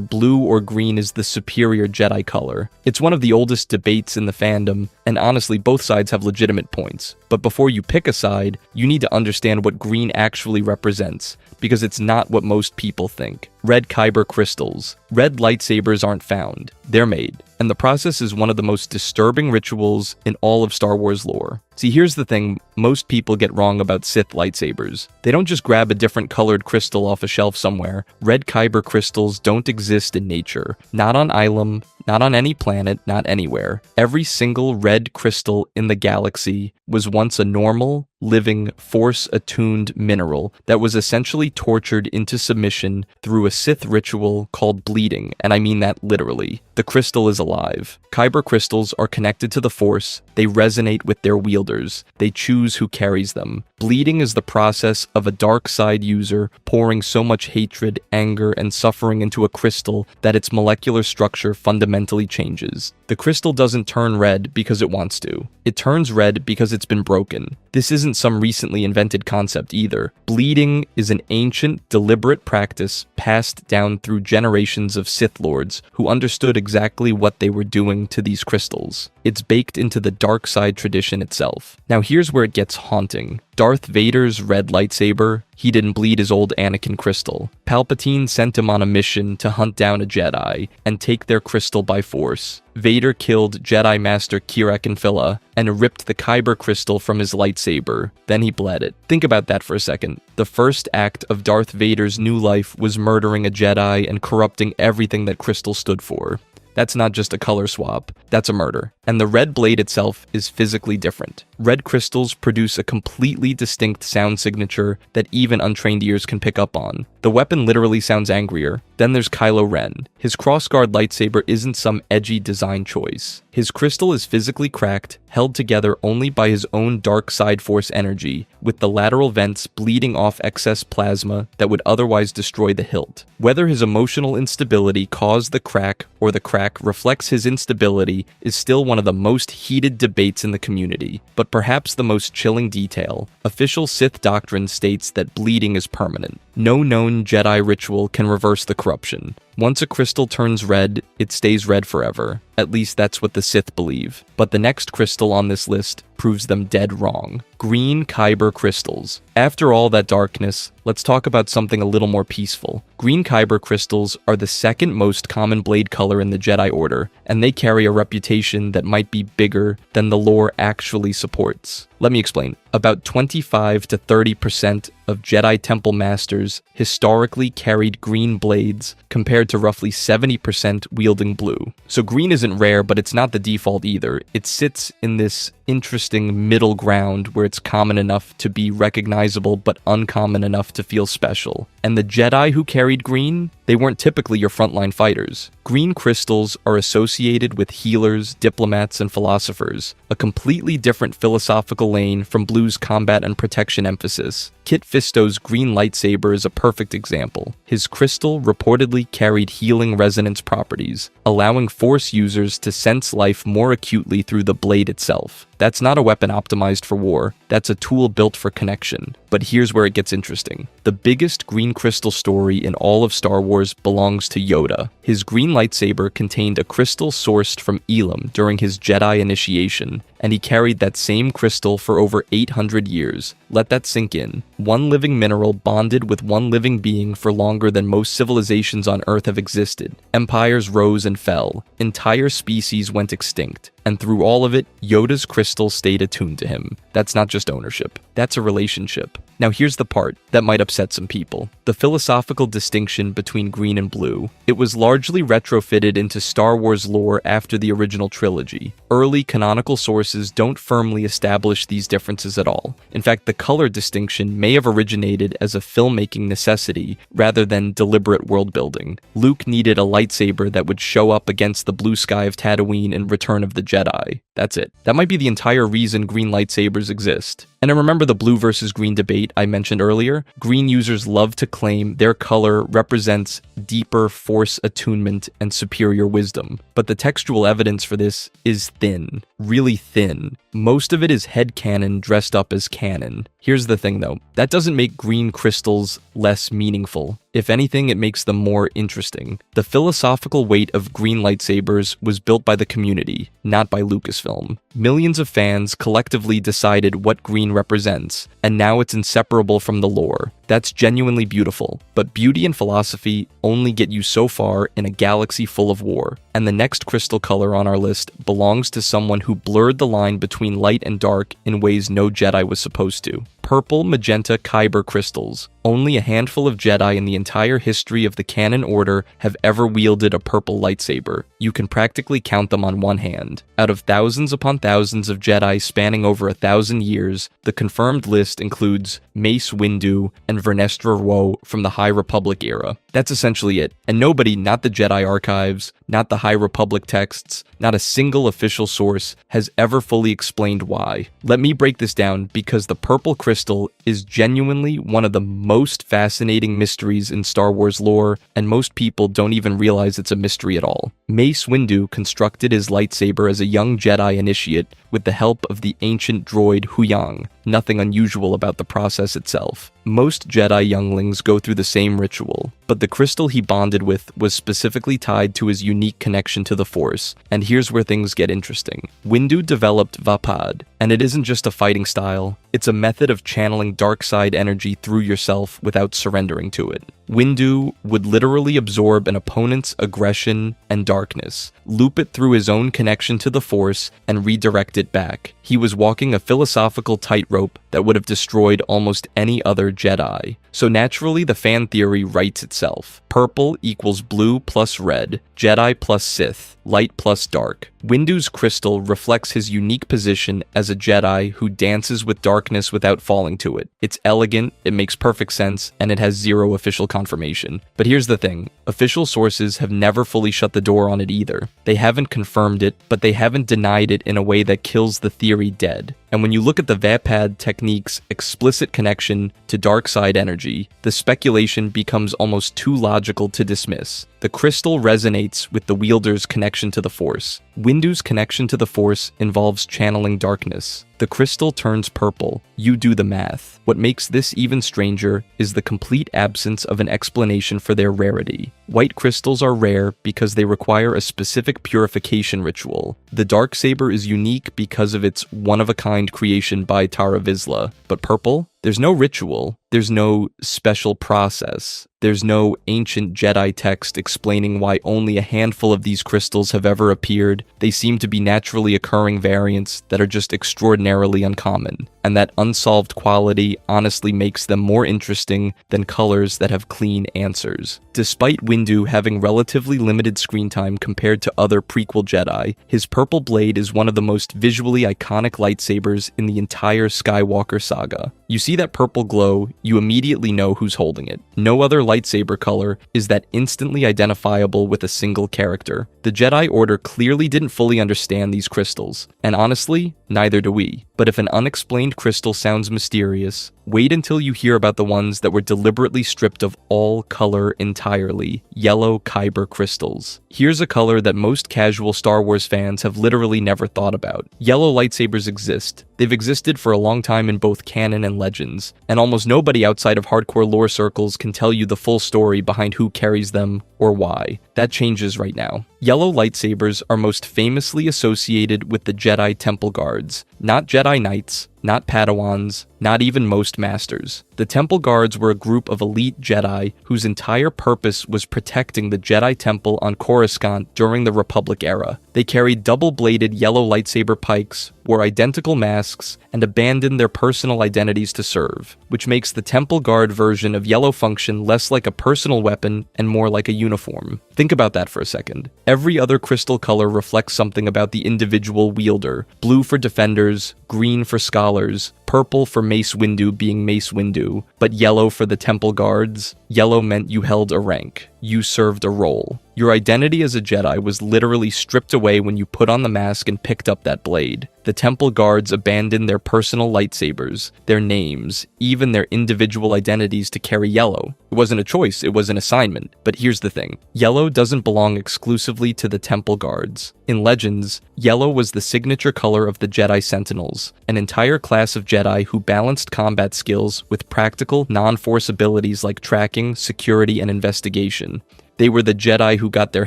blue or green is the superior Jedi color. It's one of the oldest debates in the fandom, and honestly, both sides have legitimate points. But before you pick a side, you need to understand what green actually represents, because it's not what most people think. Red Kyber crystals. Red lightsabers aren't found. They're made. And the process is one of the most disturbing rituals in all of Star Wars lore. See, here's the thing most people get wrong about Sith lightsabers. They don't just grab a different colored crystal off a shelf somewhere. Red Kyber crystals don't exist in nature. Not on Ilum, not on any planet, not anywhere. Every single red crystal in the galaxy was once a normal, living, Force-attuned mineral that was essentially tortured into submission through a Sith ritual called bleeding, and I mean that literally. The crystal is alive. Kyber crystals are connected to the Force, they resonate with their wielders, they choose who carries them. Bleeding is the process of a dark side user pouring so much hatred, anger, and suffering into a crystal that its molecular structure fundamentally changes. The crystal doesn't turn red because it wants to. It turns red because it's been broken. This isn't some recently invented concept either. Bleeding is an ancient, deliberate practice passed down through generations of Sith Lords who understood exactly what they were doing to these crystals. It's baked into the dark side tradition itself. Now here's where it gets haunting. Darth Vader's red lightsaber, he didn't bleed his old Anakin crystal. Palpatine sent him on a mission to hunt down a Jedi and take their crystal by force. Vader killed Jedi Master Kirak Infila and ripped the Kyber crystal from his lightsaber. Then he bled it. Think about that for a second. The first act of Darth Vader's new life was murdering a Jedi and corrupting everything that crystal stood for. That's not just a color swap, that's a murder. And the red blade itself is physically different. Red crystals produce a completely distinct sound signature that even untrained ears can pick up on. The weapon literally sounds angrier, Then there's Kylo Ren. His crossguard lightsaber isn't some edgy design choice. His crystal is physically cracked, held together only by his own dark side force energy, with the lateral vents bleeding off excess plasma that would otherwise destroy the hilt. Whether his emotional instability caused the crack or the crack reflects his instability is still one of the most heated debates in the community, but perhaps the most chilling detail. Official Sith doctrine states that bleeding is permanent. No known Jedi ritual can reverse the corruption. Once a crystal turns red, it stays red forever. At least that's what the Sith believe. But the next crystal on this list proves them dead wrong. Green Kyber crystals. After all that darkness, let's talk about something a little more peaceful. Green Kyber crystals are the second most common blade color in the Jedi Order, and they carry a reputation that might be bigger than the lore actually supports. Let me explain. About 25 to 30% of Jedi Temple Masters historically carried green blades, compared to roughly 70% wielding blue. So green isn't rare, but it's not the default either. It sits in this interesting middle ground where it's common enough to be recognizable but uncommon enough to feel special. And the Jedi who carried green, they weren't typically your frontline fighters. Green crystals are associated with healers, diplomats, and philosophers, a completely different philosophical lane from blue's combat and protection emphasis. Kit Fisto's green lightsaber is a perfect example. His crystal reportedly carried healing resonance properties, allowing Force users to sense life more acutely through the blade itself. That's not a weapon optimized for war, that's a tool built for connection. But here's where it gets interesting. The biggest green crystal story in all of Star Wars belongs to Yoda. His green lightsaber contained a crystal sourced from Elam during his Jedi initiation, and he carried that same crystal for over 800 years. Let that sink in. One living mineral bonded with one living being for longer than most civilizations on Earth have existed. Empires rose and fell. Entire species went extinct. And through all of it, Yoda's crystal stayed attuned to him. That's not just ownership. That's a relationship. Now here's the part that might upset some people. The philosophical distinction between green and blue. It was largely retrofitted into Star Wars lore after the original trilogy. Early canonical sources don't firmly establish these differences at all. In fact, the color distinction may have originated as a filmmaking necessity rather than deliberate world building. Luke needed a lightsaber that would show up against the blue sky of Tatooine in Return of the Jedi. That's it. That might be the entire reason green lightsabers exist. And I remember the blue versus green debate I mentioned earlier. Green users love to claim their color represents deeper force attunement and superior wisdom. But the textual evidence for this is thin. Really thin. Most of it is headcanon dressed up as canon. Here's the thing though, that doesn't make green crystals less meaningful. If anything, it makes them more interesting. The philosophical weight of green lightsabers was built by the community, not by Lucasfilm. Millions of fans collectively decided what green represents, and now it's inseparable from the lore. That's genuinely beautiful, but beauty and philosophy only get you so far in a galaxy full of war. And the next crystal color on our list belongs to someone who blurred the line between light and dark in ways no Jedi was supposed to. Purple magenta Kyber crystals. Only a handful of Jedi in the entire history of the canon order have ever wielded a purple lightsaber. You can practically count them on one hand. Out of thousands upon thousands of Jedi spanning over 1,000 years, the confirmed list includes Mace Windu and Vernestra Rwoh from the High Republic era. That's essentially it. And nobody, not the Jedi archives, not the High Republic texts, not a single official source has ever fully explained why. Let me break this down because the purple crystal is genuinely one of the most fascinating mysteries in Star Wars lore, and most people don't even realize it's a mystery at all. Mace Windu constructed his lightsaber as a young Jedi initiate with the help of the ancient droid Huyang. Nothing unusual about the process itself. Most Jedi younglings go through the same ritual, but the crystal he bonded with was specifically tied to his unique connection to the Force, and here's where things get interesting. Windu developed Vapad, and it isn't just a fighting style, it's a method of channeling dark side energy through yourself without surrendering to it. Windu would literally absorb an opponent's aggression and darkness, loop it through his own connection to the Force, and redirect it back. He was walking a philosophical tightrope that would have destroyed almost any other Jedi. So naturally, the fan theory writes itself. Purple equals blue plus red, Jedi plus Sith, light plus dark. Windu's crystal reflects his unique position as a Jedi who dances with darkness without falling to it. It's elegant, it makes perfect sense, and it has zero official confirmation. But here's the thing, Official sources have never fully shut the door on it either. They haven't confirmed it, but they haven't denied it in a way that kills the theory dead. And when you look at the Vapad technique's explicit connection to dark side energy, the speculation becomes almost too logical to dismiss. The crystal resonates with the wielder's connection to the Force. Windu's connection to the Force involves channeling darkness. The crystal turns purple. You do the math. What makes this even stranger is the complete absence of an explanation for their rarity. White crystals are rare because they require a specific purification ritual. The Darksaber is unique because of its one-of-a-kind creation by Tara Vizsla. But purple? There's no ritual. There's no special process. There's no ancient Jedi text explaining why only a handful of these crystals have ever appeared. They seem to be naturally occurring variants that are just extraordinarily uncommon. And that unsolved quality honestly makes them more interesting than colors that have clean answers. Despite Windu having relatively limited screen time compared to other prequel Jedi, his purple blade is one of the most visually iconic lightsabers in the entire Skywalker saga. You see that purple glow, you immediately know who's holding it. No other lightsaber color is that instantly identifiable with a single character. The Jedi Order clearly didn't fully understand these crystals, and honestly, neither do we. But if an unexplained crystal sounds mysterious, wait until you hear about the ones that were deliberately stripped of all color entirely: yellow Kyber crystals. Here's a color that most casual Star Wars fans have literally never thought about. Yellow lightsabers exist. They've existed for a long time in both canon and legends, and almost nobody outside of hardcore lore circles can tell you the full story behind who carries them or why. That changes right now. Yellow lightsabers are most famously associated with the Jedi Temple Guards, not Jedi Knights, not Padawans, not even most Masters. The Temple Guards were a group of elite Jedi whose entire purpose was protecting the Jedi Temple on Coruscant during the Republic era. They carried double-bladed yellow lightsaber pikes, wore identical masks, and abandoned their personal identities to serve, which makes the Temple Guard version of yellow function less like a personal weapon and more like a uniform. Think about that for a second. Every other crystal color reflects something about the individual wielder: blue for defenders, green for scholars, purple for Mace Windu being Mace Windu, but yellow for the Temple Guards. Yellow meant you held a rank. You served a role. Your identity as a Jedi was literally stripped away when you put on the mask and picked up that blade. The Temple Guards abandoned their personal lightsabers, their names, even their individual identities to carry yellow. It wasn't a choice, it was an assignment. But here's the thing. Yellow doesn't belong exclusively to the Temple Guards. In Legends, yellow was the signature color of the Jedi Sentinels, an entire class of Jedi who balanced combat skills with practical, non-force abilities like tracking, security, and investigation. They were the Jedi who got their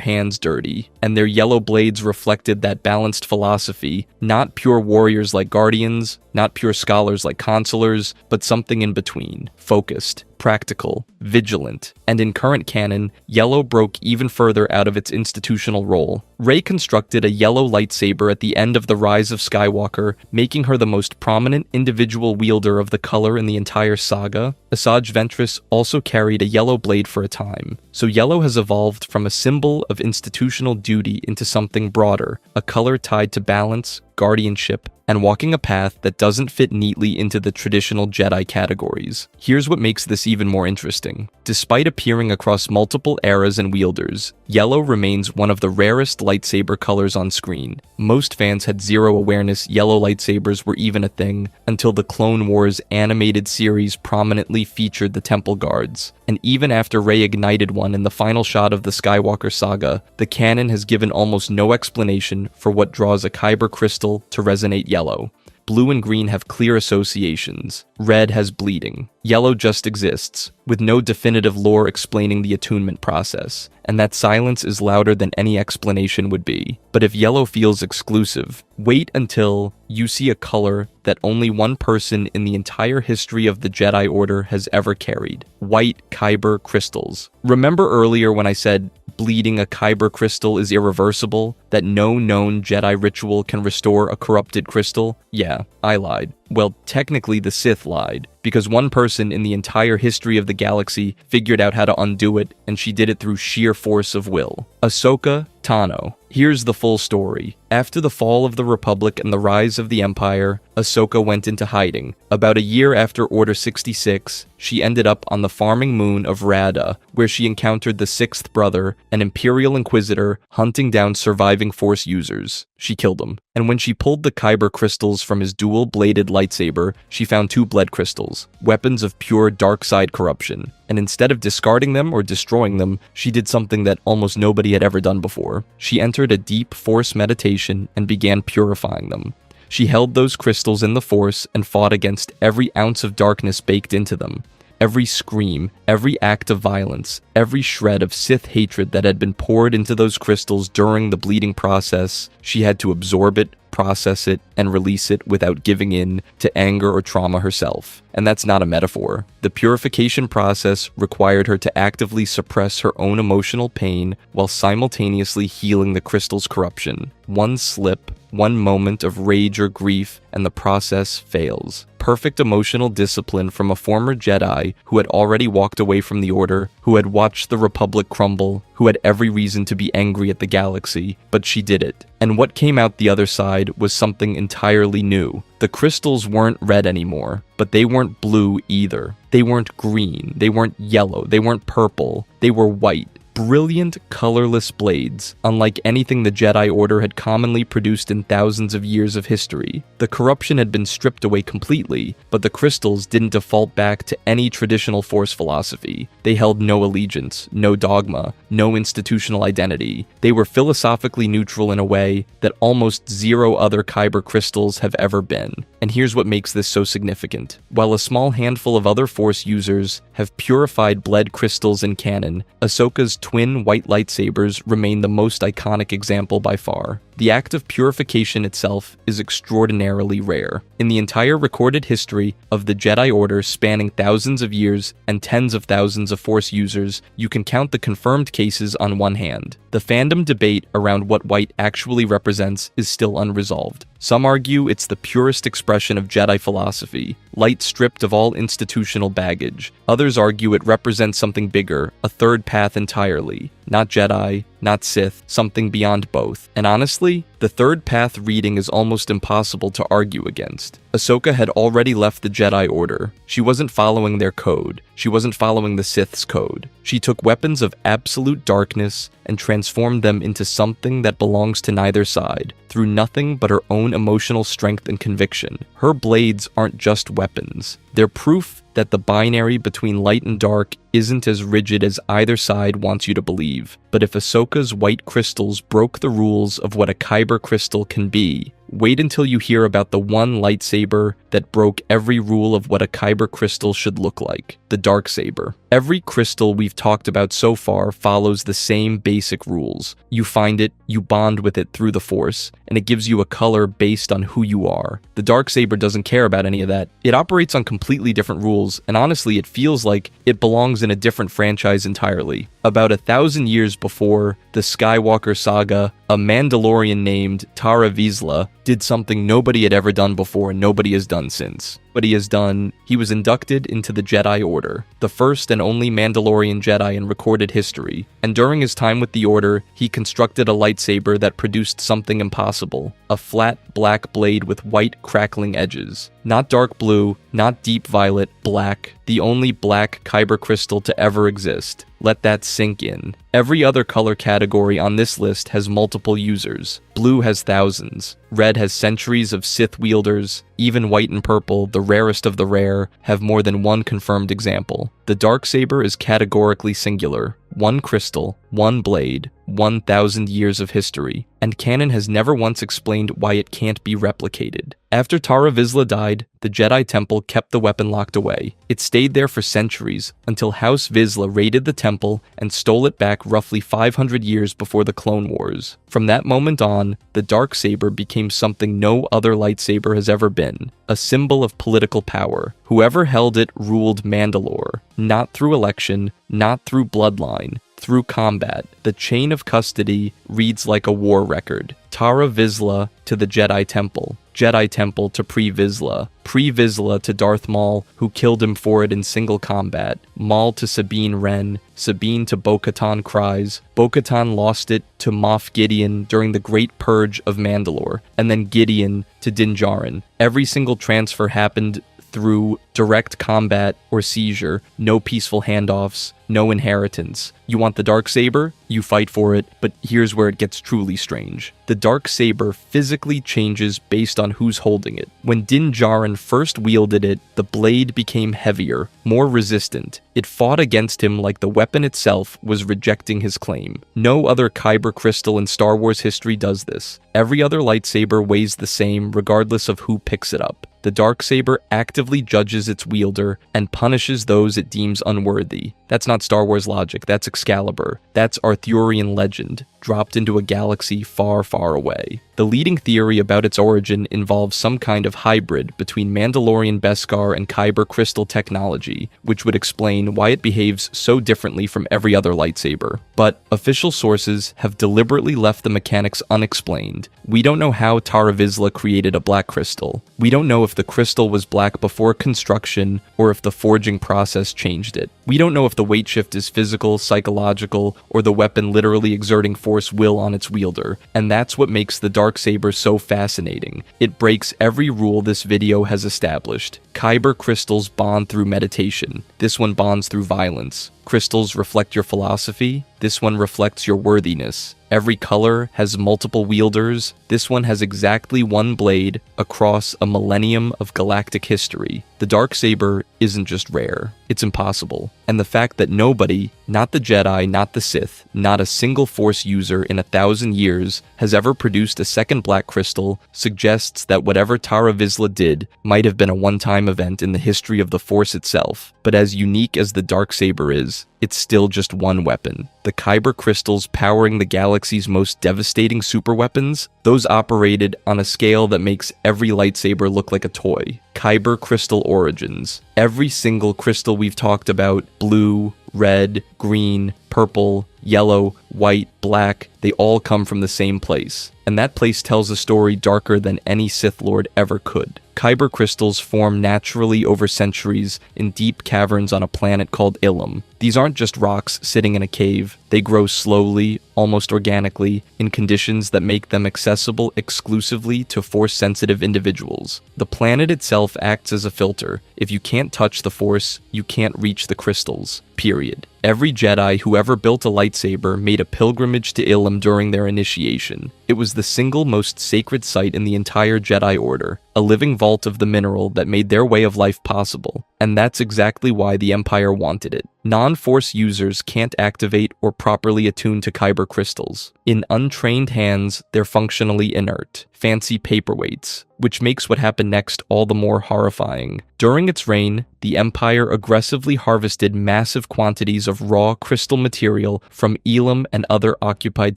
hands dirty, and their yellow blades reflected that balanced philosophy, not pure warriors like Guardians, not pure scholars like Consulars, but something in between: focused, practical, vigilant. And in current canon, yellow broke even further out of its institutional role. Rey constructed a yellow lightsaber at the end of The Rise of Skywalker, making her the most prominent individual wielder of the color in the entire saga. Asajj Ventress also carried a yellow blade for a time. So yellow has evolved from a symbol of institutional duty into something broader, a color tied to balance, guardianship, and walking a path that doesn't fit neatly into the traditional Jedi categories. Here's what makes this even more interesting. Despite appearing across multiple eras and wielders, yellow remains one of the rarest lightsaber colors on screen. Most fans had zero awareness yellow lightsabers were even a thing until the Clone Wars animated series prominently featured the Temple Guards. And even after Rey ignited one in the final shot of the Skywalker saga, the canon has given almost no explanation for what draws a Kyber crystal to resonate yellow. Blue and green have clear associations. Red has bleeding. Yellow just exists, with no definitive lore explaining the attunement process, and that silence is louder than any explanation would be. But if yellow feels exclusive, wait until you see a color that only one person in the entire history of the Jedi Order has ever carried: white Kyber crystals. Remember earlier when I said bleeding a Kyber crystal is irreversible, that no known Jedi ritual can restore a corrupted crystal? Yeah, I lied. Well, technically the Sith lied, because one person in the entire history of the galaxy figured out how to undo it, and she did it through sheer force of will. Ahsoka, Tano. Here's the full story. After the fall of the Republic and the rise of the Empire, Ahsoka went into hiding. About a year after Order 66, she ended up on the farming moon of Rada, where she encountered the sixth brother, an Imperial Inquisitor, hunting down surviving Force users. She killed him. And when she pulled the Kyber crystals from his dual-bladed lightsaber, she found 2 bled crystals, weapons of pure dark side corruption. And instead of discarding them or destroying them, she did something that almost nobody had ever done before. She entered a deep Force meditation and began purifying them. She held those crystals in the Force and fought against every ounce of darkness baked into them. Every scream, every act of violence, every shred of Sith hatred that had been poured into those crystals during the bleeding process, she had to absorb it, process it, and release it without giving in to anger or trauma herself. And that's not a metaphor. The purification process required her to actively suppress her own emotional pain while simultaneously healing the crystal's corruption. One slip, one moment of rage or grief, and the process fails. Perfect emotional discipline from a former Jedi who had already walked away from the Order, who had watched the Republic crumble, who had every reason to be angry at the galaxy, but she did it. And what came out the other side was something entirely new. The crystals weren't red anymore, but they weren't blue either. They weren't green, they weren't yellow, they weren't purple, they were white. Brilliant, colorless blades, unlike anything the Jedi Order had commonly produced in thousands of years of history. The corruption had been stripped away completely, but the crystals didn't default back to any traditional Force philosophy. They held no allegiance, no dogma, no institutional identity. They were philosophically neutral in a way that almost 0 other Kyber crystals have ever been. And here's what makes this so significant. While a small handful of other Force users have purified bled crystals in canon, Ahsoka's twin white lightsabers remain the most iconic example by far. The act of purification itself is extraordinarily rare. In the entire recorded history of the Jedi Order spanning thousands of years and tens of thousands of Force users, you can count the confirmed cases on one hand. The fandom debate around what white actually represents is still unresolved. Some argue it's the purest expression of Jedi philosophy, light stripped of all institutional baggage. Others argue it represents something bigger, a third path entirely. Not Jedi, not Sith, something beyond both. And honestly, the third path reading is almost impossible to argue against. Ahsoka had already left the Jedi Order. She wasn't following their code. She wasn't following the Sith's code. She took weapons of absolute darkness and transformed them into something that belongs to neither side, through nothing but her own emotional strength and conviction. Her blades aren't just weapons. They're proof that the binary between light and dark isn't as rigid as either side wants you to believe. But if Ahsoka's white crystals broke the rules of what a Kyber crystal can be, wait until you hear about the one lightsaber that broke every rule of what a Kyber crystal should look like, the Darksaber. Every crystal we've talked about so far follows the same basic rules. You find it, you bond with it through the Force, and it gives you a color based on who you are. The Darksaber doesn't care about any of that. It operates on completely different rules, and honestly, it feels like it belongs in a different franchise entirely. About 1,000 years before the Skywalker saga, a Mandalorian named Tara Vizsla did something nobody had ever done before and nobody has done since. What he has done, he was inducted into the Jedi Order, the first and only Mandalorian Jedi in recorded history, and during his time with the Order, he constructed a lightsaber that produced something impossible, a flat black blade with white crackling edges. Not dark blue, not deep violet, black, the only black Kyber crystal to ever exist. Let that sink in. Every other color category on this list has multiple users. Blue has thousands. Red has centuries of Sith wielders. Even white and purple, the rarest of the rare, have more than one confirmed example. The Darksaber is categorically singular. One crystal, one blade, 1,000 years of history, and canon has never once explained why it can't be replicated. After Tara Vizsla died, the Jedi Temple kept the weapon locked away. It stayed there for centuries, until House Vizsla raided the temple and stole it back roughly 500 years before the Clone Wars. From that moment on, the Darksaber became something no other lightsaber has ever been, a symbol of political power. Whoever held it ruled Mandalore, not through election, not through bloodline, through combat. The chain of custody reads like a war record. Tara Vizsla to the Jedi Temple. Jedi Temple to Pre Vizsla to Darth Maul, who killed him for it in single combat, Maul to Sabine Wren, Sabine to Bo-Katan Kryze, Bo-Katan lost it to Moff Gideon during the Great Purge of Mandalore, and then Gideon to Din Djarin. Every single transfer happened through direct combat or seizure, no peaceful handoffs, no inheritance. You want the Darksaber? You fight for it, but here's where it gets truly strange. The Darksaber physically changes based on who's holding it. When Din Djarin first wielded it, the blade became heavier, more resistant. It fought against him like the weapon itself was rejecting his claim. No other Kyber crystal in Star Wars history does this. Every other lightsaber weighs the same regardless of who picks it up. The Darksaber actively judges its wielder and punishes those it deems unworthy. That's not Star Wars logic, that's Excalibur. That's Arthurian legend, dropped into a galaxy far, far away. The leading theory about its origin involves some kind of hybrid between Mandalorian Beskar and Kyber crystal technology, which would explain why it behaves so differently from every other lightsaber. But official sources have deliberately left the mechanics unexplained. We don't know how Tara Vizsla created a black crystal. We don't know if the crystal was black before construction or if the forging process changed it. We don't know if the weight shift is physical, psychological, or the weapon literally exerting force will on its wielder, and that's what makes the Darksaber so fascinating. It breaks every rule this video has established. Kyber crystals bond through meditation. This one bonds through violence. Crystals reflect your philosophy. This one reflects your worthiness. Every color has multiple wielders. This one has exactly one blade across a millennium of galactic history. The Darksaber isn't just rare, it's impossible. And the fact that nobody, not the Jedi, not the Sith, not a single Force user in 1,000 years has ever produced a second black crystal suggests that whatever Tara Vizsla did might have been a one-time event in the history of the Force itself. But as unique as the Darksaber is, it's still just one weapon. The Kyber crystals powering the galaxy's most devastating superweapons, those operated on a scale that makes every lightsaber look like a toy. Kyber crystal origins. Every single crystal we've talked about, blue, red, green, purple, yellow, white, black, they all come from the same place. And that place tells a story darker than any Sith Lord ever could. Kyber crystals form naturally over centuries in deep caverns on a planet called Ilum. These aren't just rocks sitting in a cave. They grow slowly, almost organically, in conditions that make them accessible exclusively to Force-sensitive individuals. The planet itself acts as a filter. If you can't touch the Force, you can't reach the crystals. Period. Every Jedi who ever built a lightsaber made a pilgrimage to Ilum during their initiation. It was the single most sacred site in the entire Jedi Order, a living vault of the mineral that made their way of life possible. And that's exactly why the Empire wanted it. Non-Force users can't activate or properly attune to Kyber crystals. In untrained hands, they're functionally inert, fancy paperweights, which makes what happened next all the more horrifying. During its reign, the Empire aggressively harvested massive quantities of raw crystal material from Elam and other occupied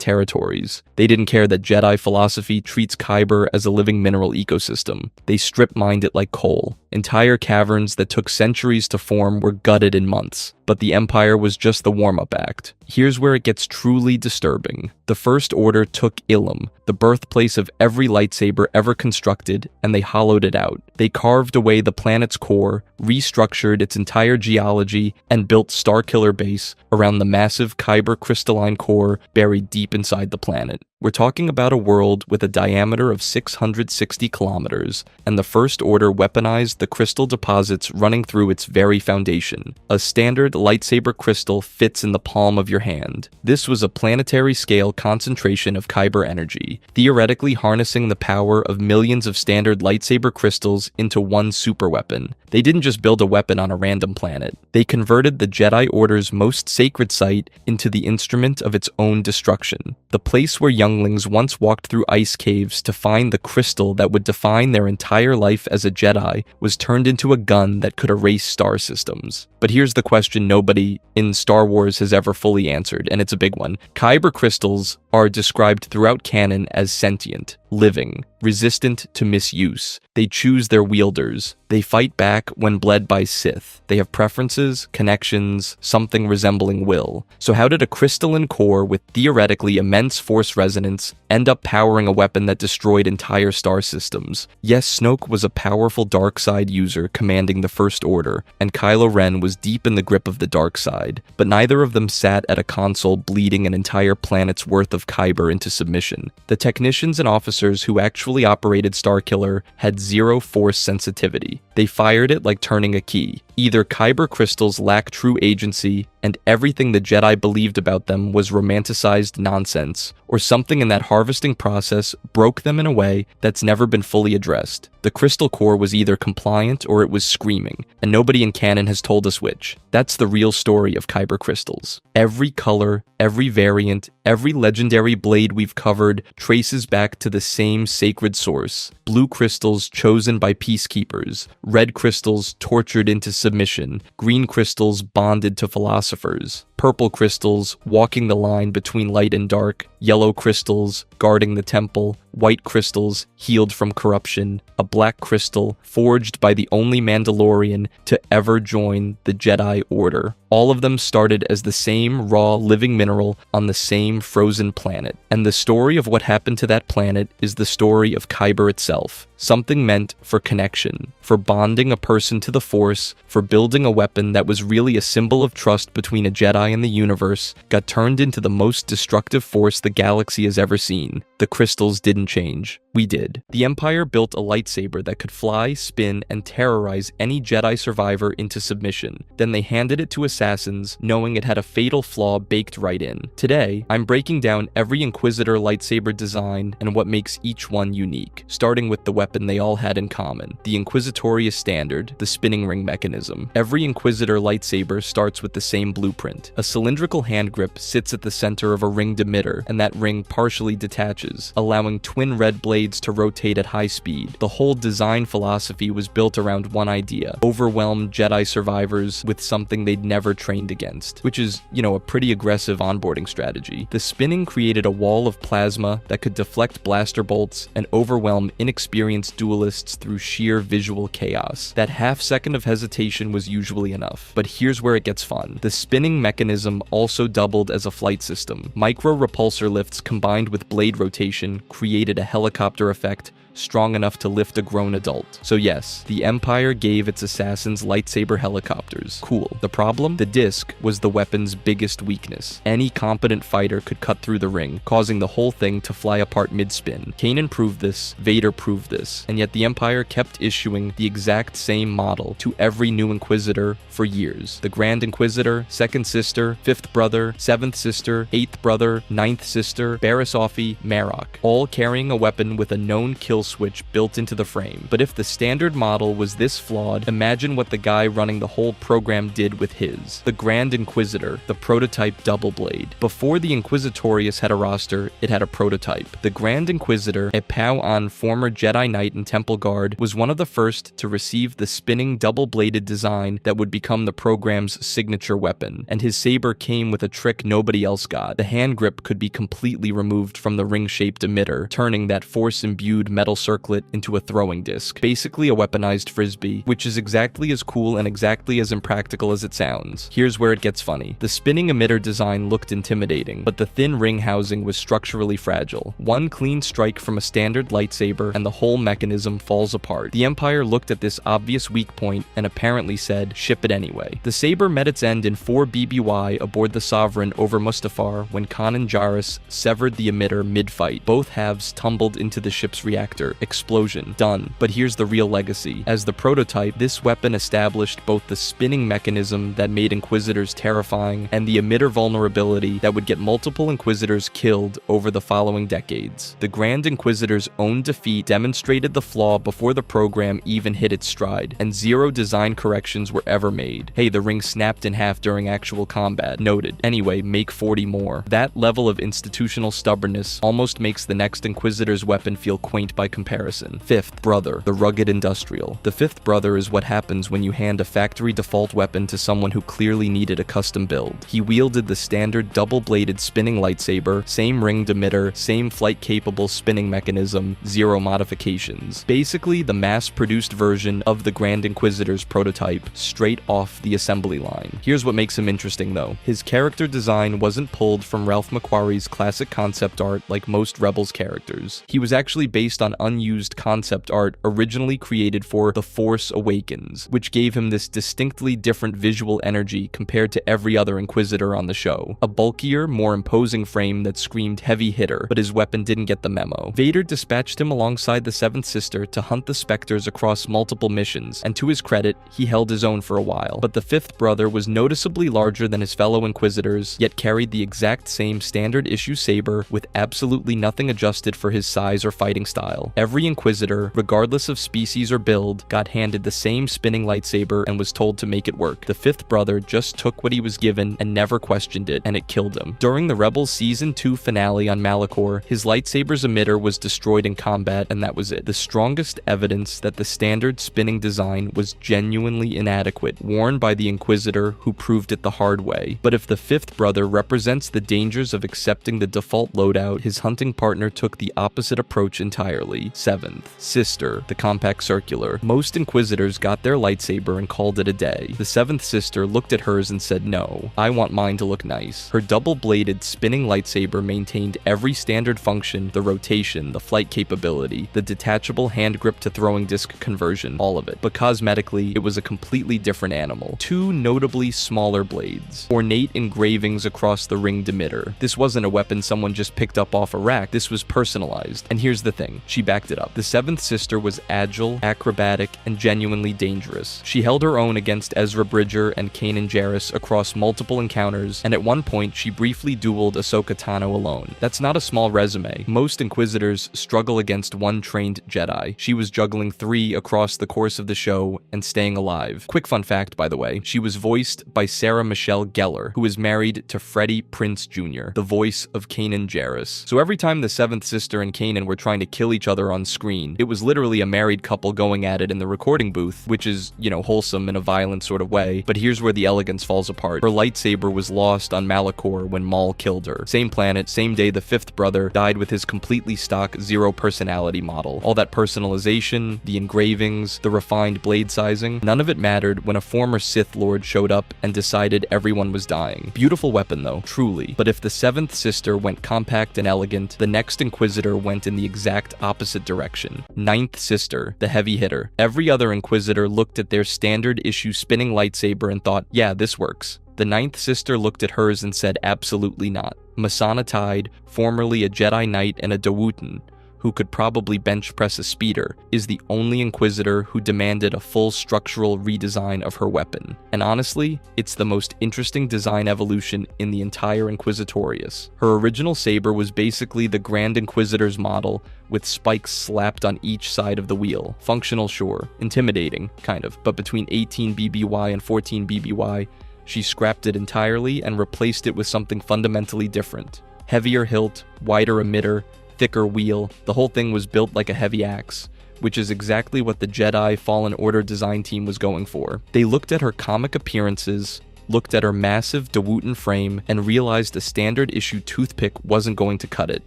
territories. They didn't care that Jedi philosophy treats Kyber as a living mineral ecosystem. They strip-mined it like coal. Entire caverns that took centuries to form were gutted in months. But the Empire was just the warm-up act. Here's where it gets truly disturbing. The First Order took Ilum, the birthplace of every lightsaber ever constructed, and they hollowed it out. They carved away the planet's core, restructured its entire geology, and built Starkiller Base around the massive Kyber crystalline core buried deep inside the planet. We're talking about a world with a diameter of 660 kilometers, and the First Order weaponized the crystal deposits running through its very foundation. A standard lightsaber crystal fits in the palm of your hand. This was a planetary-scale concentration of Kyber energy, theoretically harnessing the power of millions of standard lightsaber crystals into one superweapon. They didn't just build a weapon on a random planet. They converted the Jedi Order's most sacred site into the instrument of its own destruction. The place where younglings once walked through ice caves to find the crystal that would define their entire life as a Jedi was turned into a gun that could erase star systems. But here's the question nobody in Star Wars has ever fully answered, and it's a big one. Kyber crystals are described throughout canon as sentient. living, resistant to misuse. They choose their wielders. They fight back when bled by Sith. They have preferences, connections, something resembling will. So how did a crystalline core with theoretically immense force resonance end up powering a weapon that destroyed entire star systems? Yes, Snoke was a powerful dark side user commanding the First Order, and Kylo Ren was deep in the grip of the dark side, but neither of them sat at a console bleeding an entire planet's worth of Kyber into submission. The technicians and officers who actually operated Starkiller had zero force sensitivity. They fired it like turning a key. Either Kyber crystals lack true agency, and everything the Jedi believed about them was romanticized nonsense, or something in that harvesting process broke them in a way that's never been fully addressed. The crystal core was either compliant or it was screaming, and nobody in canon has told us which. That's the real story of Kyber crystals. Every color, every variant, every legendary blade we've covered traces back to the same sacred source. Blue crystals chosen by peacekeepers, red crystals tortured into submission, green crystals bonded to philosophers, purple crystals walking the line between light and dark, yellow crystals guarding the temple, white crystals healed from corruption, a black crystal forged by the only Mandalorian to ever join the Jedi Order. All of them started as the same raw living mineral on the same frozen planet. And the story of what happened to that planet is the story of Kyber itself. Something meant for connection, for bonding a person to the Force, for building a weapon that was really a symbol of trust between a Jedi and the universe, got turned into the most destructive force the galaxy has ever seen. The crystals didn't change. We did. The Empire built a lightsaber that could fly, spin, and terrorize any Jedi survivor into submission. Then they handed it to assassins, knowing it had a fatal flaw baked right in. Today, I'm breaking down every Inquisitor lightsaber design and what makes each one unique, starting with the weapon they all had in common, the Inquisitorius standard, the spinning ring mechanism. Every Inquisitor lightsaber starts with the same blueprint. A cylindrical hand grip sits at the center of a ringed emitter, and that ring partially detaches, allowing twin red blades to rotate at high speed. The whole design philosophy was built around one idea: overwhelm Jedi survivors with something they'd never trained against, which is, a pretty aggressive onboarding strategy. The spinning created a wall of plasma that could deflect blaster bolts and overwhelm inexperienced duelists through sheer visual chaos. That half second of hesitation was usually enough. But here's where it gets fun. The spinning mechanism also doubled as a flight system. Micro repulsor lifts combined with blade rotation created a helicopter effect strong enough to lift a grown adult. So yes, the Empire gave its assassins lightsaber helicopters. Cool. The problem? The disc was the weapon's biggest weakness. Any competent fighter could cut through the ring, causing the whole thing to fly apart mid-spin. Kanan proved this, Vader proved this, and yet the Empire kept issuing the exact same model to every new Inquisitor for years. The Grand Inquisitor, Second Sister, Fifth Brother, Seventh Sister, Eighth Brother, Ninth Sister, Barriss Offee, Marok, all carrying a weapon with a known kill switch built into the frame. But if the standard model was this flawed, imagine what the guy running the whole program did with his. The Grand Inquisitor, the prototype double blade. Before the Inquisitorius had a roster, it had a prototype. The Grand Inquisitor, a Pao-on former Jedi Knight and Temple Guard, was one of the first to receive the spinning double-bladed design that would become the program's signature weapon, and his saber came with a trick nobody else got. The hand grip could be completely removed from the ring-shaped emitter, turning that force-imbued metal circlet into a throwing disc, basically a weaponized frisbee, which is exactly as cool and exactly as impractical as it sounds. Here's where it gets funny. The spinning emitter design looked intimidating, but the thin ring housing was structurally fragile. One clean strike from a standard lightsaber and the whole mechanism falls apart. The Empire looked at this obvious weak point and apparently said, ship it anyway. The saber met its end in 4 BBY aboard the Sovereign over Mustafar when Kanan Jarrus severed the emitter mid-fight. Both halves tumbled into the ship's reactor. Explosion. Done. But here's the real legacy. As the prototype, this weapon established both the spinning mechanism that made Inquisitors terrifying and the emitter vulnerability that would get multiple Inquisitors killed over the following decades. The Grand Inquisitor's own defeat demonstrated the flaw before the program even hit its stride, and 0 design corrections were ever made. Hey, the ring snapped in half during actual combat. Noted. Anyway, make 40 more. That level of institutional stubbornness almost makes the next Inquisitor's weapon feel quaint by comparison. Fifth brother, the rugged industrial. The fifth brother is what happens when you hand a factory default weapon to someone who clearly needed a custom build. He wielded the standard double-bladed spinning lightsaber, same ringed emitter, same flight-capable spinning mechanism, 0 modifications. Basically, the mass-produced version of the Grand Inquisitor's prototype, straight off the assembly line. Here's what makes him interesting though. His character design wasn't pulled from Ralph McQuarrie's classic concept art like most Rebels characters. He was actually based on unused concept art originally created for The Force Awakens, which gave him this distinctly different visual energy compared to every other Inquisitor on the show. A bulkier, more imposing frame that screamed heavy hitter, but his weapon didn't get the memo. Vader dispatched him alongside the Seventh Sister to hunt the Spectres across multiple missions, and to his credit, he held his own for a while. But the fifth brother was noticeably larger than his fellow Inquisitors, yet carried the exact same standard issue saber with absolutely nothing adjusted for his size or fighting style. Every Inquisitor, regardless of species or build, got handed the same spinning lightsaber and was told to make it work. The fifth brother just took what he was given and never questioned it, and it killed him. During the Rebels Season 2 finale on Malachor, his lightsaber's emitter was destroyed in combat, and that was it. The strongest evidence that the standard spinning design was genuinely inadequate, worn by the Inquisitor who proved it the hard way. But if the fifth brother represents the dangers of accepting the default loadout, his hunting partner took the opposite approach entirely. Seventh sister, the compact circular. Most Inquisitors got their lightsaber and called it a day. The seventh sister looked at hers and said, no, I want mine to look nice. Her double-bladed spinning lightsaber maintained every standard function, the rotation, the flight capability, the detachable hand grip to throwing disc conversion, all of it. But cosmetically, it was a completely different animal. Two notably smaller blades. Ornate engravings across the ringed emitter. This wasn't a weapon someone just picked up off a rack, this was personalized. And here's the thing, she backed it up. The seventh sister was agile, acrobatic, and genuinely dangerous. She held her own against Ezra Bridger and Kanan Jarrus across multiple encounters, and at one point she briefly dueled Ahsoka Tano alone. That's not a small resume. Most Inquisitors struggle against one trained Jedi. She was juggling 3 across the course of the show and staying alive. Quick fun fact, by the way, she was voiced by Sarah Michelle Gellar, who is married to Freddie Prinze Jr., the voice of Kanan Jarrus. So every time the seventh sister and Kanan were trying to kill each other on screen, it was literally a married couple going at it in the recording booth, which is, wholesome in a violent sort of way. But here's where the elegance falls apart. Her lightsaber was lost on Malachor when Maul killed her. Same planet, same day the fifth brother died with his completely stock 0 personality model. All that personalization, the engravings, the refined blade sizing, none of it mattered when a former Sith Lord showed up and decided everyone was dying. Beautiful weapon though, truly. But if the seventh sister went compact and elegant, the next Inquisitor went in the exact opposite direction. Ninth sister, the heavy hitter. Every other Inquisitor looked at their standard issue spinning lightsaber and thought, yeah, this works. The ninth sister looked at hers and said absolutely not. Masana Tide, formerly a Jedi Knight and a Dawutan, who could probably bench press a speeder, is the only Inquisitor who demanded a full structural redesign of her weapon. And honestly, it's the most interesting design evolution in the entire Inquisitorius. Her original saber was basically the Grand Inquisitor's model, with spikes slapped on each side of the wheel. Functional, sure. Intimidating, kind of. But between 18 BBY and 14 BBY, she scrapped it entirely and replaced it with something fundamentally different. Heavier hilt, wider emitter, thicker wheel, the whole thing was built like a heavy axe, which is exactly what the Jedi Fallen Order design team was going for. They looked at her comic appearances, looked at her massive Dawutan frame, and realized a standard issue toothpick wasn't going to cut it.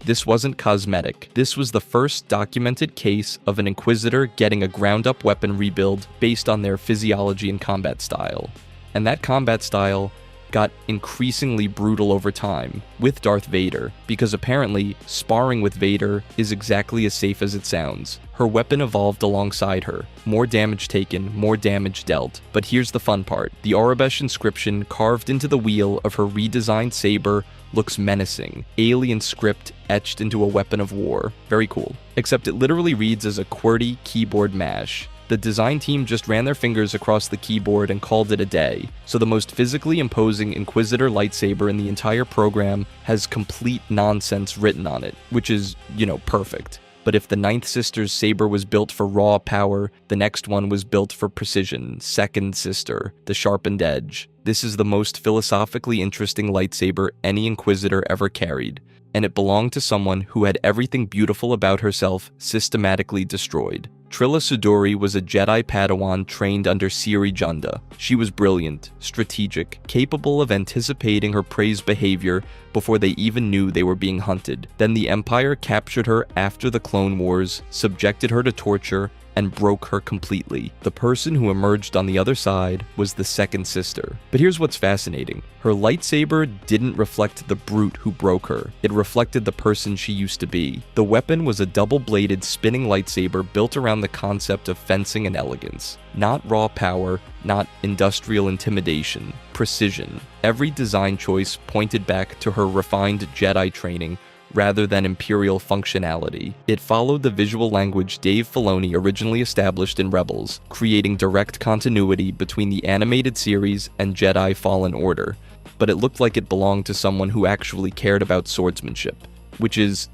This wasn't cosmetic. This was the first documented case of an Inquisitor getting a ground-up weapon rebuild based on their physiology and combat style. And that combat style got increasingly brutal over time with Darth Vader, because apparently sparring with Vader is exactly as safe as it sounds. Her weapon evolved alongside her. More damage taken, more damage dealt. But here's the fun part. The Aurebesh inscription carved into the wheel of her redesigned saber looks menacing. Alien script etched into a weapon of war. Very cool. Except it literally reads as a QWERTY keyboard mash. The design team just ran their fingers across the keyboard and called it a day. So the most physically imposing Inquisitor lightsaber in the entire program has complete nonsense written on it, which is, perfect. But if the ninth sister's saber was built for raw power, the next one was built for precision. Second sister, the sharpened edge. This is the most philosophically interesting lightsaber any Inquisitor ever carried. and it belonged to someone who had everything beautiful about herself systematically destroyed. Trilla Sudori was a Jedi Padawan trained under Siri Junda. She was brilliant, strategic, capable of anticipating her prey's behavior before they even knew they were being hunted. Then the Empire captured her after the Clone Wars, subjected her to torture, and broke her completely. The person who emerged on the other side was the second sister. But here's what's fascinating. Her lightsaber didn't reflect the brute who broke her. It reflected the person she used to be. The weapon was a double-bladed spinning lightsaber built around the concept of fencing and elegance. Not raw power, not industrial intimidation, precision. Every design choice pointed back to her refined Jedi training rather than imperial functionality. It followed the visual language Dave Filoni originally established in Rebels, creating direct continuity between the animated series and Jedi Fallen Order, but it looked like it belonged to someone who actually cared about swordsmanship, which is,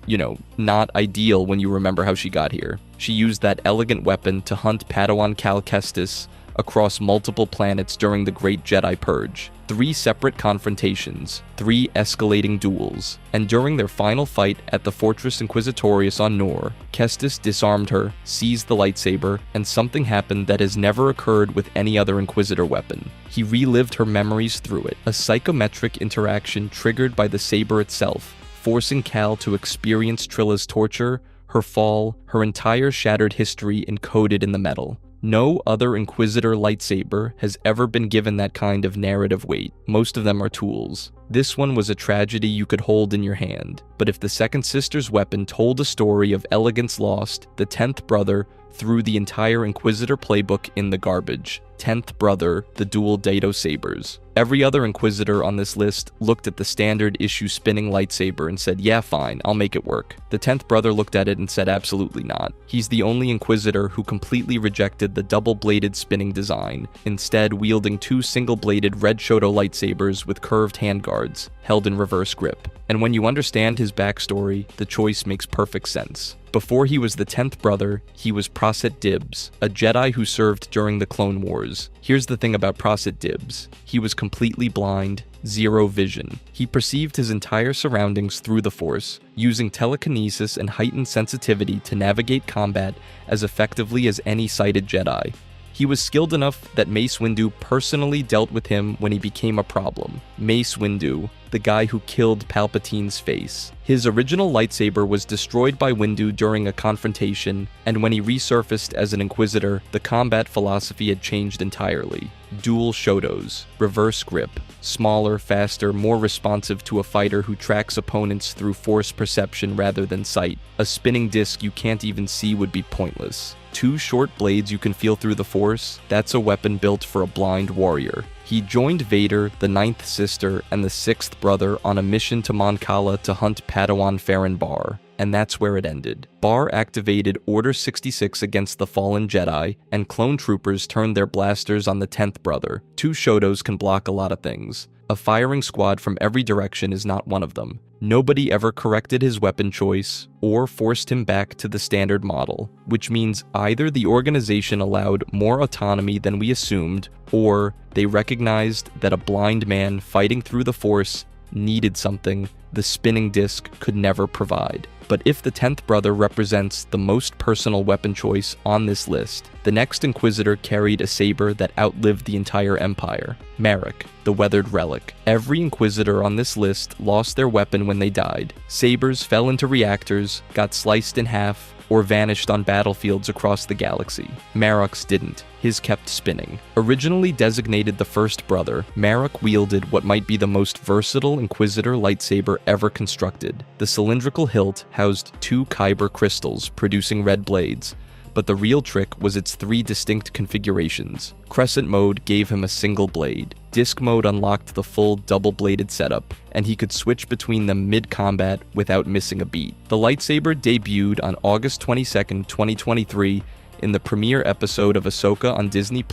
not ideal when you remember how she got here. She used that elegant weapon to hunt Padawan Cal Kestis across multiple planets during the Great Jedi Purge. 3 separate confrontations, 3 escalating duels, and during their final fight at the Fortress Inquisitorius on Nor, Kestis disarmed her, seized the lightsaber, and something happened that has never occurred with any other Inquisitor weapon. He relived her memories through it, a psychometric interaction triggered by the saber itself, forcing Cal to experience Trilla's torture, her fall, her entire shattered history encoded in the metal. No other Inquisitor lightsaber has ever been given that kind of narrative weight. Most of them are tools. This one was a tragedy you could hold in your hand. But if the second sister's weapon told a story of elegance lost, the 10th brother threw the entire Inquisitor playbook in the garbage. 10th brother, the dual Dato sabers. Every other Inquisitor on this list looked at the standard issue spinning lightsaber and said, yeah, fine, I'll make it work. The 10th brother looked at it and said, absolutely not. He's the only Inquisitor who completely rejected the double-bladed spinning design, instead wielding 2 single-bladed red Shoto lightsabers with curved handguards, held in reverse grip. And when you understand his backstory, the choice makes perfect sense. Before he was the 10th brother, he was Proset Dibs, a Jedi who served during the Clone Wars. Here's the thing about Proset Dibs. He was completely blind, zero vision. He perceived his entire surroundings through the Force, using telekinesis and heightened sensitivity to navigate combat as effectively as any sighted Jedi. He was skilled enough that Mace Windu personally dealt with him when he became a problem. Mace Windu, the guy who killed Palpatine's face. His original lightsaber was destroyed by Windu during a confrontation, and when he resurfaced as an Inquisitor, the combat philosophy had changed entirely. Dual Shotos, reverse grip, smaller, faster, more responsive to a fighter who tracks opponents through force perception rather than sight. A spinning disc you can't even see would be pointless. 2 short blades you can feel through the Force, that's a weapon built for a blind warrior. He joined Vader, the 9th sister, and the 6th brother on a mission to Mon Cala to hunt Padawan Farron Bar, and that's where it ended. Bar activated Order 66 against the fallen Jedi, and clone troopers turned their blasters on the 10th brother. 2 Shotos can block a lot of things. A firing squad from every direction is not one of them. Nobody ever corrected his weapon choice or forced him back to the standard model, which means either the organization allowed more autonomy than we assumed, or they recognized that a blind man fighting through the Force needed something the spinning disc could never provide. But if the 10th brother represents the most personal weapon choice on this list, the next Inquisitor carried a saber that outlived the entire Empire. Merrick, the Weathered Relic. Every Inquisitor on this list lost their weapon when they died. Sabers fell into reactors, got sliced in half, or vanished on battlefields across the galaxy. Marok's didn't. His kept spinning. Originally designated the first brother, Marok wielded what might be the most versatile Inquisitor lightsaber ever constructed. The cylindrical hilt housed 2 Kyber crystals, producing red blades, but the real trick was its 3 distinct configurations. Crescent mode gave him a single blade. Disc mode unlocked the full double-bladed setup, and he could switch between them mid-combat without missing a beat. The lightsaber debuted on August 22nd, 2023 in the premiere episode of Ahsoka on Disney+,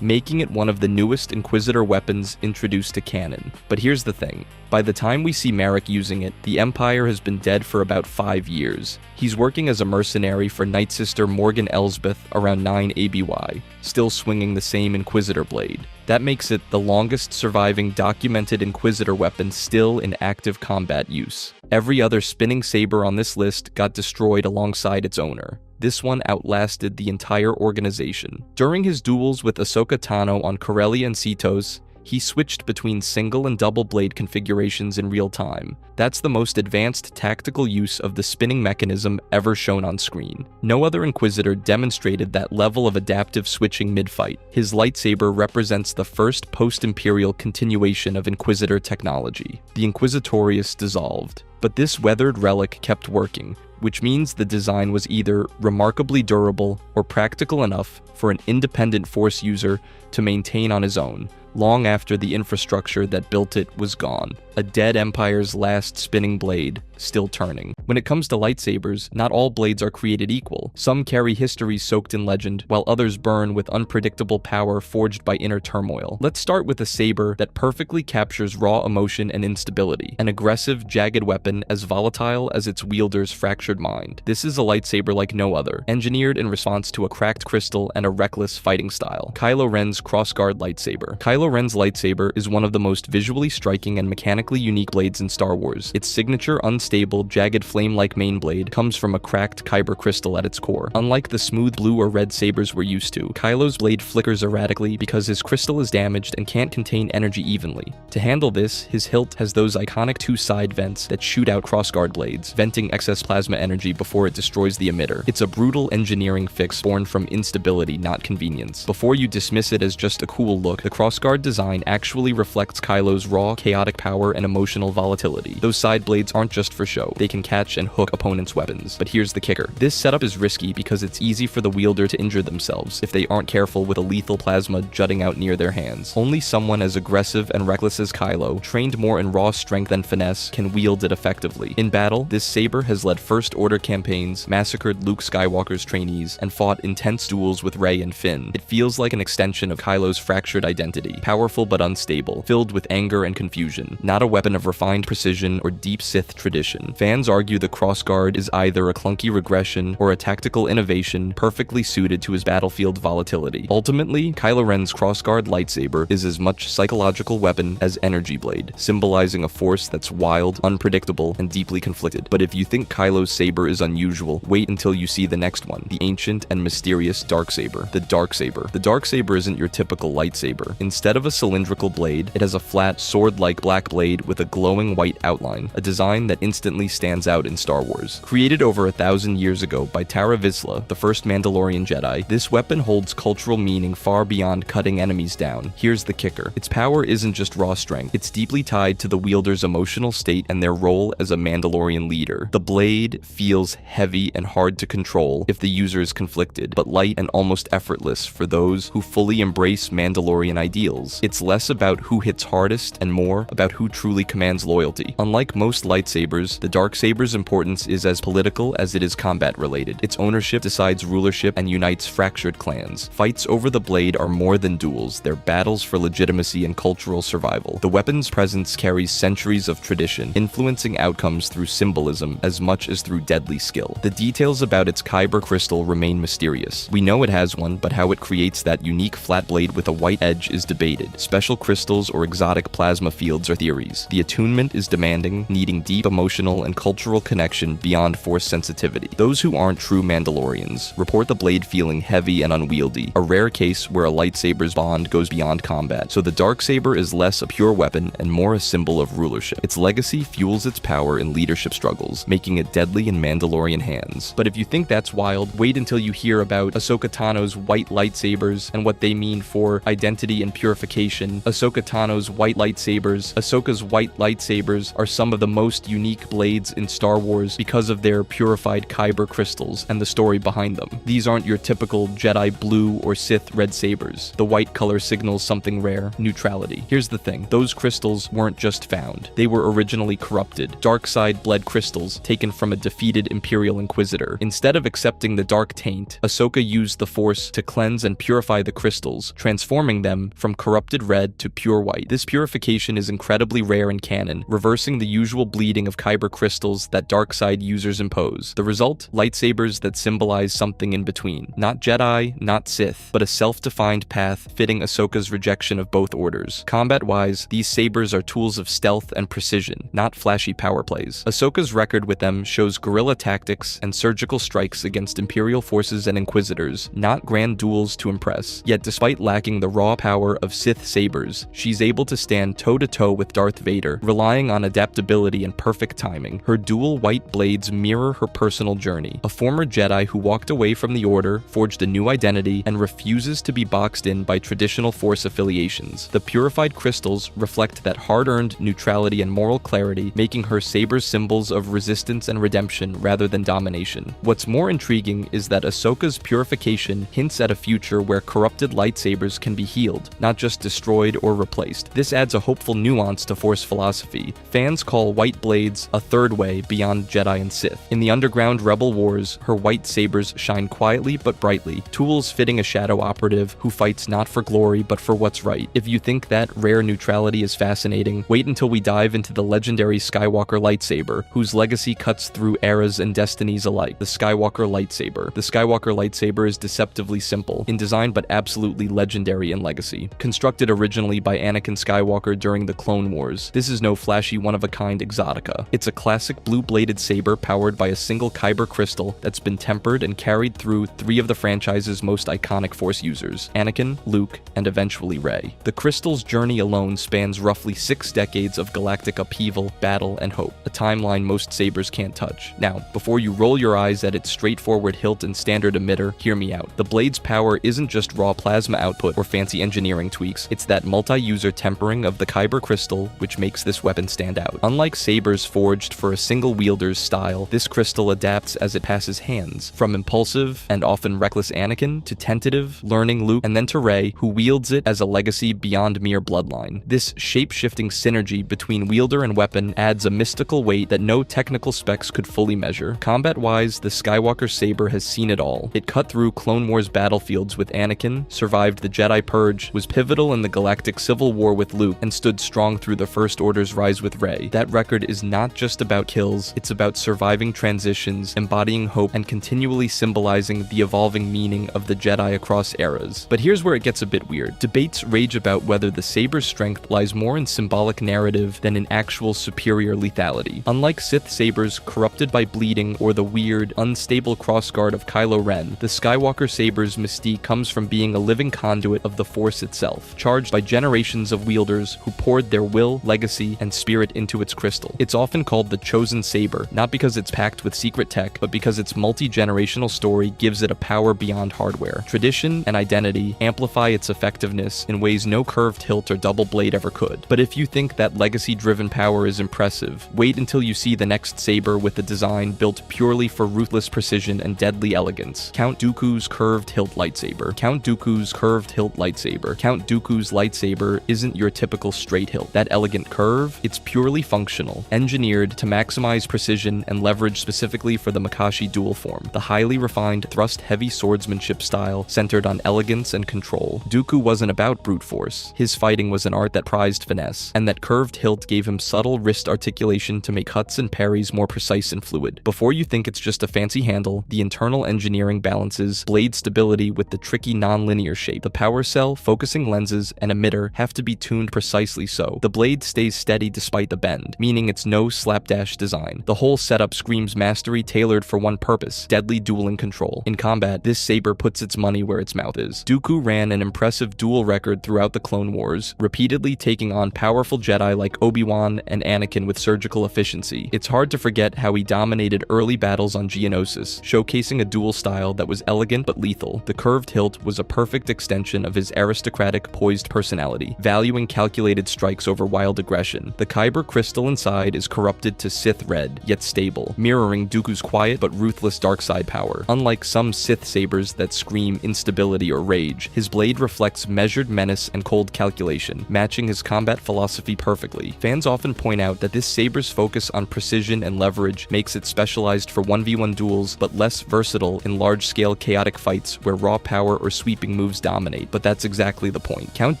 making it one of the newest Inquisitor weapons introduced to canon. But here's the thing. By the time we see Merrick using it, the Empire has been dead for about 5 years. He's working as a mercenary for Night Sister Morgan Elsbeth around 9 ABY, still swinging the same Inquisitor blade. That makes it the longest surviving documented Inquisitor weapon still in active combat use. Every other spinning saber on this list got destroyed alongside its owner. This one outlasted the entire organization. During his duels with Ahsoka Tano on Corellia and Cetos, he switched between single and double blade configurations in real time. That's the most advanced tactical use of the spinning mechanism ever shown on screen. No other Inquisitor demonstrated that level of adaptive switching mid-fight. His lightsaber represents the first post-Imperial continuation of Inquisitor technology. The Inquisitorius dissolved, but this weathered relic kept working, which means the design was either remarkably durable or practical enough for an independent Force user to maintain on his own, long after the infrastructure that built it was gone. A dead empire's last spinning blade, still turning. When it comes to lightsabers, not all blades are created equal. Some carry history soaked in legend, while others burn with unpredictable power forged by inner turmoil. Let's start with a saber that perfectly captures raw emotion and instability. An aggressive, jagged weapon as volatile as its wielder's fractured mind. This is a lightsaber like no other, engineered in response to a cracked crystal and a reckless fighting style. Kylo Ren's crossguard lightsaber. Kylo Ren's lightsaber is one of the most visually striking and mechanically unique blades in Star Wars. Its signature unstable, jagged flame-like main blade comes from a cracked Kyber crystal at its core. Unlike the smooth blue or red sabers we're used to, Kylo's blade flickers erratically because his crystal is damaged and can't contain energy evenly. To handle this, his hilt has those iconic two side vents that shoot out crossguard blades, venting excess plasma energy before it destroys the emitter. It's a brutal engineering fix born from instability, not convenience. Before you dismiss it as just a cool look, the crossguard design actually reflects Kylo's raw, chaotic power and emotional volatility. Those side blades aren't just for show. They can catch and hook opponents' weapons. But here's the kicker. This setup is risky because it's easy for the wielder to injure themselves if they aren't careful with a lethal plasma jutting out near their hands. Only someone as aggressive and reckless as Kylo, trained more in raw strength than finesse, can wield it effectively. In battle, this saber has led First Order campaigns, massacred Luke Skywalker's trainees, and fought intense duels with Rey and Finn. It feels like an extension of Kylo's fractured identity, powerful but unstable, filled with anger and confusion. Not a weapon of refined precision or deep Sith tradition. Fans argue the crossguard is either a clunky regression or a tactical innovation perfectly suited to his battlefield volatility. Ultimately, Kylo Ren's crossguard lightsaber is as much psychological weapon as energy blade, symbolizing a force that's wild, unpredictable, and deeply conflicted. But if you think Kylo's saber is unusual, wait until you see the next one, the ancient and mysterious Darksaber. The Darksaber. The Darksaber isn't your typical lightsaber. Instead of a cylindrical blade, it has a flat, sword-like black blade with a glowing white outline, a design that instantly stands out in Star Wars. Created over 1,000 years ago by Tara Vizsla, the first Mandalorian Jedi, this weapon holds cultural meaning far beyond cutting enemies down. Here's the kicker. Its power isn't just raw strength. It's deeply tied to the wielder's emotional state and their role as a Mandalorian leader. The blade feels heavy and hard to control if the user is conflicted, but light and almost effortless for those who fully embrace Mandalorian ideals. It's less about who hits hardest and more about who truly commands loyalty. Unlike most lightsabers, the Darksaber's importance is as political as it is combat related. Its ownership decides rulership and unites fractured clans. Fights over the blade are more than duels, they're battles for legitimacy and cultural survival. The weapon's presence carries centuries of tradition, influencing outcomes through symbolism as much as through deadly skill. The details about its Kyber crystal remain mysterious. We know it has one, but how it creates that unique flat blade with a white edge is debated. Special crystals or exotic plasma fields are theories. The attunement is demanding, needing deep emotional and cultural connection beyond Force sensitivity. Those who aren't true Mandalorians report the blade feeling heavy and unwieldy, a rare case where a lightsaber's bond goes beyond combat. So the Darksaber is less a pure weapon and more a symbol of rulership. Its legacy fuels its power in leadership struggles, making it deadly in Mandalorian hands. But if you think that's wild, wait until you hear about Ahsoka Tano's white lightsabers and what they mean for identity and purification. Ahsoka Tano's white lightsabers. Ahsoka's white lightsabers are some of the most unique blades in Star Wars because of their purified Kyber crystals and the story behind them. These aren't your typical Jedi blue or Sith red sabers. The white color signals something rare, neutrality. Here's the thing, those crystals weren't just found. They were originally corrupted, blade, dark side bled crystals taken from a defeated Imperial Inquisitor. Instead of accepting the dark taint, Ahsoka used the Force to cleanse and purify the crystals, transforming them from corrupted red to pure white. This purification is incredibly rare in canon, reversing the usual bleeding of Kyber crystals that dark side users impose. The result? Lightsabers that symbolize something in between. Not Jedi, not Sith, but a self-defined path fitting Ahsoka's rejection of both orders. Combat-wise, these sabers are tools of stealth and precision, not flashy power plays. Ahsoka's record with them shows guerrilla tactics and surgical strikes against Imperial forces and Inquisitors, not grand duels to impress. Yet despite lacking the raw power of Sith sabers, she's able to stand toe-to-toe with Darth Vader, relying on adaptability and perfect timing. Her dual white blades mirror her personal journey. A former Jedi who walked away from the Order, forged a new identity, and refuses to be boxed in by traditional Force affiliations. The purified crystals reflect that hard-earned neutrality and moral clarity, making her sabers symbols of resistance and redemption rather than domination. What's more intriguing is that Ahsoka's purification hints at a future where corrupted lightsabers can be healed, not just destroyed or replaced. This adds a hopeful nuance to Force philosophy. Fans call white blades a third way beyond Jedi and Sith. In the underground Rebel Wars, her white sabers shine quietly but brightly, tools fitting a shadow operative who fights not for glory but for what's right. If you think that rare neutrality is fascinating, wait until we dive into the legendary Skywalker lightsaber, whose legacy cuts through eras and destinies alike. The Skywalker lightsaber. The Skywalker lightsaber is deceptively simple in design but absolutely legendary in legacy. Constructed originally by Anakin Skywalker during the Clone Wars, this is no flashy one-of-a-kind exotica. It's a classic blue-bladed saber powered by a single Kyber crystal that's been tempered and carried through three of the franchise's most iconic Force users: Anakin, Luke, and eventually Rey. The crystal's journey alone spans roughly 6 decades of galactic upheaval, battle, and hope, a timeline most sabers can't touch. Now, before you roll your eyes at its straightforward hilt and standard emitter, hear me out. The blade's power isn't just raw plasma output or fancy engineering tweaks, it's that multi-user tempering of the Kyber crystal which makes this weapon stand out. Unlike sabers forged for a single wielder's style, this crystal adapts as it passes hands, from impulsive and often reckless Anakin to tentative, learning Luke, and then to Rey, who wields it as a legacy beyond mere bloodline. This shape-shifting synergy between wielder and weapon adds a mystical weight that no technical specs could fully measure. Combat-wise, the Skywalker saber has seen it all. It cut through Clone Wars battlefields with Anakin, survived the Jedi Purge, was pivotal in the galactic civil war with Luke, and stood strong through the First Order's rise with Rey. That record is not just about kills, it's about surviving transitions, embodying hope, and continually symbolizing the evolving meaning of the Jedi across eras. But here's where it gets a bit weird. Debates rage about whether the saber's strength lies more in symbolic narrative than in actual superior lethality. Unlike Sith sabers corrupted by bleeding or the weird, unstable crossguard of Kylo Ren, the Skywalker saber's mystique comes from being a living conduit of the Force itself, charged by generations of wielders who poured their will, legacy, and spirit into its crystal. It's often called the Chosen Saber, not because it's packed with secret tech, but because its multi-generational story gives it a power beyond hardware. Tradition and identity amplify its effectiveness in ways no curved hilt or double blade ever could. But if you think that legacy-driven power is impressive, wait until you see the next saber with a design built purely for ruthless precision and deadly elegance. Count Dooku's curved hilt lightsaber. Count Dooku's curved hilt lightsaber. Count Dooku's lightsaber isn't your typical straight hilt. That elegant curve, it's purely functional, engineered to maximize precision and leverage specifically for the Makashi dual form, the highly refined thrust-heavy swordsmanship style centered on elegance and control. Dooku wasn't about brute force. His fighting was an art that prized finesse, and that curved hilt gave him subtle wrist articulation to make cuts and parries more precise and fluid. Before you think it's just a fancy handle, the internal engineering balances blade stability with the tricky non-linear shape. The power cell, focusing lenses, and emitter have to be tuned precisely so the blade stays steady despite the bend, meaning it's no slapdash design. The whole setup screams mastery tailored for one purpose: deadly dueling control. In combat, this saber puts its money where its mouth is. Dooku ran an impressive duel record throughout the Clone Wars, repeatedly taking on powerful Jedi like Obi-Wan and Anakin with surgical efficiency. It's hard to forget how he dominated early battles on Geonosis, showcasing a duel style that was elegant but lethal. The curved hilt was a perfect extension of his aristocratic, poised personality, valuing calculated strikes over wild aggression. The Kyber crystal inside is corrupted to Sith red, yet stable, mirroring Dooku's quiet but ruthless dark side power. Unlike some Sith sabers that scream instability or rage, his blade reflects measured menace and cold calculation, matching his combat philosophy perfectly. Fans often point out that this saber saber's focus on precision and leverage makes it specialized for 1v1 duels, but less versatile in large-scale chaotic fights where raw power or sweeping moves dominate. But that's exactly the point. Count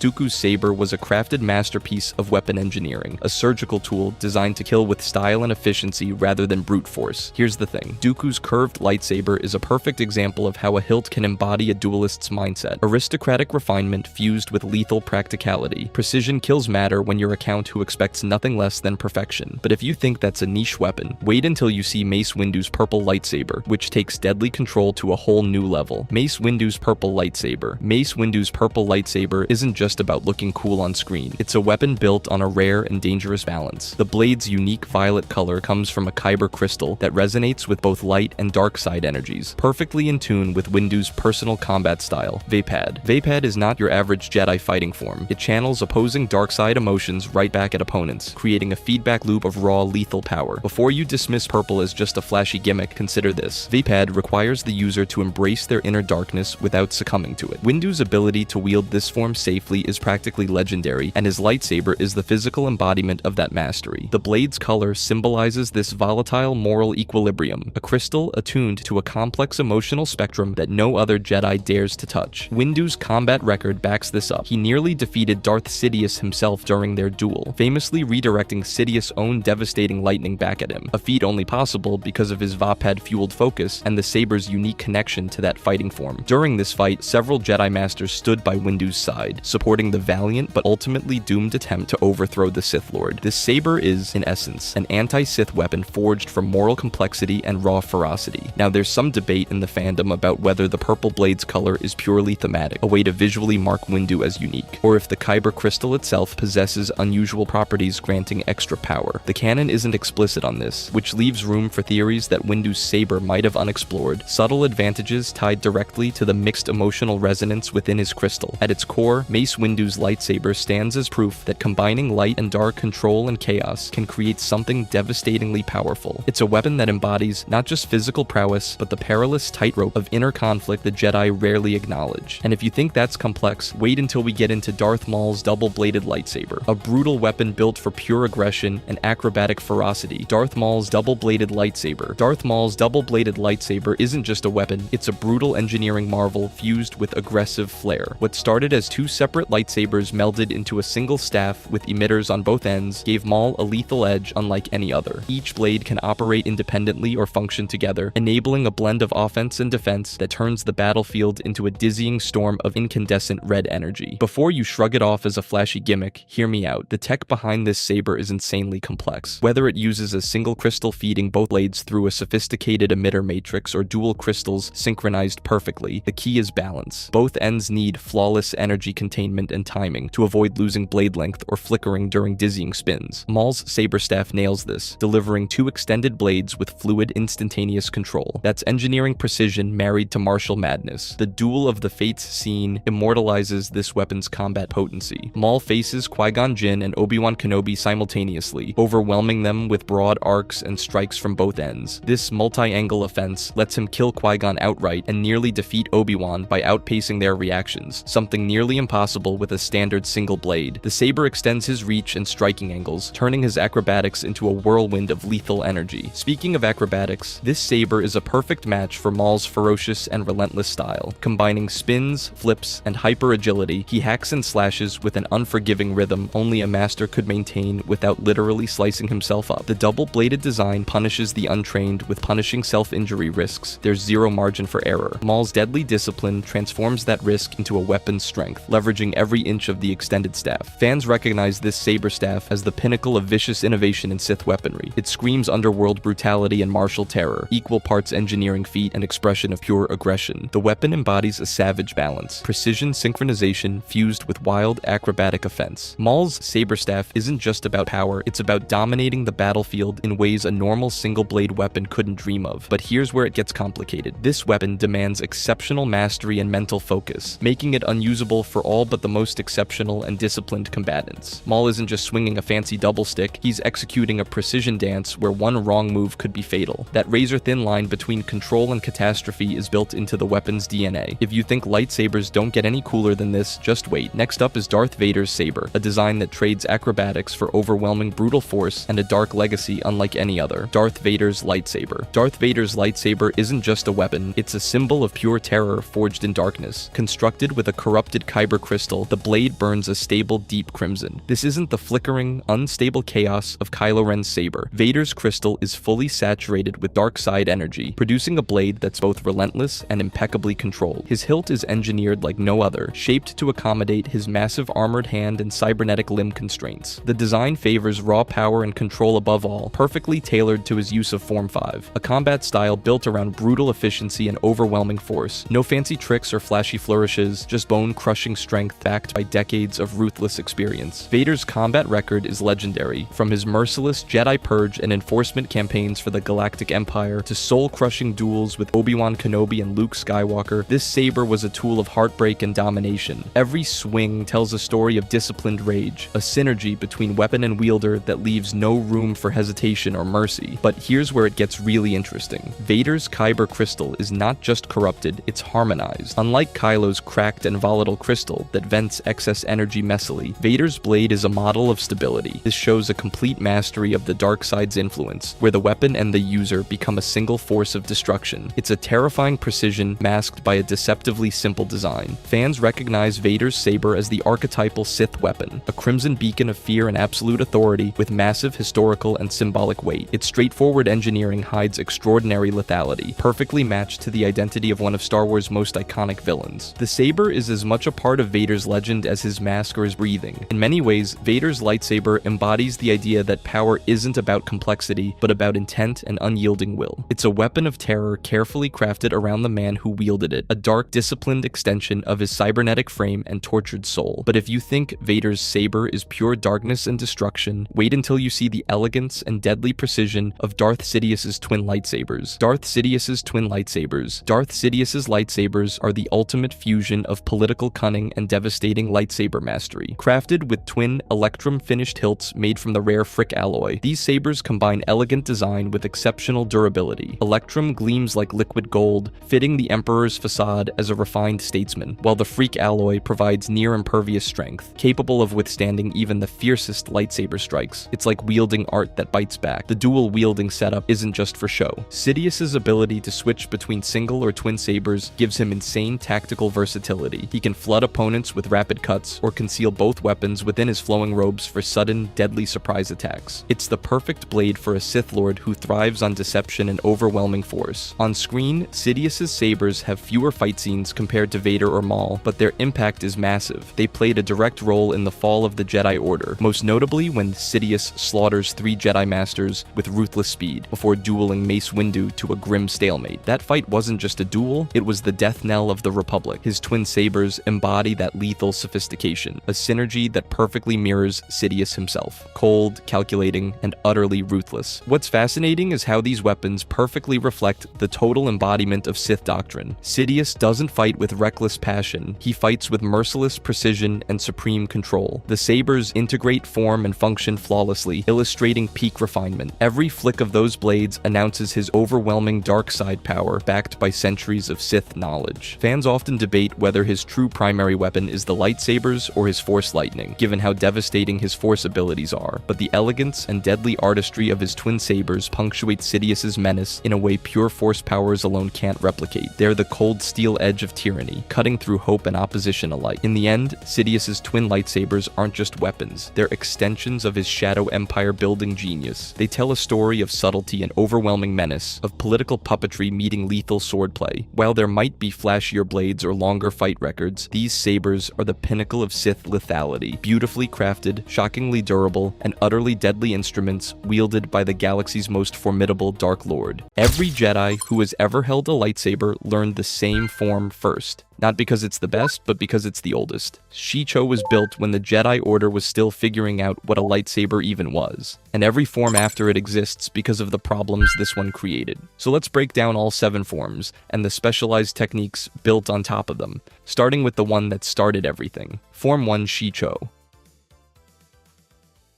Dooku's saber was a crafted masterpiece of weapon engineering, a surgical tool designed to kill with style and efficiency rather than brute force. Here's the thing. Dooku's curved lightsaber is a perfect example of how a hilt can embody a duelist's mindset. Aristocratic refinement fused with lethal practicality. Precision kills matter when you're a count who expects nothing less than perfection. But if you think that's a niche weapon, wait until you see Mace Windu's purple lightsaber, which takes deadly control to a whole new level. Mace Windu's purple lightsaber. Mace Windu's purple lightsaber isn't just about looking cool on screen. It's a weapon built on a rare and dangerous balance. The blade's unique violet color comes from a Kyber crystal that resonates with both light and dark side energies, perfectly in tune with Windu's personal combat style, Vaapad. Vaapad is not your average Jedi fighting form. It channels opposing dark side emotions right back at opponents, creating a feedback loop of raw, lethal power. Before you dismiss purple as just a flashy gimmick, consider this. Vaapad requires the user to embrace their inner darkness without succumbing to it. Windu's ability to wield this form safely is practically legendary, and his lightsaber is the physical embodiment of that mastery. The blade's color symbolizes this volatile moral equilibrium, a crystal attuned to a complex emotional spectrum that no other Jedi dares to touch. Windu's combat record backs this up. He nearly defeated Darth Sidious himself during their duel, famously redirecting Sidious' own devastating lightning back at him, a feat only possible because of his Vaapad-fueled focus and the saber's unique connection to that fighting form. During this fight, several Jedi Masters stood by Windu's side, supporting the valiant but ultimately doomed attempt to overthrow the Sith Lord. This saber is, in essence, an anti-Sith weapon forged from moral complexity and raw ferocity. Now, there's some debate in the fandom about whether the purple blade's color is purely thematic, a way to visually mark Windu as unique, or if the Kyber crystal itself possesses unusual properties granting extra power. The canon isn't explicit on this, which leaves room for theories that Windu's saber might have unexplored subtle advantages tied directly to the mixed emotional resonance within his crystal. At its core, Mace Windu's lightsaber stands as proof that combining light and dark, control and chaos can create something devastatingly powerful. It's a weapon that embodies not just physical prowess, but the perilous tightrope of inner conflict the Jedi rarely acknowledge. And if you think that's complex, wait until we get into Darth Maul's double-bladed lightsaber, a brutal weapon built for pure aggression and acrobatic ferocity. Darth Maul's double-bladed lightsaber. Darth Maul's double-bladed lightsaber isn't just a weapon, it's a brutal engineering marvel fused with aggressive flair. What started as two separate lightsabers melded into a single staff with emitters on both ends gave Maul a lethal edge unlike any other. Each blade can operate independently or function together, enabling a blend of offense and defense that turns the battlefield into a dizzying storm of incandescent red energy. Before you shrug it off as a flashy gimmick, hear me out. The tech behind this saber is insanely complex. Whether it uses a single crystal feeding both blades through a sophisticated emitter matrix or dual crystals synchronized perfectly, the key is balance. Both ends need flawless energy containment and timing to avoid losing blade length or flickering during dizzying spins. Maul's saber staff nails this, delivering two extended blades with fluid instantaneous control. That's engineering precision married to martial madness. The Duel of the Fates scene immortalizes this weapon's combat potency. Maul faces Qui-Gon Jinn and Obi-Wan Kenobi simultaneously, overwhelming them with broad arcs and strikes from both ends. This multi-angle offense lets him kill Qui-Gon outright and nearly defeat Obi-Wan by outpacing their reactions, something nearly impossible with a standard single blade. The saber extends his reach and striking angles, turning his acrobatics into a whirlwind of lethal energy. Speaking of acrobatics, this saber is a perfect match for Maul's ferocious and relentless style. Combining spins, flips, and hyper-agility, he hacks and slashes with an unforgiving rhythm only a master could maintain without literally slicing himself up. The double-bladed design punishes the untrained with punishing self-injury risks. There's zero margin for error. Maul's deadly discipline transforms that risk into a weapon's strength, leveraging every inch of the extended staff. Fans recognize this saber staff as the pinnacle of vicious innovation in Sith weaponry. It screams underworld brutality and martial terror, equal parts engineering feat and expression of pure aggression. The weapon embodies a savage balance, precision synchronization fused with wild acrobatic offense. Maul's saber staff isn't just about power, it's about dominating the battlefield in ways a normal single-blade weapon couldn't dream of. But here's where it gets complicated. This weapon demands exceptional mastery and mental focus, making it unusable for all but the most exceptional and disciplined combatants. Maul isn't just swinging a fancy double stick, he's executing a precision dance where one wrong move could be fatal. That razor-thin line between control and catastrophe is built into the weapon's DNA. If you think lightsabers don't get any cooler than this, just wait. Next up is Darth Vader's saber, a design that trades acrobatics for overwhelming brutal force and a dark legacy unlike any other. Darth Vader's lightsaber. Darth Vader's lightsaber isn't just a weapon, it's a symbol of pure terror forged in darkness. Constructed with a corrupted Kyber crystal, the blade burns a stable, deep crimson. This isn't the flickering, unstable chaos of Kylo Ren's saber. Vader's crystal is fully saturated with dark side energy, producing a blade that's both relentless and impeccably controlled. His hilt is engineered like no other, shaped to accommodate his massive armored hand and cybernetic limb constraints. The design favors raw power and control above all, perfectly tailored to his use of Form 5, a combat style built around brutal efficiency and overwhelming force. No fancy tricks or flashy flourishes, just bone-crushing strength backed by decades of ruthless experience. Vader's combat record is legendary, from his merciless Jedi purge and enforcement campaigns for the Galactic Empire to soul-crushing duels with Obi-Wan Kenobi and Luke Skywalker. This saber was a tool of heartbreak and domination. Every swing tells a story of disciplined rage, a synergy between weapon and wielder that leaves no room for hesitation or mercy. But here's where it gets really interesting. Vader's Kyber crystal is not just corrupted, it's harmonized. Unlike Kylo's cracked and volatile crystal that vents excess energy messily, Vader's blade is a model of stability. This shows a complete mastery of the dark side's influence, where the weapon and the user become a single force of destruction. It's a terrifying precision masked by a deceptively simple design. Fans recognize Vader's saber as the archetypal Sith weapon, a crimson beacon of fear and absolute authority with massive historical and symbolic weight. Its straightforward engineering hides extraordinary lethality, perfectly matched to the identity of one of Star Wars' most iconic villains. The saber is as much a part of Vader's legend as his mask or his breathing. In many ways, Vader's lightsaber embodies the idea that power isn't about complexity, but about intent and unyielding will. It's a weapon of terror carefully crafted around the man who wielded it, a dark, disciplined extension of his cybernetic frame and tortured soul. But if you think Vader's saber is pure darkness and destruction, wait until you see the elegance and deadly precision of Darth Sidious's twin lightsabers. Darth Sidious's twin lightsabers. Darth Sidious's lightsabers are the ultimate fusion of political cunning and devastating lightsaber mastery. Crafted with twin electrum-finished hilts made from the rare Frick alloy, these sabers combine elegant design with exceptional durability. Electrum gleams like liquid gold, fitting the Emperor's facade as a refined statesman, while the Freak alloy provides near-impervious strength, capable of withstanding even the fiercest lightsaber strikes. It's like wielding art that bites back. The dual-wielding setup isn't just for show. Sidious's ability to switch between single or twin sabers gives him insane tactical versatility. He can flood opponents with rapid cuts, or conceal both weapons within his flowing robes for sudden, deadly surprise attacks. It's the perfect blade for a Sith Lord who thrives on deception and overwhelming force. On screen, Sidious's sabers have fewer fight scenes compared to Vader or Maul, but their impact is massive. They played a direct role in the fall of the Jedi Order, most notably when Sidious slaughters 3 Jedi Masters with ruthless speed, before dueling Mace Windu to a grim stalemate. That fight wasn't just a duel, it was the death knell of the Republic. His twin sabers embody that lethal sophistication, a synergy that perfectly mirrors Sidious himself. Cold, calculating, and utterly ruthless. What's fascinating is how these weapons perfectly reflect the total embodiment of Sith doctrine. Sidious doesn't fight with reckless passion, he fights with merciless precision and supreme control. The sabers integrate form and function flawlessly, illustrating peak refinement. Every flick of those blades announces his overwhelming dark side power, backed by centuries of Sith knowledge. Fans often debate whether his true primary weapon is the lightsabers or his Force lightning, given how devastating his Force abilities are, but the elegance and deadly artistry of his twin sabers punctuate Sidious's menace in a way pure Force powers alone can't replicate. They're the cold steel edge of tyranny, cutting through hope and opposition alike. In the end, Sidious's twin lightsabers aren't just weapons, they're extensions of his Shadow Empire building genius. They tell a story of subtlety and overwhelming menace, of political puppetry meeting lethal swordplay. While there might be flashier blades or longer fight records, these sabers are the pinnacle of Sith lethality, beautifully crafted, shockingly durable, and utterly deadly instruments wielded by the galaxy's most formidable Dark Lord. Every Jedi who has ever held a lightsaber learned the same form first. Not because it's the best, but because it's the oldest. Shicho was built when the Jedi Order was still figuring out what a lightsaber even was, and every form after it exists because of the problems this one created. So let's break down all 7 forms, and the specialized techniques built on top of them, starting with the one that started everything. Form 1 Shicho.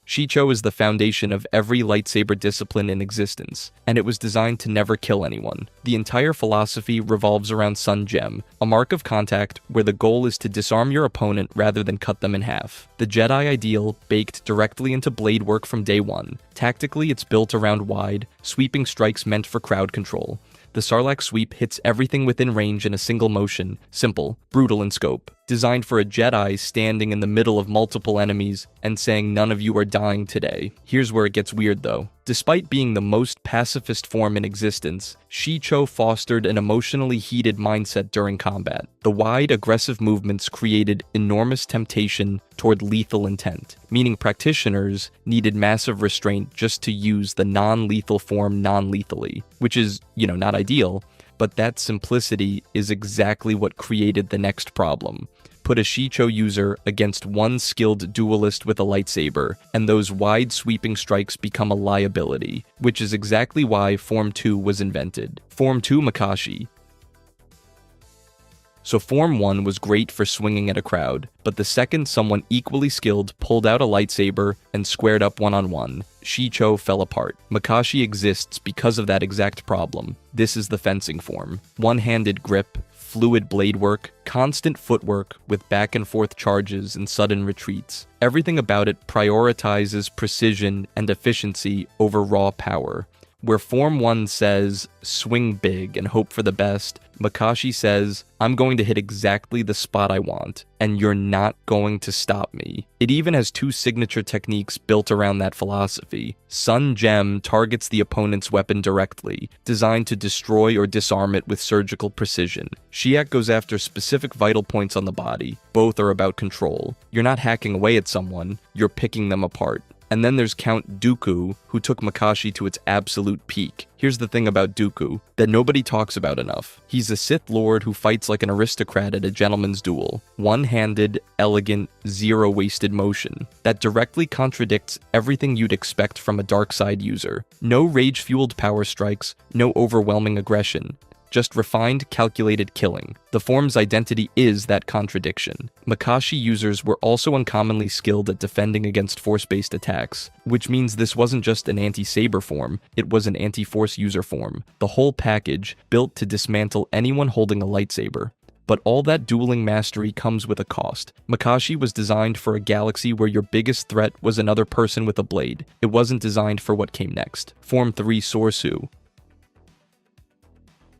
Shicho is the foundation of every lightsaber discipline in existence, and it was designed to never kill anyone. The entire philosophy revolves around Sun Gem, a mark of contact where the goal is to disarm your opponent rather than cut them in half. The Jedi ideal baked directly into blade work from day one. Tactically, it's built around wide, sweeping strikes meant for crowd control. The Sarlacc sweep hits everything within range in a single motion, simple, brutal in scope. Designed for a Jedi standing in the middle of multiple enemies and saying none of you are dying today. Here's where it gets weird though. Despite being the most pacifist form in existence, Shicho fostered an emotionally heated mindset during combat. The wide, aggressive movements created enormous temptation toward lethal intent, meaning practitioners needed massive restraint just to use the non-lethal form non-lethally, which is, not ideal, but that simplicity is exactly what created the next problem. Put a Shicho user against one skilled duelist with a lightsaber, and those wide sweeping strikes become a liability, which is exactly why Form 2 was invented. Form 2 Makashi. So Form 1 was great for swinging at a crowd, but the second someone equally skilled pulled out a lightsaber and squared up one-on-one, Shicho fell apart. Makashi exists because of that exact problem. This is the fencing form. One-handed grip, fluid blade work, constant footwork with back and forth charges and sudden retreats. Everything about it prioritizes precision and efficiency over raw power. Where Form 1 says, swing big and hope for the best, Makashi says, I'm going to hit exactly the spot I want, and you're not going to stop me. It even has two signature techniques built around that philosophy. Sun Gem targets the opponent's weapon directly, designed to destroy or disarm it with surgical precision. Shiak goes after specific vital points on the body. Both are about control. You're not hacking away at someone, you're picking them apart. And then there's Count Dooku, who took Makashi to its absolute peak. Here's the thing about Dooku that nobody talks about enough. He's a Sith Lord who fights like an aristocrat at a gentleman's duel. One-handed, elegant, zero-wasted motion. That directly contradicts everything you'd expect from a dark side user. No rage-fueled power strikes, no overwhelming aggression. Just refined, calculated killing. The form's identity is that contradiction. Makashi users were also uncommonly skilled at defending against force-based attacks, which means this wasn't just an anti-saber form, it was an anti-force user form. The whole package, built to dismantle anyone holding a lightsaber. But all that dueling mastery comes with a cost. Makashi was designed for a galaxy where your biggest threat was another person with a blade. It wasn't designed for what came next. Form 3 Soresu.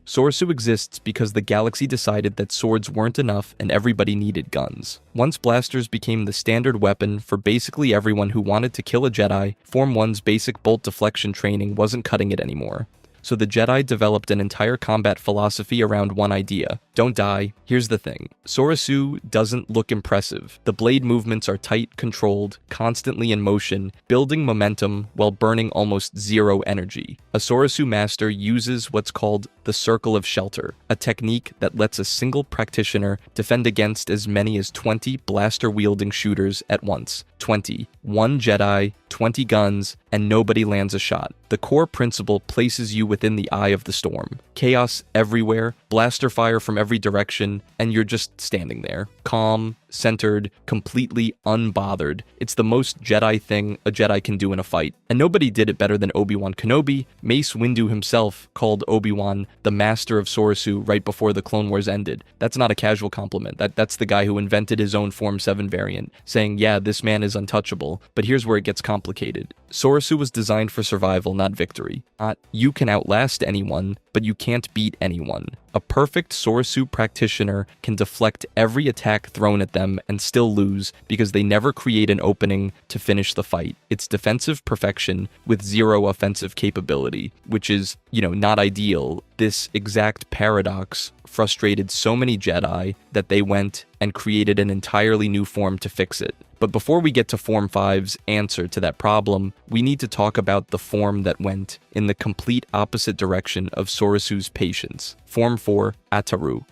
Soresu exists because the galaxy decided that swords weren't enough and everybody needed guns. Once blasters became the standard weapon for basically everyone who wanted to kill a Jedi, Form 1's basic bolt deflection training wasn't cutting it anymore. So the Jedi developed an entire combat philosophy around one idea. Don't die. Here's the thing. Soresu doesn't look impressive. The blade movements are tight, controlled, constantly in motion, building momentum while burning almost zero energy. A Soresu master uses what's called the Circle of Shelter, a technique that lets a single practitioner defend against as many as 20 blaster-wielding shooters at once. 20. One Jedi, 20 guns, and nobody lands a shot. The core principle places you within the eye of the storm. Chaos everywhere, blaster fire from every direction, and you're just standing there. Calm, centered, completely unbothered. It's the most Jedi thing a Jedi can do in a fight. And nobody did it better than Obi-Wan Kenobi. Mace Windu himself called Obi-Wan the master of Soresu right before the Clone Wars ended. That's not a casual compliment. That's the guy who invented his own Form 7 variant, saying, yeah, this man is untouchable. But here's where it gets complicated. Soresu was designed for survival, not victory. Not, you can outlast anyone, but you can't beat anyone. A perfect Soresu practitioner can deflect every attack thrown at them and still lose because they never create an opening to finish the fight. It's defensive perfection with zero offensive capability, which is, not ideal. This exact paradox frustrated so many Jedi that they went and created an entirely new form to fix it. But before we get to Form 5's answer to that problem, we need to talk about the form that went in the complete opposite direction of Soresu's patience. Form 4, Ataru.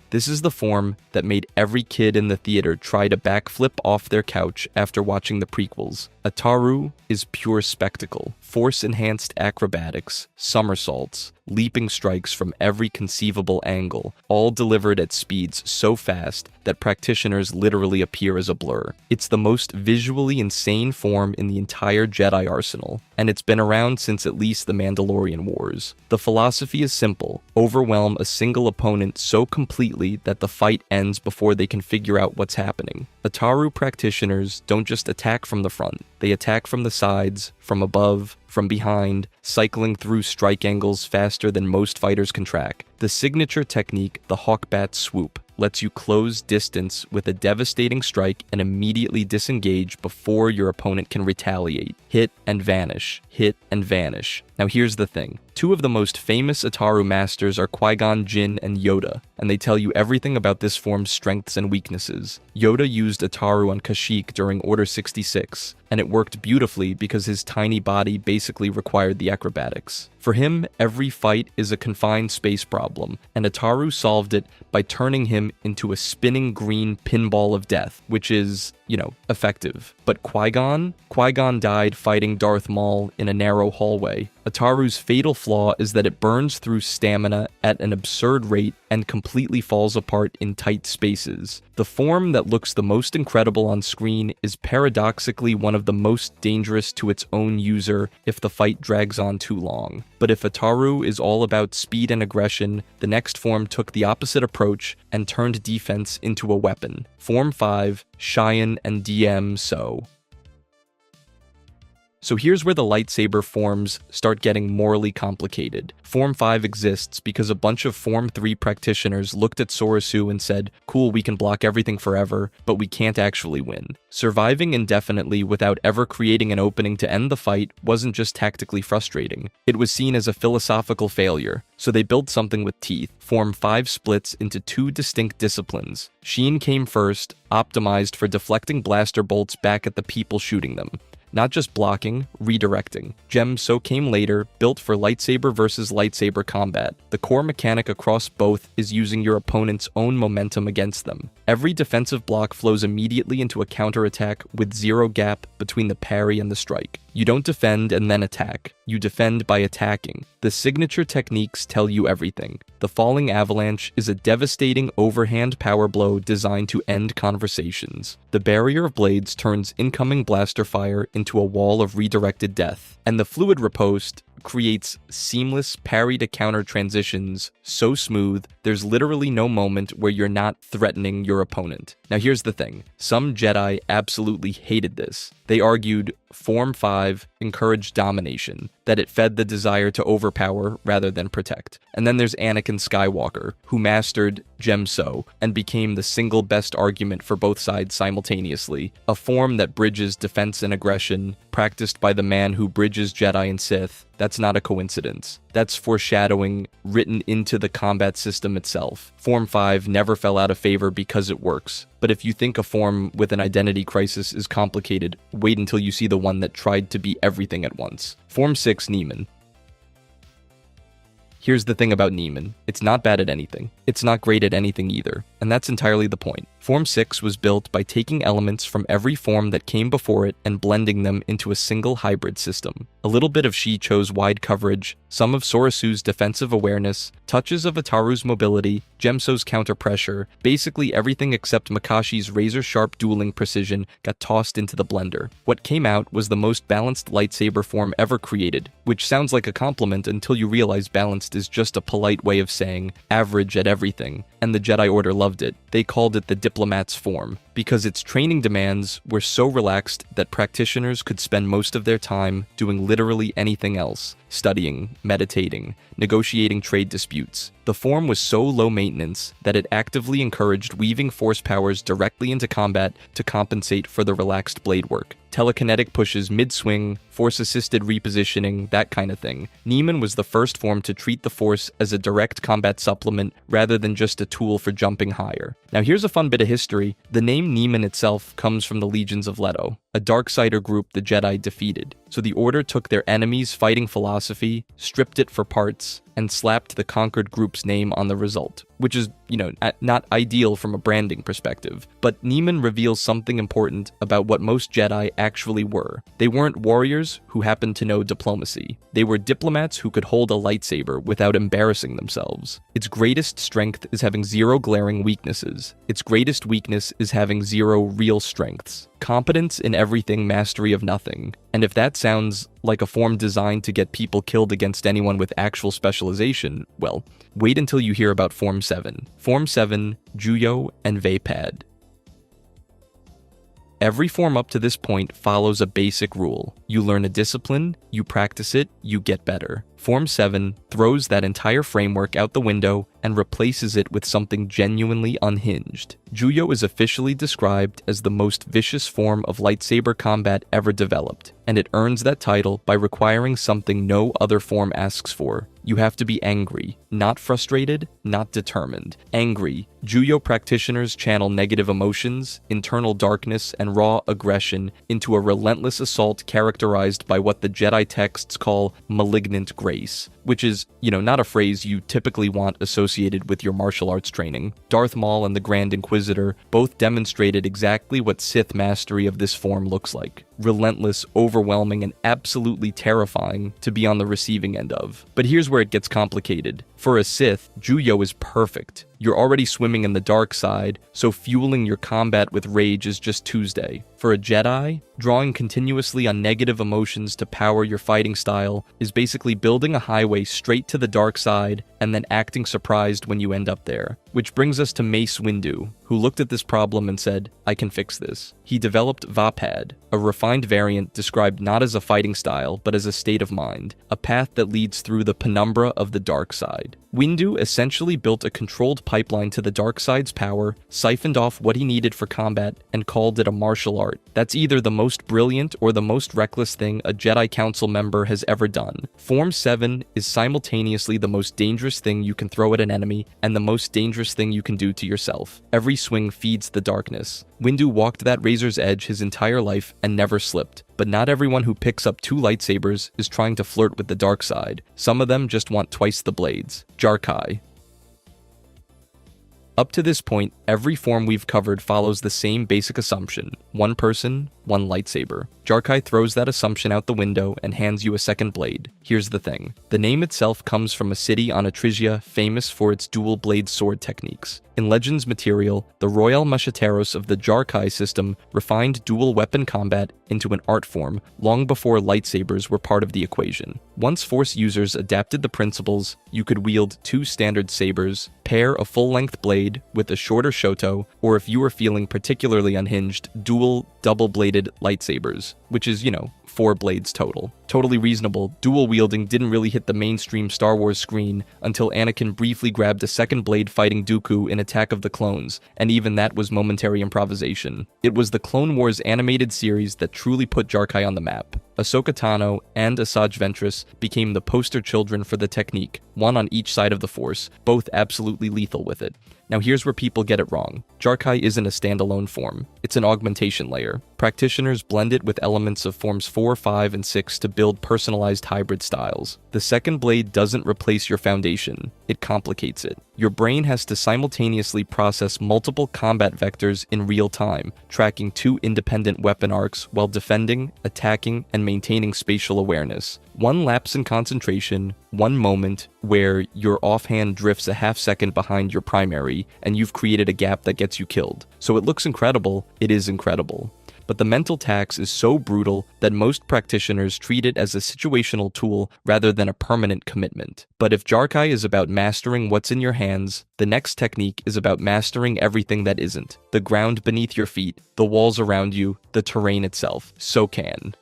This is the form that made every kid in the theater try to backflip off their couch after watching the prequels. Ataru is pure spectacle, force-enhanced acrobatics, somersaults, leaping strikes from every conceivable angle, all delivered at speeds so fast that practitioners literally appear as a blur. It's the most visually insane form in the entire Jedi arsenal, and it's been around since at least the Mandalorian Wars. The philosophy is simple: overwhelm a single opponent so completely that the fight ends before they can figure out what's happening. Ataru practitioners don't just attack from the front, they attack from the sides, from above, from behind, cycling through strike angles faster than most fighters can track. The signature technique, the Hawkbat swoop, lets you close distance with a devastating strike and immediately disengage before your opponent can retaliate. Hit and vanish. Hit and vanish. Now here's the thing. Two of the most famous Ataru masters are Qui-Gon Jinn and Yoda, and they tell you everything about this form's strengths and weaknesses. Yoda used Ataru on Kashyyyk during Order 66, and it worked beautifully because his tiny body basically required the acrobatics. For him, every fight is a confined space problem, and Ataru solved it by turning him into a spinning green pinball of death, which is, effective. But Qui-Gon died fighting Darth Maul in a narrow hallway. Ataru's fatal flaw is that it burns through stamina at an absurd rate and completely falls apart in tight spaces. The form that looks the most incredible on screen is paradoxically one of the most dangerous to its own user if the fight drags on too long. But if Ataru is all about speed and aggression, the next form took the opposite approach and turned defense into a weapon. Form 5, Cheyenne and DM So. So here's where the lightsaber forms start getting morally complicated. Form 5 exists because a bunch of Form 3 practitioners looked at Sorasu and said, cool, we can block everything forever, but we can't actually win. Surviving indefinitely without ever creating an opening to end the fight wasn't just tactically frustrating. It was seen as a philosophical failure. So they built something with teeth. Form 5 splits into two distinct disciplines. Sheen came first, optimized for deflecting blaster bolts back at the people shooting them. Not just blocking, redirecting. Gem So came later, built for lightsaber versus lightsaber combat. The core mechanic across both is using your opponent's own momentum against them. Every defensive block flows immediately into a counterattack with zero gap between the parry and the strike. You don't defend and then attack. You defend by attacking. The signature techniques tell you everything. The falling avalanche is a devastating overhand power blow designed to end conversations. The barrier of blades turns incoming blaster fire into a wall of redirected death. And the fluid riposte creates seamless parry to counter transitions so smooth, there's literally no moment where you're not threatening your opponent. Now here's the thing, some Jedi absolutely hated this. They argued Form 5 encouraged domination, that it fed the desire to overpower rather than protect. And then there's Anakin Skywalker, who mastered Gem So and became the single best argument for both sides simultaneously, a form that bridges defense and aggression, practiced by the man who bridges Jedi and Sith. That's not a coincidence. That's foreshadowing written into the combat system itself. Form 5 never fell out of favor because it works. But if you think a form with an identity crisis is complicated, wait until you see the one that tried to be everything at once. Form 6, Neiman. Here's the thing about Neiman. It's not bad at anything. It's not great at anything either. And that's entirely the point. Form 6 was built by taking elements from every form that came before it and blending them into a single hybrid system. A little bit of Shi-Cho's wide coverage, some of Sorasu's defensive awareness, touches of Ataru's mobility, Gemso's counter pressure, basically everything except Makashi's razor-sharp dueling precision got tossed into the blender. What came out was the most balanced lightsaber form ever created, which sounds like a compliment until you realize balanced is just a polite way of saying average at everything, and the Jedi Order loved it. They called it the diplomat's form, because its training demands were so relaxed that practitioners could spend most of their time doing literally anything else, studying, meditating, negotiating trade disputes. The form was so low maintenance that it actively encouraged weaving force powers directly into combat to compensate for the relaxed blade work. Telekinetic pushes mid-swing, force-assisted repositioning, that kind of thing. Neiman was the first form to treat the force as a direct combat supplement rather than just a tool for jumping higher. Now here's a fun bit of history. The name Neiman itself comes from the Legions of Leto, a Darksider group the Jedi defeated. So the Order took their enemy's fighting philosophy, stripped it for parts, and slapped the conquered group's name on the result. which is, not ideal from a branding perspective. But Neiman reveals something important about what most Jedi actually were. They weren't warriors who happened to know diplomacy. They were diplomats who could hold a lightsaber without embarrassing themselves. Its greatest strength is having zero glaring weaknesses. Its greatest weakness is having zero real strengths. Competence in everything, mastery of nothing. And if that sounds like a form designed to get people killed against anyone with actual specialization, well, wait until you hear about Form 7. Form 7, Juyo, and Vapad. Every form up to this point follows a basic rule. You learn a discipline, you practice it, you get better. Form 7 throws that entire framework out the window and replaces it with something genuinely unhinged. Juyo is officially described as the most vicious form of lightsaber combat ever developed, and it earns that title by requiring something no other form asks for. You have to be angry, not frustrated, not determined. Angry. Juyo practitioners channel negative emotions, internal darkness, and raw aggression into a relentless assault characterized by what the Jedi texts call malignant grace, which is, not a phrase you typically want associated with your martial arts training. Darth Maul and the Grand Inquisitor both demonstrated exactly what Sith mastery of this form looks like. Relentless, overwhelming, and absolutely terrifying to be on the receiving end of. But here's where it gets complicated. For a Sith, Juyo is perfect. You're already swimming in the dark side, so fueling your combat with rage is just Tuesday. For a Jedi, drawing continuously on negative emotions to power your fighting style is basically building a highway straight to the dark side and then acting surprised when you end up there. Which brings us to Mace Windu, who looked at this problem and said, I can fix this. He developed Vapad, a refined variant described not as a fighting style, but as a state of mind, a path that leads through the penumbra of the dark side. Windu essentially built a controlled pipeline to the dark side's power, siphoned off what he needed for combat, and called it a martial art. That's either the most brilliant or the most reckless thing a Jedi Council member has ever done. Form 7 is simultaneously the most dangerous thing you can throw at an enemy and the most dangerous thing you can do to yourself. Every swing feeds the darkness. Windu walked that razor's edge his entire life and never slipped. But not everyone who picks up 2 lightsabers is trying to flirt with the dark side. Some of them just want twice the blades. Jarkai. Up to this point, every form we've covered follows the same basic assumption. One person, one lightsaber. Jarkai throws that assumption out the window and hands you a second blade. Here's the thing. The name itself comes from a city on Atrisia famous for its dual-blade sword techniques. In Legends material, the Royal Macheteros of the Jarkai system refined dual-weapon combat into an art form long before lightsabers were part of the equation. Once Force users adapted the principles, you could wield 2 standard sabers, pair a full-length blade with a shorter shoto, or if you were feeling particularly unhinged, dual double-bladed lightsabers, which is, 4 blades total. Totally reasonable. Dual wielding didn't really hit the mainstream Star Wars screen until Anakin briefly grabbed a second blade fighting Dooku in Attack of the Clones, and even that was momentary improvisation. It was the Clone Wars animated series that truly put Jarkai on the map. Ahsoka Tano and Asajj Ventress became the poster children for the technique, one on each side of the Force, both absolutely lethal with it. Now here's where people get it wrong. Jarkai isn't a standalone form. It's an augmentation layer. Practitioners blend it with elements of Forms 4, 5, and 6 to build personalized hybrid styles. The second blade doesn't replace your foundation. It complicates it. Your brain has to simultaneously process multiple combat vectors in real time, tracking 2 independent weapon arcs while defending, attacking, and maintaining spatial awareness. One lapse in concentration, one moment where your offhand drifts a half second behind your primary, and you've created a gap that gets you killed. So it looks incredible, it is incredible. But the mental tax is so brutal that most practitioners treat it as a situational tool rather than a permanent commitment. But if Jarkai is about mastering what's in your hands, the next technique is about mastering everything that isn't. The ground beneath your feet, the walls around you, the terrain itself. Sokan.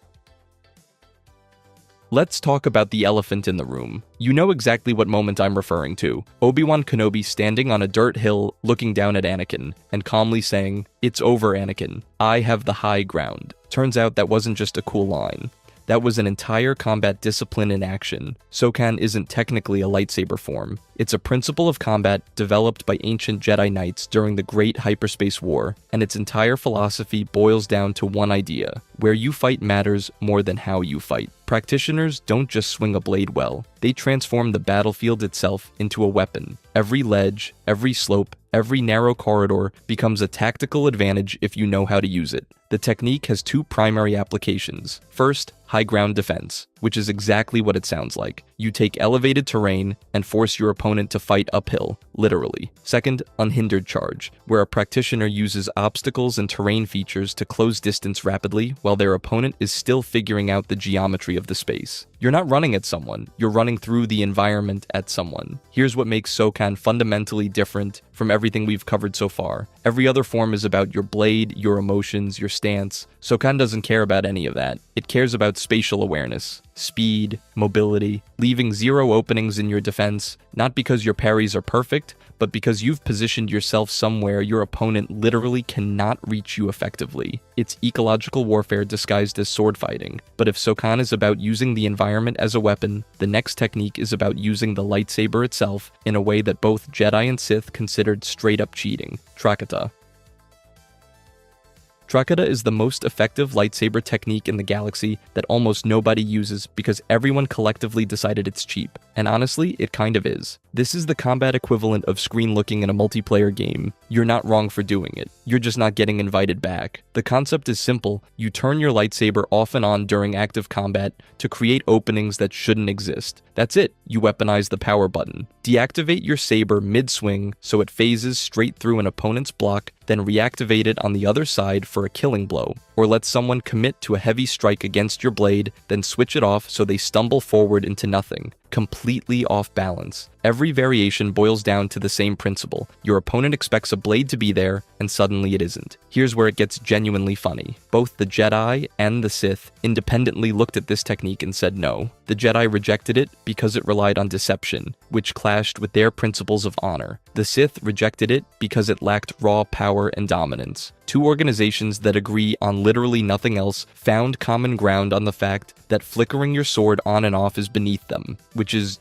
Let's talk about the elephant in the room. You know exactly what moment I'm referring to. Obi-Wan Kenobi standing on a dirt hill looking down at Anakin and calmly saying, "It's over, Anakin. I have the high ground." Turns out that wasn't just a cool line. That was an entire combat discipline in action. Sokan isn't technically a lightsaber form. It's a principle of combat developed by ancient Jedi Knights during the Great Hyperspace War, and its entire philosophy boils down to one idea: where you fight matters more than how you fight. Practitioners don't just swing a blade well, they transform the battlefield itself into a weapon. Every ledge, every slope, every narrow corridor becomes a tactical advantage if you know how to use it. The technique has two primary applications. First, high ground defense, which is exactly what it sounds like. You take elevated terrain and force your opponent to fight uphill, literally. Second, unhindered charge, where a practitioner uses obstacles and terrain features to close distance rapidly while their opponent is still figuring out the geometry of the space. You're not running at someone, you're running through the environment at someone. Here's what makes Sokan fundamentally different from everything we've covered so far. Every other form is about your blade, your emotions, your stance. Sokan doesn't care about any of that. It cares about spatial awareness, speed, mobility, leaving zero openings in your defense, not because your parries are perfect, but because you've positioned yourself somewhere your opponent literally cannot reach you effectively. It's ecological warfare disguised as sword fighting, but if Sokan is about using the environment as a weapon, the next technique is about using the lightsaber itself in a way that both Jedi and Sith considered straight-up cheating: Trakata. Trakata is the most effective lightsaber technique in the galaxy that almost nobody uses because everyone collectively decided it's cheap. And honestly, it kind of is. This is the combat equivalent of screen looking in a multiplayer game. You're not wrong for doing it. You're just not getting invited back. The concept is simple. You turn your lightsaber off and on during active combat to create openings that shouldn't exist. That's it. You weaponize the power button. Deactivate your saber mid-swing so it phases straight through an opponent's block, then reactivate it on the other side for a killing blow. Or let someone commit to a heavy strike against your blade, then switch it off so they stumble forward into nothing. Completely off balance. Every variation boils down to the same principle. Your opponent expects a blade to be there, and suddenly it isn't. Here's where it gets genuinely funny. Both the Jedi and the Sith independently looked at this technique and said no. The Jedi rejected it because it relied on deception, which clashed with their principles of honor. The Sith rejected it because it lacked raw power and dominance. Two organizations that agree on literally nothing else found common ground on the fact that flickering your sword on and off is beneath them, which is,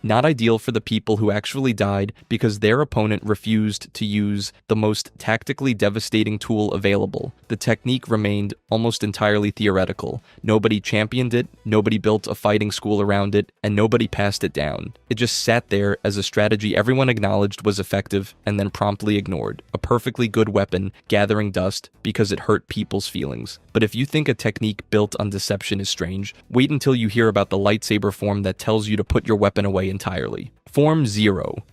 not ideal for the people who actually died because their opponent refused to use the most tactically devastating tool available. The technique remained almost entirely theoretical. Nobody championed it, nobody built a fighting school around it, and nobody passed it down. It just sat there as a strategy everyone acknowledged was effective and then promptly ignored. A perfectly good weapon gathering dust because it hurt people's feelings. But if you think a technique built on deception is strange, wait until you hear about the lightsaber form that tells you to put your weapon away entirely. Form 0.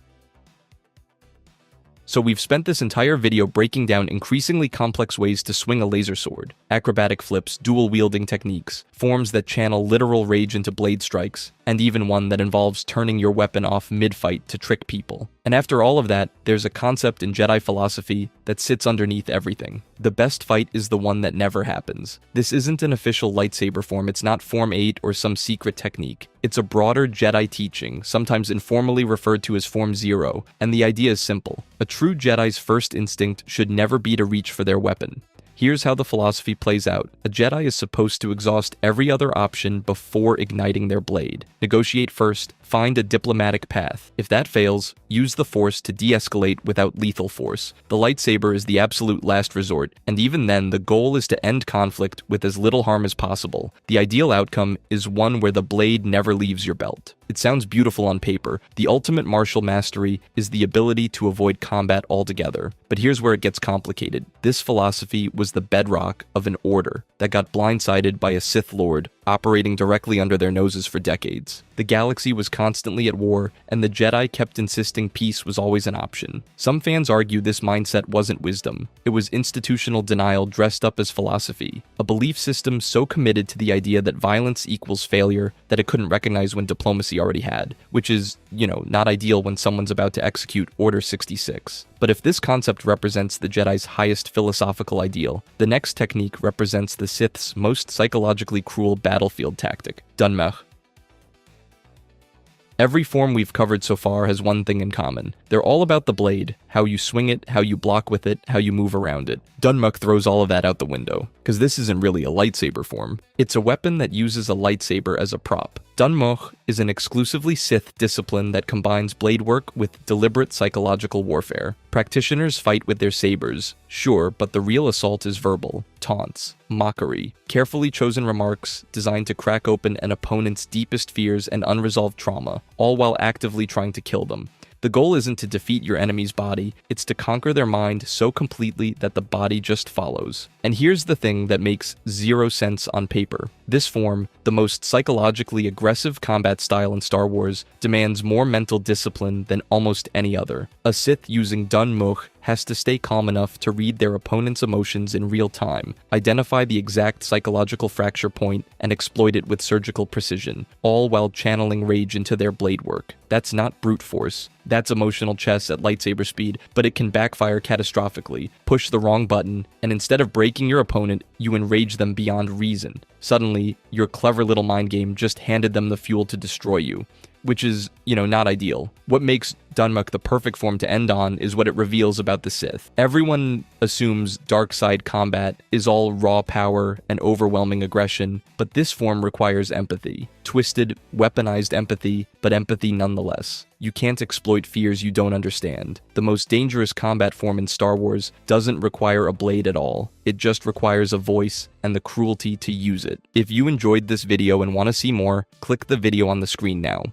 So we've spent this entire video breaking down increasingly complex ways to swing a laser sword, acrobatic flips, dual-wielding techniques, forms that channel literal rage into blade strikes, and even one that involves turning your weapon off mid-fight to trick people. And after all of that, there's a concept in Jedi philosophy that sits underneath everything. The best fight is the one that never happens. This isn't an official lightsaber form, it's not Form 8 or some secret technique. It's a broader Jedi teaching, sometimes informally referred to as Form 0, and the idea is simple. A true Jedi's first instinct should never be to reach for their weapon. Here's how the philosophy plays out. A Jedi is supposed to exhaust every other option before igniting their blade. Negotiate first, find a diplomatic path. If that fails, use the Force to de-escalate without lethal force. The lightsaber is the absolute last resort, and even then, the goal is to end conflict with as little harm as possible. The ideal outcome is one where the blade never leaves your belt. It sounds beautiful on paper. The ultimate martial mastery is the ability to avoid combat altogether. But here's where it gets complicated. This philosophy was the bedrock of an order that got blindsided by a Sith Lord operating directly under their noses for decades. The galaxy was constantly at war, and the Jedi kept insisting peace was always an option. Some fans argue this mindset wasn't wisdom. It was institutional denial dressed up as philosophy, a belief system so committed to the idea that violence equals failure that it couldn't recognize when diplomacy already had, which is, not ideal when someone's about to execute Order 66. But if this concept represents the Jedi's highest philosophical ideal, the next technique represents the Sith's most psychologically cruel battlefield tactic, Dunmech. Every form we've covered so far has one thing in common. They're all about the blade, how you swing it, how you block with it, how you move around it. Dunmech throws all of that out the window, because this isn't really a lightsaber form. It's a weapon that uses a lightsaber as a prop. Dunmoch is an exclusively Sith discipline that combines blade work with deliberate psychological warfare. Practitioners fight with their sabers, sure, but the real assault is verbal, taunts, mockery, carefully chosen remarks designed to crack open an opponent's deepest fears and unresolved trauma, all while actively trying to kill them. The goal isn't to defeat your enemy's body, it's to conquer their mind so completely that the body just follows. And here's the thing that makes zero sense on paper. This form, the most psychologically aggressive combat style in Star Wars, demands more mental discipline than almost any other. A Sith using Dunmoch has to stay calm enough to read their opponent's emotions in real time, identify the exact psychological fracture point, and exploit it with surgical precision, all while channeling rage into their blade work. That's not brute force. That's emotional chess at lightsaber speed, but it can backfire catastrophically. Push the wrong button, and instead of breaking your opponent, you enrage them beyond reason. Suddenly, your clever little mind game just handed them the fuel to destroy you. Which is, not ideal. What makes Dunmoch the perfect form to end on is what it reveals about the Sith. Everyone assumes dark side combat is all raw power and overwhelming aggression, but this form requires empathy. Twisted, weaponized empathy, but empathy nonetheless. You can't exploit fears you don't understand. The most dangerous combat form in Star Wars doesn't require a blade at all. It just requires a voice and the cruelty to use it. If you enjoyed this video and want to see more, click the video on the screen now.